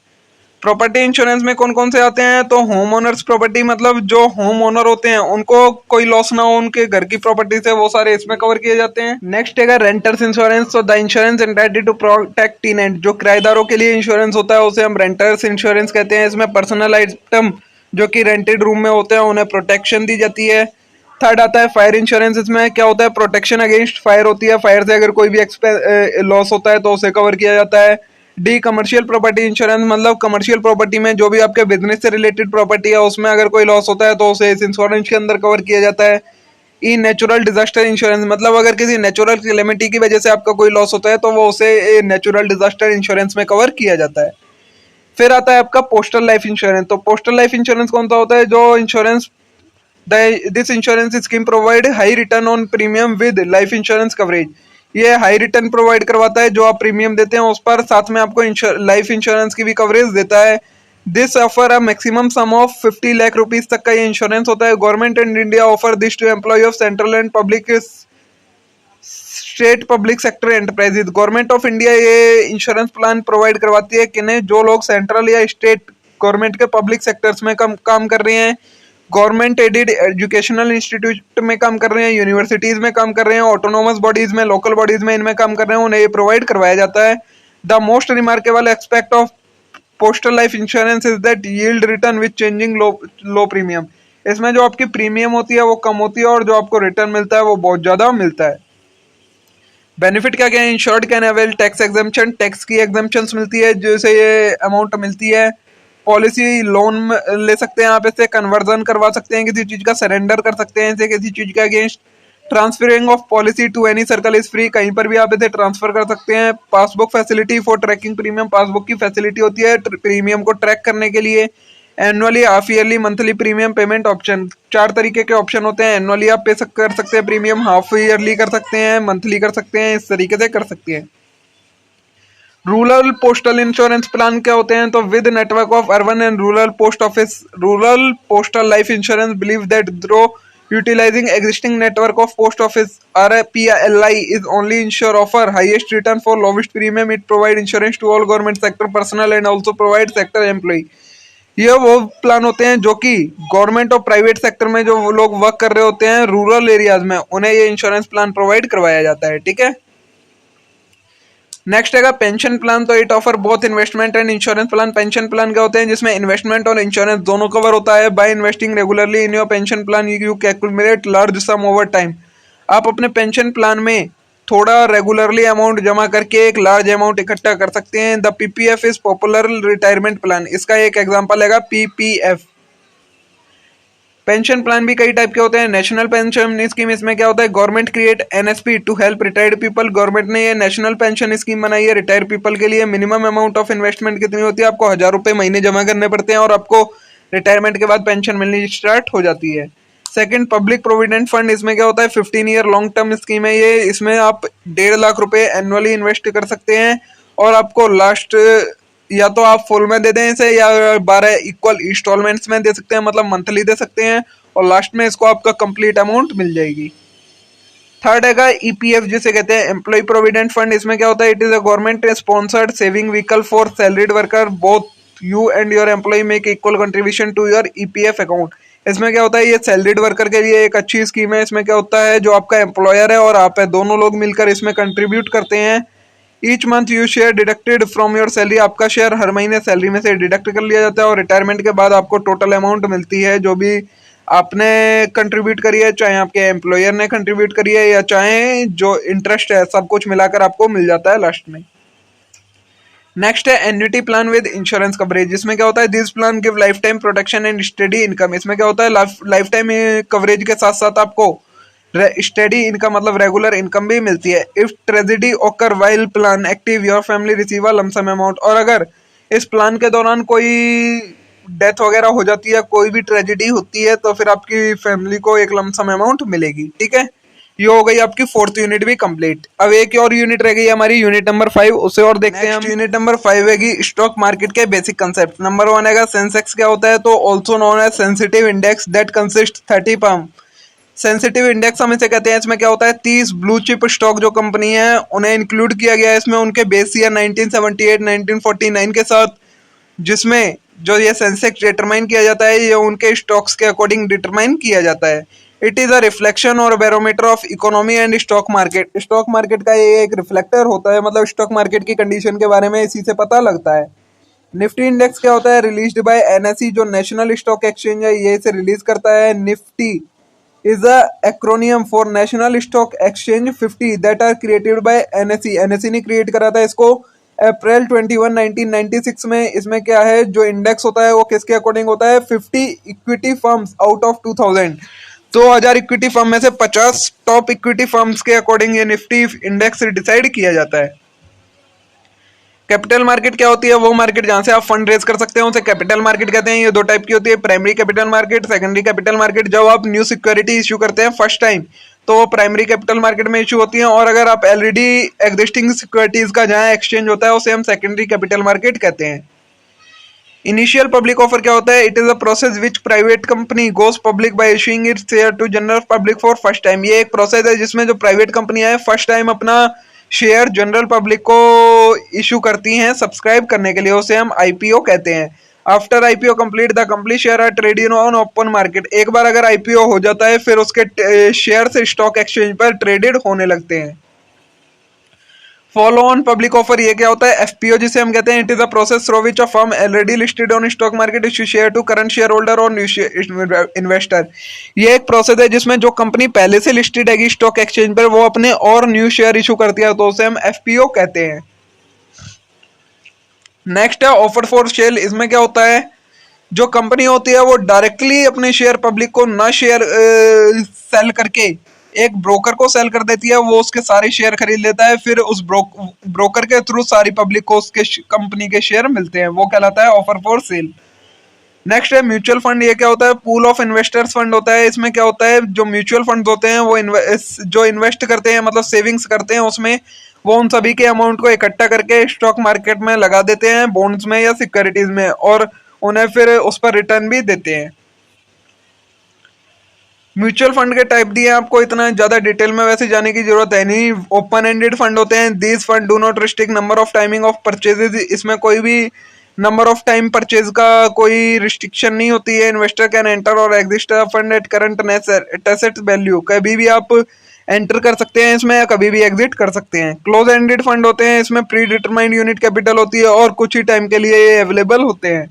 S1: प्रॉपर्टी इंश्योरेंस में कौन कौन से आते हैं, तो होम ओनर्स प्रॉपर्टी, मतलब जो होम ओनर होते हैं उनको कोई लॉस ना हो उनके घर की प्रॉपर्टी से, वो सारे इसमें कवर किए जाते हैं। नेक्स्ट है रेंटर्स इंश्योरेंस। तो the insurance entitled to protect tenant, जो किराएदारों के लिए इंश्योरेंस होता है उसे हम रेंटर्स इंश्योरेंस कहते हैं। इसमें पर्सनल आइटम जो कि रेंटेड रूम में होते हैं उन्हें प्रोटेक्शन दी जाती है। थर्ड आता है फायर इंश्योरेंस। इसमें क्या होता है, प्रोटेक्शन अगेंस्ट फायर होती है, फायर से अगर कोई भी लॉस होता है तो उसे कवर किया जाता है। डी कमर्शियल प्रॉपर्टी इंश्योरेंस, मतलब कमर्शियल प्रॉपर्टी में जो भी आपके बिजनेस से रिलेटेड प्रॉपर्टी है उसमें अगर कोई लॉस होता है तो उसे इस इंश्योरेंस के अंदर कवर किया जाता है। ई नेचुरल डिजास्टर इंश्योरेंस, मतलब अगर किसी नेचुरल कैलेमिटी की वजह से आपका कोई लॉस होता है तो वो उसे नेचुरल डिजास्टर इंश्योरेंस में कवर किया जाता है। फिर आता है आपका पोस्टल लाइफ इंश्योरेंस। तो पोस्टल लाइफ इंश्योरेंस कौन सा होता है, जो insurance this insurance scheme provide high return on premium with life insurance coverage. ये हाई रिटर्न प्रोवाइड करवाता है जो आप प्रीमियम देते हैं उस पर, साथ में आपको लाइफ इंश्योरेंस की भी कवरेज देता है। This offer a maximum sum of 50 lakh rupees तक का ये इंश्योरेंस होता है। Government and India offer this to employ of central and public state public sector enterprises. Government of India ये इंश्योरेंस प्लान प्रोवाइड करवाती है किन्हें, जो लोग सेंट्रल या स्टेट गवर्नमेंट के पब्लिक सेक्टर्स में काम कर रहे हैं, गवर्नमेंट एडेड एजुकेशनल इंस्टीट्यूट में काम कर रहे हैं, यूनिवर्सिटीज में काम कर रहे हैं, ऑटोनोमस बॉडीज में, लोकल बॉडीज में इनमें काम कर रहे हैं, उन्हें ये प्रोवाइड करवाया जाता है। The most remarkable expect of postal life insurance is that yield return with changing low premium. इसमें जो आपकी प्रीमियम होती है वो कम होती है और जो आपको रिटर्न मिलता है वो बहुत ज्यादा मिलता है। बेनिफिट क्या क्या है? Insured can avail tax exemption, tax की एग्जम्पशंस मिलती है जैसे ये अमाउंट मिलती है। पॉलिसी लोन ले सकते हैं आप, इससे कन्वर्जन करवा सकते हैं, किसी चीज का सरेंडर कर सकते हैं इसे किसी चीज के against. Transferring of policy to any circle is free, कहीं पर भी आप इसे ट्रांसफर कर सकते हैं। Passbook facility for tracking premium, passbook की फैसिलिटी होती है प्रीमियम को ट्रैक करने के लिए। Annually, half yearly, monthly premium payment option, 4 तरीके के ऑप्शन होते हैं। एनुअली आप पे कर सकते हैं प्रीमियम, हाफ ईयरली कर सकते हैं, मंथली कर सकते हैं, इस तरीके से कर सकते हैं। रूरल पोस्टल इंश्योरेंस प्लान क्या होते हैं? तो with network of urban and rural post office, rural postal life insurance believe that through utilising existing network of post office RPLI is only insure offer highest return for lowest premium. It provide insurance to all government sector personnel and also provide sector employee. ये वो प्लान होते हैं जो कि गवर्नमेंट और प्राइवेट सेक्टर में जो लोग वर्क कर रहे होते हैं रूरल एरियाज में, उन्हें ये इंश्योरेंस प्लान प्रोवाइड करवाया जाता है। ठीक है, नेक्स्ट है पेंशन प्लान। तो it offer both investment and insurance plan. Pension plan क्या होते हैं? जिसमें इन्वेस्टमेंट और इंश्योरेंस दोनों कवर होता है। By investing regularly in your pension plan you calculate large some over time. आप अपने पेंशन प्लान में थोड़ा रेगुलरली अमाउंट जमा करके एक लार्ज अमाउंट इकट्ठा कर सकते हैं। The PPF is popular retirement plan, इसका एक एग्जांपल है PPF। पेंशन प्लान भी कई टाइप के होते हैं। नेशनल पेंशन स्कीम, इसमें क्या होता है? Government create NSP to help retired people. Government ने ये नेशनल पेंशन स्कीम बनाई है रिटायर्ड पीपल के लिए। मिनिमम अमाउंट ऑफ इन्वेस्टमेंट कितनी होती है? आपको 1000 रुपए महीने जमा करने पड़ते हैं और आपको रिटायरमेंट के बाद पेंशन मिलनी स्टार्ट हो जाती है। सेकंड, पब्लिक प्रोविडेंट फंड, इसमें क्या होता है? 15 ईयर लॉन्ग टर्म स्कीम है ये। इसमें आप 1.5 लाख रुपए एनुअली इन्वेस्ट कर सकते हैं और आपको लास्ट या तो आप फुल में दे दें इसे या 12 इक्वल इंस्टॉलमेंट्स में दे सकते हैं, मतलब मंथली दे सकते हैं और लास्ट में इसको आपका कंप्लीट अमाउंट मिल जाएगी। थर्ड है EPF जिसे कहते हैं एम्प्लॉय प्रोविडेंट फंड। इसमें क्या होता है? It is a government sponsored saving vehicle for salaried worker. Both you and your employ make equal contribution to your EPF account. इसमें क्या होता है? ये सैलरीड वर्कर के लिए एक अच्छी स्कीम है। इसमें क्या होता है? जो आपका एम्प्लॉयर है और आप है, दोनों लोग मिलकर इसमें कंट्रीब्यूट करते हैं। Each month you share deducted from your salary, आपका शेयर हर महीने सैलरी में से डिडक्ट कर लिया जाता है और रिटायरमेंट के बाद आपको टोटल अमाउंट मिलती है जो भी आपने कंट्रीब्यूट करी है, चाहे आपके एम्प्लॉयर ने कंट्रीब्यूट करी है या चाहे जो इंटरेस्ट है, सब कुछ मिलाकर आपको मिल जाता है लास्ट में। नेक्स्ट है annuity plan with insurance coverage. इसमें क्या होता है? This plan give life time protection and study income. इसमें क्या होता है? लाइफ टाइम कवरेज के साथ साथ आपको स्टडी इनकम मतलब रेगुलर इनकम भी मिलती है। इफ ट्रेजेडी ओकर while plan active your family receive a lump sum amount. और अगर इस प्लान के दौरान कोई डेथ वगैरह हो जाती है, कोई भी ट्रेजेडी होती है, तो फिर आपकी फैमिली को एक लमसम अमाउंट मिलेगी। ठीक है, ये हो गई आपकी 4th यूनिट भी कंप्लीट। अब एक और यूनिट रह गई हमारी, यूनिट नंबर 5, उसे और देखते हैं हम। यूनिट नंबर 5 है स्टॉक मार्केट के बेसिक कंसेप्ट। नंबर 1 है सेंसेक्स क्या होता है? तो also known as sensitive index that consist 30 पम। सेंसिटिव इंडेक्स हम इसे कहते हैं। इसमें क्या होता है? 30 ब्लू चिप स्टॉक जो कंपनी है उन्हें इंक्लूड किया गया है इसमें उनके बेस ईयर 1978 1949 के साथ, जिसमें जो ये सेंसेक्स डिटरमाइन किया जाता है ये उनके स्टॉक्स के अकॉर्डिंग डिटरमाइन किया जाता है। इट इज अ रिफ्लेक्शन और barometer of economy and stock market. Stock market का ये एक रिफ्लेक्टर होता है, मतलब स्टॉक मार्केट की कंडीशन के बारे में इसी से पता लगता है। निफ्टी इंडेक्स क्या होता है? रिलीज्ड बाय NSE जो नेशनल स्टॉक एक्सचेंज है ये इसे रिलीज करता है। Nifty is a acronym for National Stock Exchange 50 that are created by NSE। NSE ने क्रिएट करा था इसको अप्रैल 21 1996 में। इसमें क्या है? जो इंडेक्स होता है वो किसके अकॉर्डिंग होता है? 50 equity firms out of 2000। 2000 equity firm में से 50 टॉप इक्विटी फर्म्स के अकॉर्डिंग ये निफ्टी इंडेक्स डिसाइड किया जाता है। कैपिटल मार्केट क्या होती है? वो मार्केट जहां से आप फंड रेज कर सकते हैं उसे कैपिटल मार्केट कहते हैं। ये 2 टाइप की होती है, primary capital market, secondary capital market. जब आप न्यू सिक्योरिटी इश्यू करते हैं फर्स्ट टाइम
S2: तो वो प्राइमरी कैपिटल मार्केट में इशू होती हैं, और अगर आप ऑलरेडी एग्जिस्टिंग सिक्योरिटीज का जहां एक्सचेंज होता है उसे हम सेकेंडरी कैपिटल मार्केट कहते हैं। इनिशियल पब्लिक ऑफर क्या होता है? It is a process which private company goes public by issuing its share to general public for first time. ये एक प्रोसेस है जिसमें जो प्राइवेट कंपनियां हैं फर्स्ट टाइम अपना शेयर जनरल पब्लिक को इशू करती हैं सब्सक्राइब करने के लिए, उसे हम आईपीओ कहते हैं। After IPO complete the complete share are traded on open market. एक बार अगर आईपीओ हो जाता है फिर उसके शेयर से स्टॉक एक्सचेंज पर ट्रेडेड होने लगते हैं। फॉलो ऑन पब्लिक ऑफर ये क्या होता है? एफपीओ जिसे हम कहते हैं, it is a process through which a firm already listed on stock market issue share to current share holder और न्यू इन्वेस्टर। ये एक प्रोसेस है जिसमें जो कंपनी पहले से लिस्टेड है स्टॉक एक्सचेंज पर वो अपने और न्यू शेयर इशू करती है, तो उसे हम एफपीओ कहते हैं। नेक्स्ट है ऑफर फॉर सेल। इसमें क्या होता है? जो कंपनी होती है वो डायरेक्टली अपने शेयर पब्लिक को ना शेयर सेल करके एक ब्रोकर को सेल कर देती है, वो उसके सारे शेयर खरीद लेता है, फिर उस ब्रोकर के थ्रू सारी पब्लिक को उसके कंपनी के शेयर मिलते हैं, वो कहलाता है ऑफर फॉर सेल। नेक्स्ट है म्यूचुअल फंड। ये क्या होता है? पूल ऑफ इन्वेस्टर्स फंड होता है। इसमें क्या होता है? जो म्यूचुअल फंड होते हैं वो जो इन्वेस्ट करते हैं मतलब सेविंग्स करते हैं, उसमें वो उन सभी के अमाउंट को इकट्ठा करके स्टॉक मार्केट में लगा देते हैं, बॉन्ड्स में या सिक्योरिटीज में, और उन्हें फिर उस पर रिटर्न भी देते हैं। म्यूचुअल फंड के टाइप दिए आपको, इतना ज्यादा डिटेल में वैसे जाने की जरूरत है नहीं। ओपन एंडेड फंड होते हैं। These fund do not restrict number of timing of purchases. इसमें कोई भी नंबर ऑफ टाइम परचेज का कोई रिस्ट्रिक्शन नहीं होती है। इन्वेस्टर कैन एंटर और exist fund at current asset value. कभी भी आप एंटर कर सकते हैं इसमें या कभी भी एग्जिट कर सकते हैं। क्लोज एंडेड फंड होते हैं। इसमें प्री डिटरमाइंड यूनिट कैपिटल होती है और कुछ ही टाइम के लिए ये अवेलेबल होते हैं।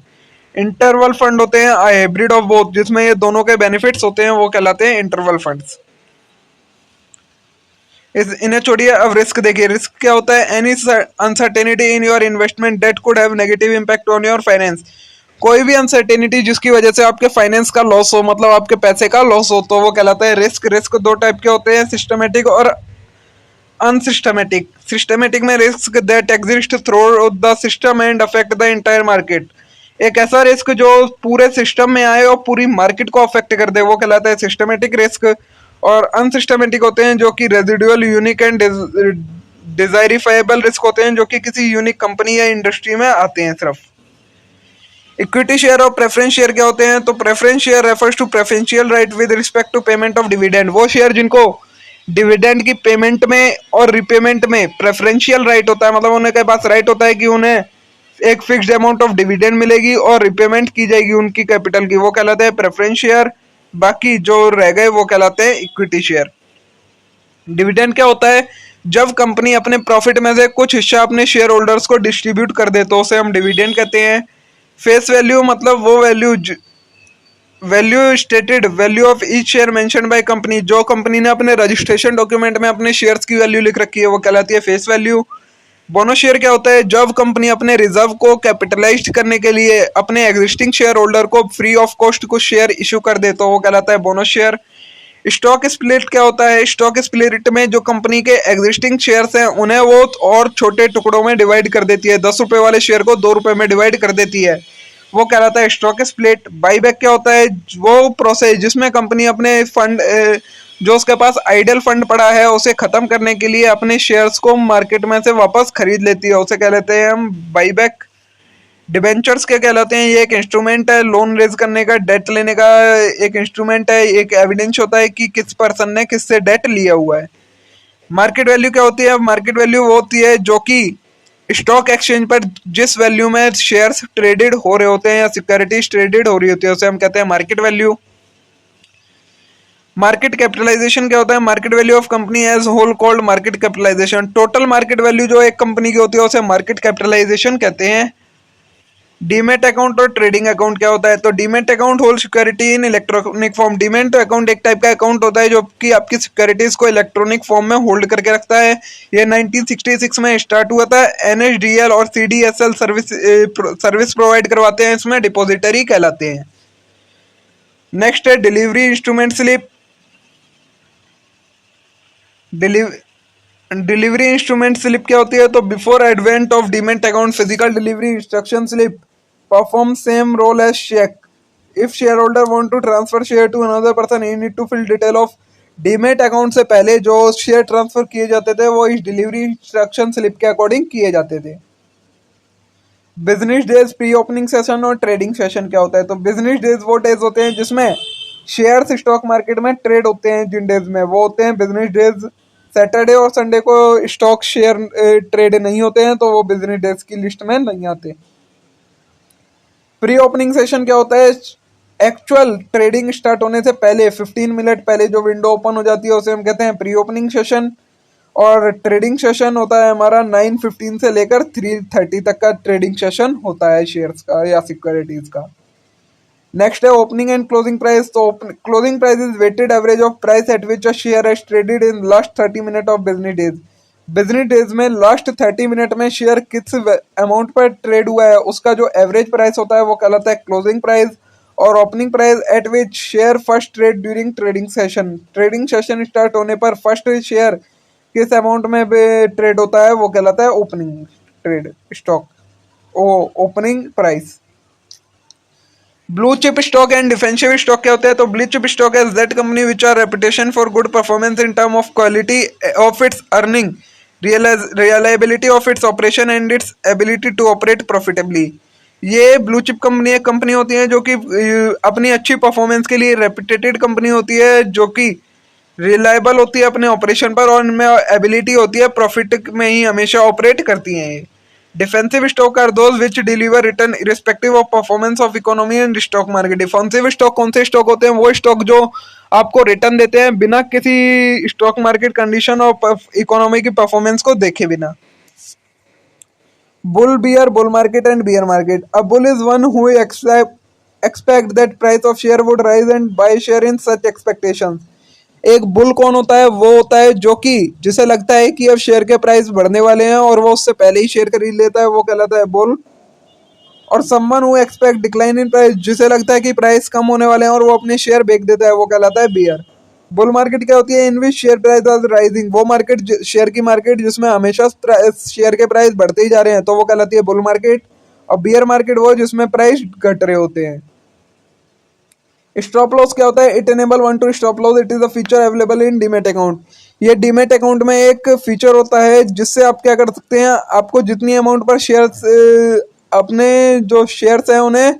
S2: इंटरवल फंड होते हैं हाइब्रिड ऑफ बोथ, जिसमें ये दोनों के बेनिफिट्स होते हैं, वो कहलाते हैं इंटरवल फंड्स। इन्हें छोड़िए, अब रिस्क देखिए। रिस्क क्या होता है? Any uncertainty in your investment that could have negative impact on your finance. कोई भी अनसर्टेनिटी जिसकी वजह से आपके फाइनेंस का लॉस हो, मतलब आपके पैसे का लॉस हो, तो वो कहलाता है रिस्क। रिस्क दो टाइप के होते हैं, सिस्टमेटिक और अनसिस्टमेटिक। सिस्टमेटिक में risk that exist through the system and affect the entire market. एक ऐसा रिस्क जो पूरे सिस्टम में आए और पूरी मार्केट को अफेक्ट कर दे, वो कहलाता है सिस्टमेटिक रिस्क। और अनसिस्टमेटिक होते हैं जो कि रेजिडुअल, यूनिक एंड डिजायरिफाइबल रिस्क होते हैं, जो कि किसी यूनिक कंपनी या इंडस्ट्री में आते हैं सिर्फ। इक्विटी शेयर और प्रेफरेंस शेयर क्या होते हैं? तो preference share refers to preferential right with respect to payment of dividend. वो शेयर जिनको डिविडेंड की पेमेंट में और रिपेमेंट में प्रेफरेंशियल राइट होता है, मतलब उनके पास राइट होता है कि उन्हें एक फिक्स्ड अमाउंट ऑफ डिविडेंड मिलेगी और रिपेमेंट की जाएगी उनकी कैपिटल की, वो कहलाते हैं प्रेफरेंस शेयर। बाकी जो रह गए वो कहलाते हैं इक्विटी शेयर। डिविडेंड क्या होता है? जब कंपनी अपने प्रॉफिट में से कुछ हिस्सा अपने शेयर होल्डर्स को डिस्ट्रीब्यूट कर दे तो उसे हम डिविडेंड कहते हैं। फेस वैल्यू मतलब वो value stated value of each share mention by company. जो कंपनी ने अपने रजिस्ट्रेशन डॉक्यूमेंट में अपने शेयर्स की वैल्यू लिख रखी है वो कहलाती है फेस वैल्यू। बोनस शेयर क्या होता है? जब कंपनी अपने रिजर्व को कैपिटलाइज करने के लिए अपने एग्जिस्टिंग शेयर होल्डर को फ्री ऑफ कॉस्ट कुछ शेयर इशू कर दे तो वो कहलाता है बोनस शेयर। स्टॉक स्प्लिट क्या होता है? स्टॉक स्प्लिट में जो कंपनी के एग्जिस्टिंग शेयर्स हैं उन्हें वो और छोटे टुकड़ों में डिवाइड कर देती है। 10 रुपए वाले शेयर को 2 रुपए में डिवाइड कर देती है, वो कहलाता है स्टॉक स्प्लिट। बाईबैक क्या होता है? वो प्रोसेस जिसमें कंपनी अपने फंड जो उसके पास आइडल फंड पड़ा है उसे खत्म करने के लिए अपने शेयर्स को मार्केट में से वापस खरीद लेती है, उसे कह लेते हैं हम बाईबैक। डिबेंचर्स क्या कहलाते हैं? ये एक इंस्ट्रूमेंट है लोन रेज करने का, डेट लेने का एक इंस्ट्रूमेंट है, एक एविडेंस होता है कि किस पर्सन ने किससे डेट लिया हुआ है। मार्केट वैल्यू क्या होती है? मार्केट वैल्यू वो होती है जो कि स्टॉक एक्सचेंज पर जिस वैल्यू में शेयर्स ट्रेडेड हो रहे होते हैं या सिक्योरिटीज ट्रेडेड हो रही होती है उसे हम कहते हैं मार्केट वैल्यू। मार्केट कैपिटलाइजेशन क्या होता है? Market value of company as whole called market capitalization. Total market value जो एक कंपनी की होती है उसे मार्केट कैपिटलाइजेशन कहते हैं। डीमेट अकाउंट और ट्रेडिंग अकाउंट क्या होता है? तो demat account hold security in electronic form. Demat account एक टाइप का अकाउंट होता है जो कि आपकी सिक्योरिटीज को इलेक्ट्रॉनिक फॉर्म में होल्ड करके रखता है। ये 1966 में स्टार्ट हुआ था। एनएसडीएल और सीडीएसएल सर्विस प्रोवाइड करवाते हैं, इसमें डिपॉजिटरी कहलाते हैं। नेक्स्ट है delivery instrument slip. Delivery instrument slip क्या होती है? तो before advent of demat account physical delivery instruction slip perform same role as cheque. If share holder want to transfer share to another person he need to fill detail of demat account से पहले जो शेयर ट्रांसफर किए जाते थे वो इस डिलीवरी इंस्ट्रक्शन स्लिप के अकॉर्डिंग किए जाते थे। Business days, pre opening session और ट्रेडिंग सेशन क्या होता है? तो बिजनेस डेज वो डेज होते हैं जिसमें शेयर्स स्टॉक मार्केट में ट्रेड होते हैं। जिन डेज में वो होते हैं बिजनेस डेज। सैटरडे और संडे को स्टॉक शेयर ट्रेड नहीं होते हैं, तो वो बिजनेस डेज की लिस्ट में नहीं आते। प्री ओपनिंग सेशन क्या होता है? एक्चुअल ट्रेडिंग स्टार्ट होने से पहले 15 मिनट पहले जो विंडो ओपन हो जाती है उसे हम कहते हैं प्री ओपनिंग सेशन। और ट्रेडिंग सेशन होता है हमारा 9:15 से लेकर 3:30 तक का ट्रेडिंग सेशन होता है शेयर्स का या सिक्योरिटीज का। नेक्स्ट है ओपनिंग एंड क्लोजिंग प्राइस। तो closing price is weighted average of price at which a share has traded in last 30 minute of business days. Business days में लास्ट 30 मिनट में शेयर किस अमाउंट पर ट्रेड हुआ है उसका जो एवरेज प्राइस होता है वो कहलाता है क्लोजिंग प्राइस। और opening price at which share first trade during trading session. Trading session start होने पर फर्स्ट शेयर किस अमाउंट में ट्रेड होता है वो कहलाता है opening trade stock opening price. Blue chip stock and defensive stock क्या होता है? तो blue chip stock is that company which are reputation for good performance in term of quality of its earning, reliability of its operation and its ability to operate profitably. ये ब्लू चिप कंपनी होती है जो कि अपनी अच्छी परफॉर्मेंस के लिए रेपुटेटेड कंपनी होती है, जो कि रिलायबल होती है अपने ऑपरेशन पर और इनमें एबिलिटी होती है प्रॉफिट में ही हमेशा ऑपरेट करती हैं ये। Defensive stock are those which deliver return irrespective of performance of economy and stock market. Defensive stock कौन से स्टॉक होते हैं? वो स्टॉक जो आपको रिटर्न देते हैं बिना किसी स्टॉक मार्केट कंडीशन और इकोनॉमी की परफॉर्मेंस को देखे बिना। Bull bear, bull market and bear market. A bull is one who expect that price of share would rise and buy share in such expectations। एक बुल कौन होता है? वो होता है जो कि जिसे लगता है कि अब शेयर के प्राइस बढ़ने वाले हैं और वो उससे पहले ही शेयर खरीद लेता है, वो कहलाता है बुल। और someone who expect decline in price, जिसे लगता है कि प्राइस कम होने वाले हैं और वो अपने शेयर बेच देता है, वो कहलाता है बियर। बुल मार्केट क्या होती है? इन विच शेयर प्राइस आर राइजिंग। वो मार्केट शेयर की मार्केट जिसमें हमेशा शेयर के प्राइस बढ़ते ही जा रहे हैं, तो वो कहलाती है बुल मार्केट। और बियर मार्केट वो जिसमें प्राइस घट रहे होते हैं। स्टॉप लॉस क्या होता है? It enable one two stop loss. It is a feature available in demat account. ये डीमेट अकाउंट में एक फीचर होता है जिससे आप क्या कर सकते हैं, आपको जितनी अमाउंट पर शेयर्स अपने जो शेयर्स हैं उन्हें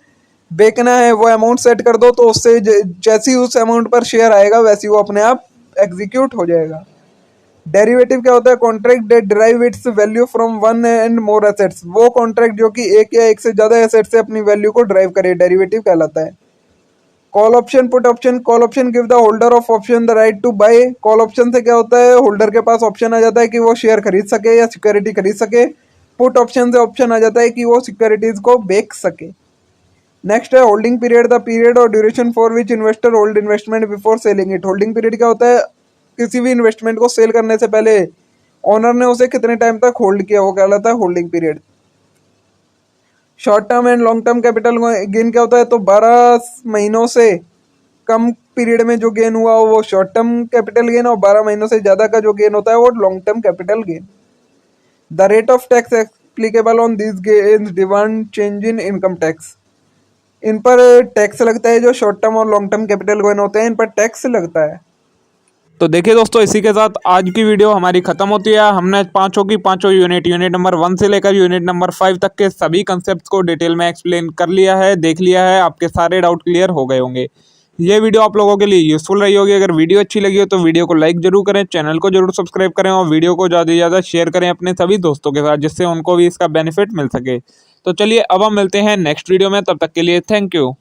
S2: बेचना है वो अमाउंट सेट कर दो, तो उससे जैसी उस अमाउंट पर शेयर आएगा वैसी वो अपने आप एग्जीक्यूट हो जाएगा। डेरिवेटिव क्या होता है? Contract that derive its value from one and more assets. वो कॉन्ट्रैक्ट जो कि एक या एक से ज्यादा एसेट से अपनी वैल्यू को ड्राइव करे, डेरिवेटिव कहलाता है। Call option, put option. Call option give the holder of option the right to buy. Call option से क्या होता है? होल्डर के पास ऑप्शन आ जाता है कि वो शेयर खरीद सके या सिक्योरिटी खरीद सके। पुट ऑप्शन से ऑप्शन आ जाता है कि वो सिक्योरिटीज को बेच सके। नेक्स्ट है होल्डिंग पीरियड, द पीरियड और duration for which investor hold investment before selling it. Holding period क्या होता है? किसी भी इन्वेस्टमेंट को सेल करने से पहले ओनर ने उसे कितने टाइम तक होल्ड किया, वो कहलाता है holding period. Short term and long term capital gain क्या होता है? तो 12 महीनों से कम पीरियड में जो गेन हुआ वो शॉर्ट टर्म कैपिटल गेन और 12 महीनों से ज्यादा का जो गेन होता है वो long term capital gain. The rate of tax applicable on this gains demand change in income tax. इन पर टैक्स लगता है, जो शॉर्ट टर्म और लॉन्ग टर्म कैपिटल गेन होते हैं इन पर टैक्स लगता है।
S1: तो देखिए दोस्तों, इसी के साथ आज की वीडियो हमारी खत्म होती है। हमने पांचों यूनिट नंबर 1 से लेकर यूनिट नंबर 5 तक के सभी कंसेप्ट को डिटेल में एक्सप्लेन कर लिया है, देख लिया है। आपके सारे डाउट क्लियर हो गए होंगे। ये वीडियो आप लोगों के लिए यूजफुल रही होगी। अगर वीडियो अच्छी लगी हो तो वीडियो को लाइक जरूर करें, चैनल को जरूर सब्सक्राइब करें और वीडियो को ज़्यादा से ज़्यादा शेयर करें अपने सभी दोस्तों के साथ, जिससे उनको भी इसका बेनिफिट मिल सके। तो चलिए अब हम मिलते हैं नेक्स्ट वीडियो में, तब तक के लिए थैंक यू।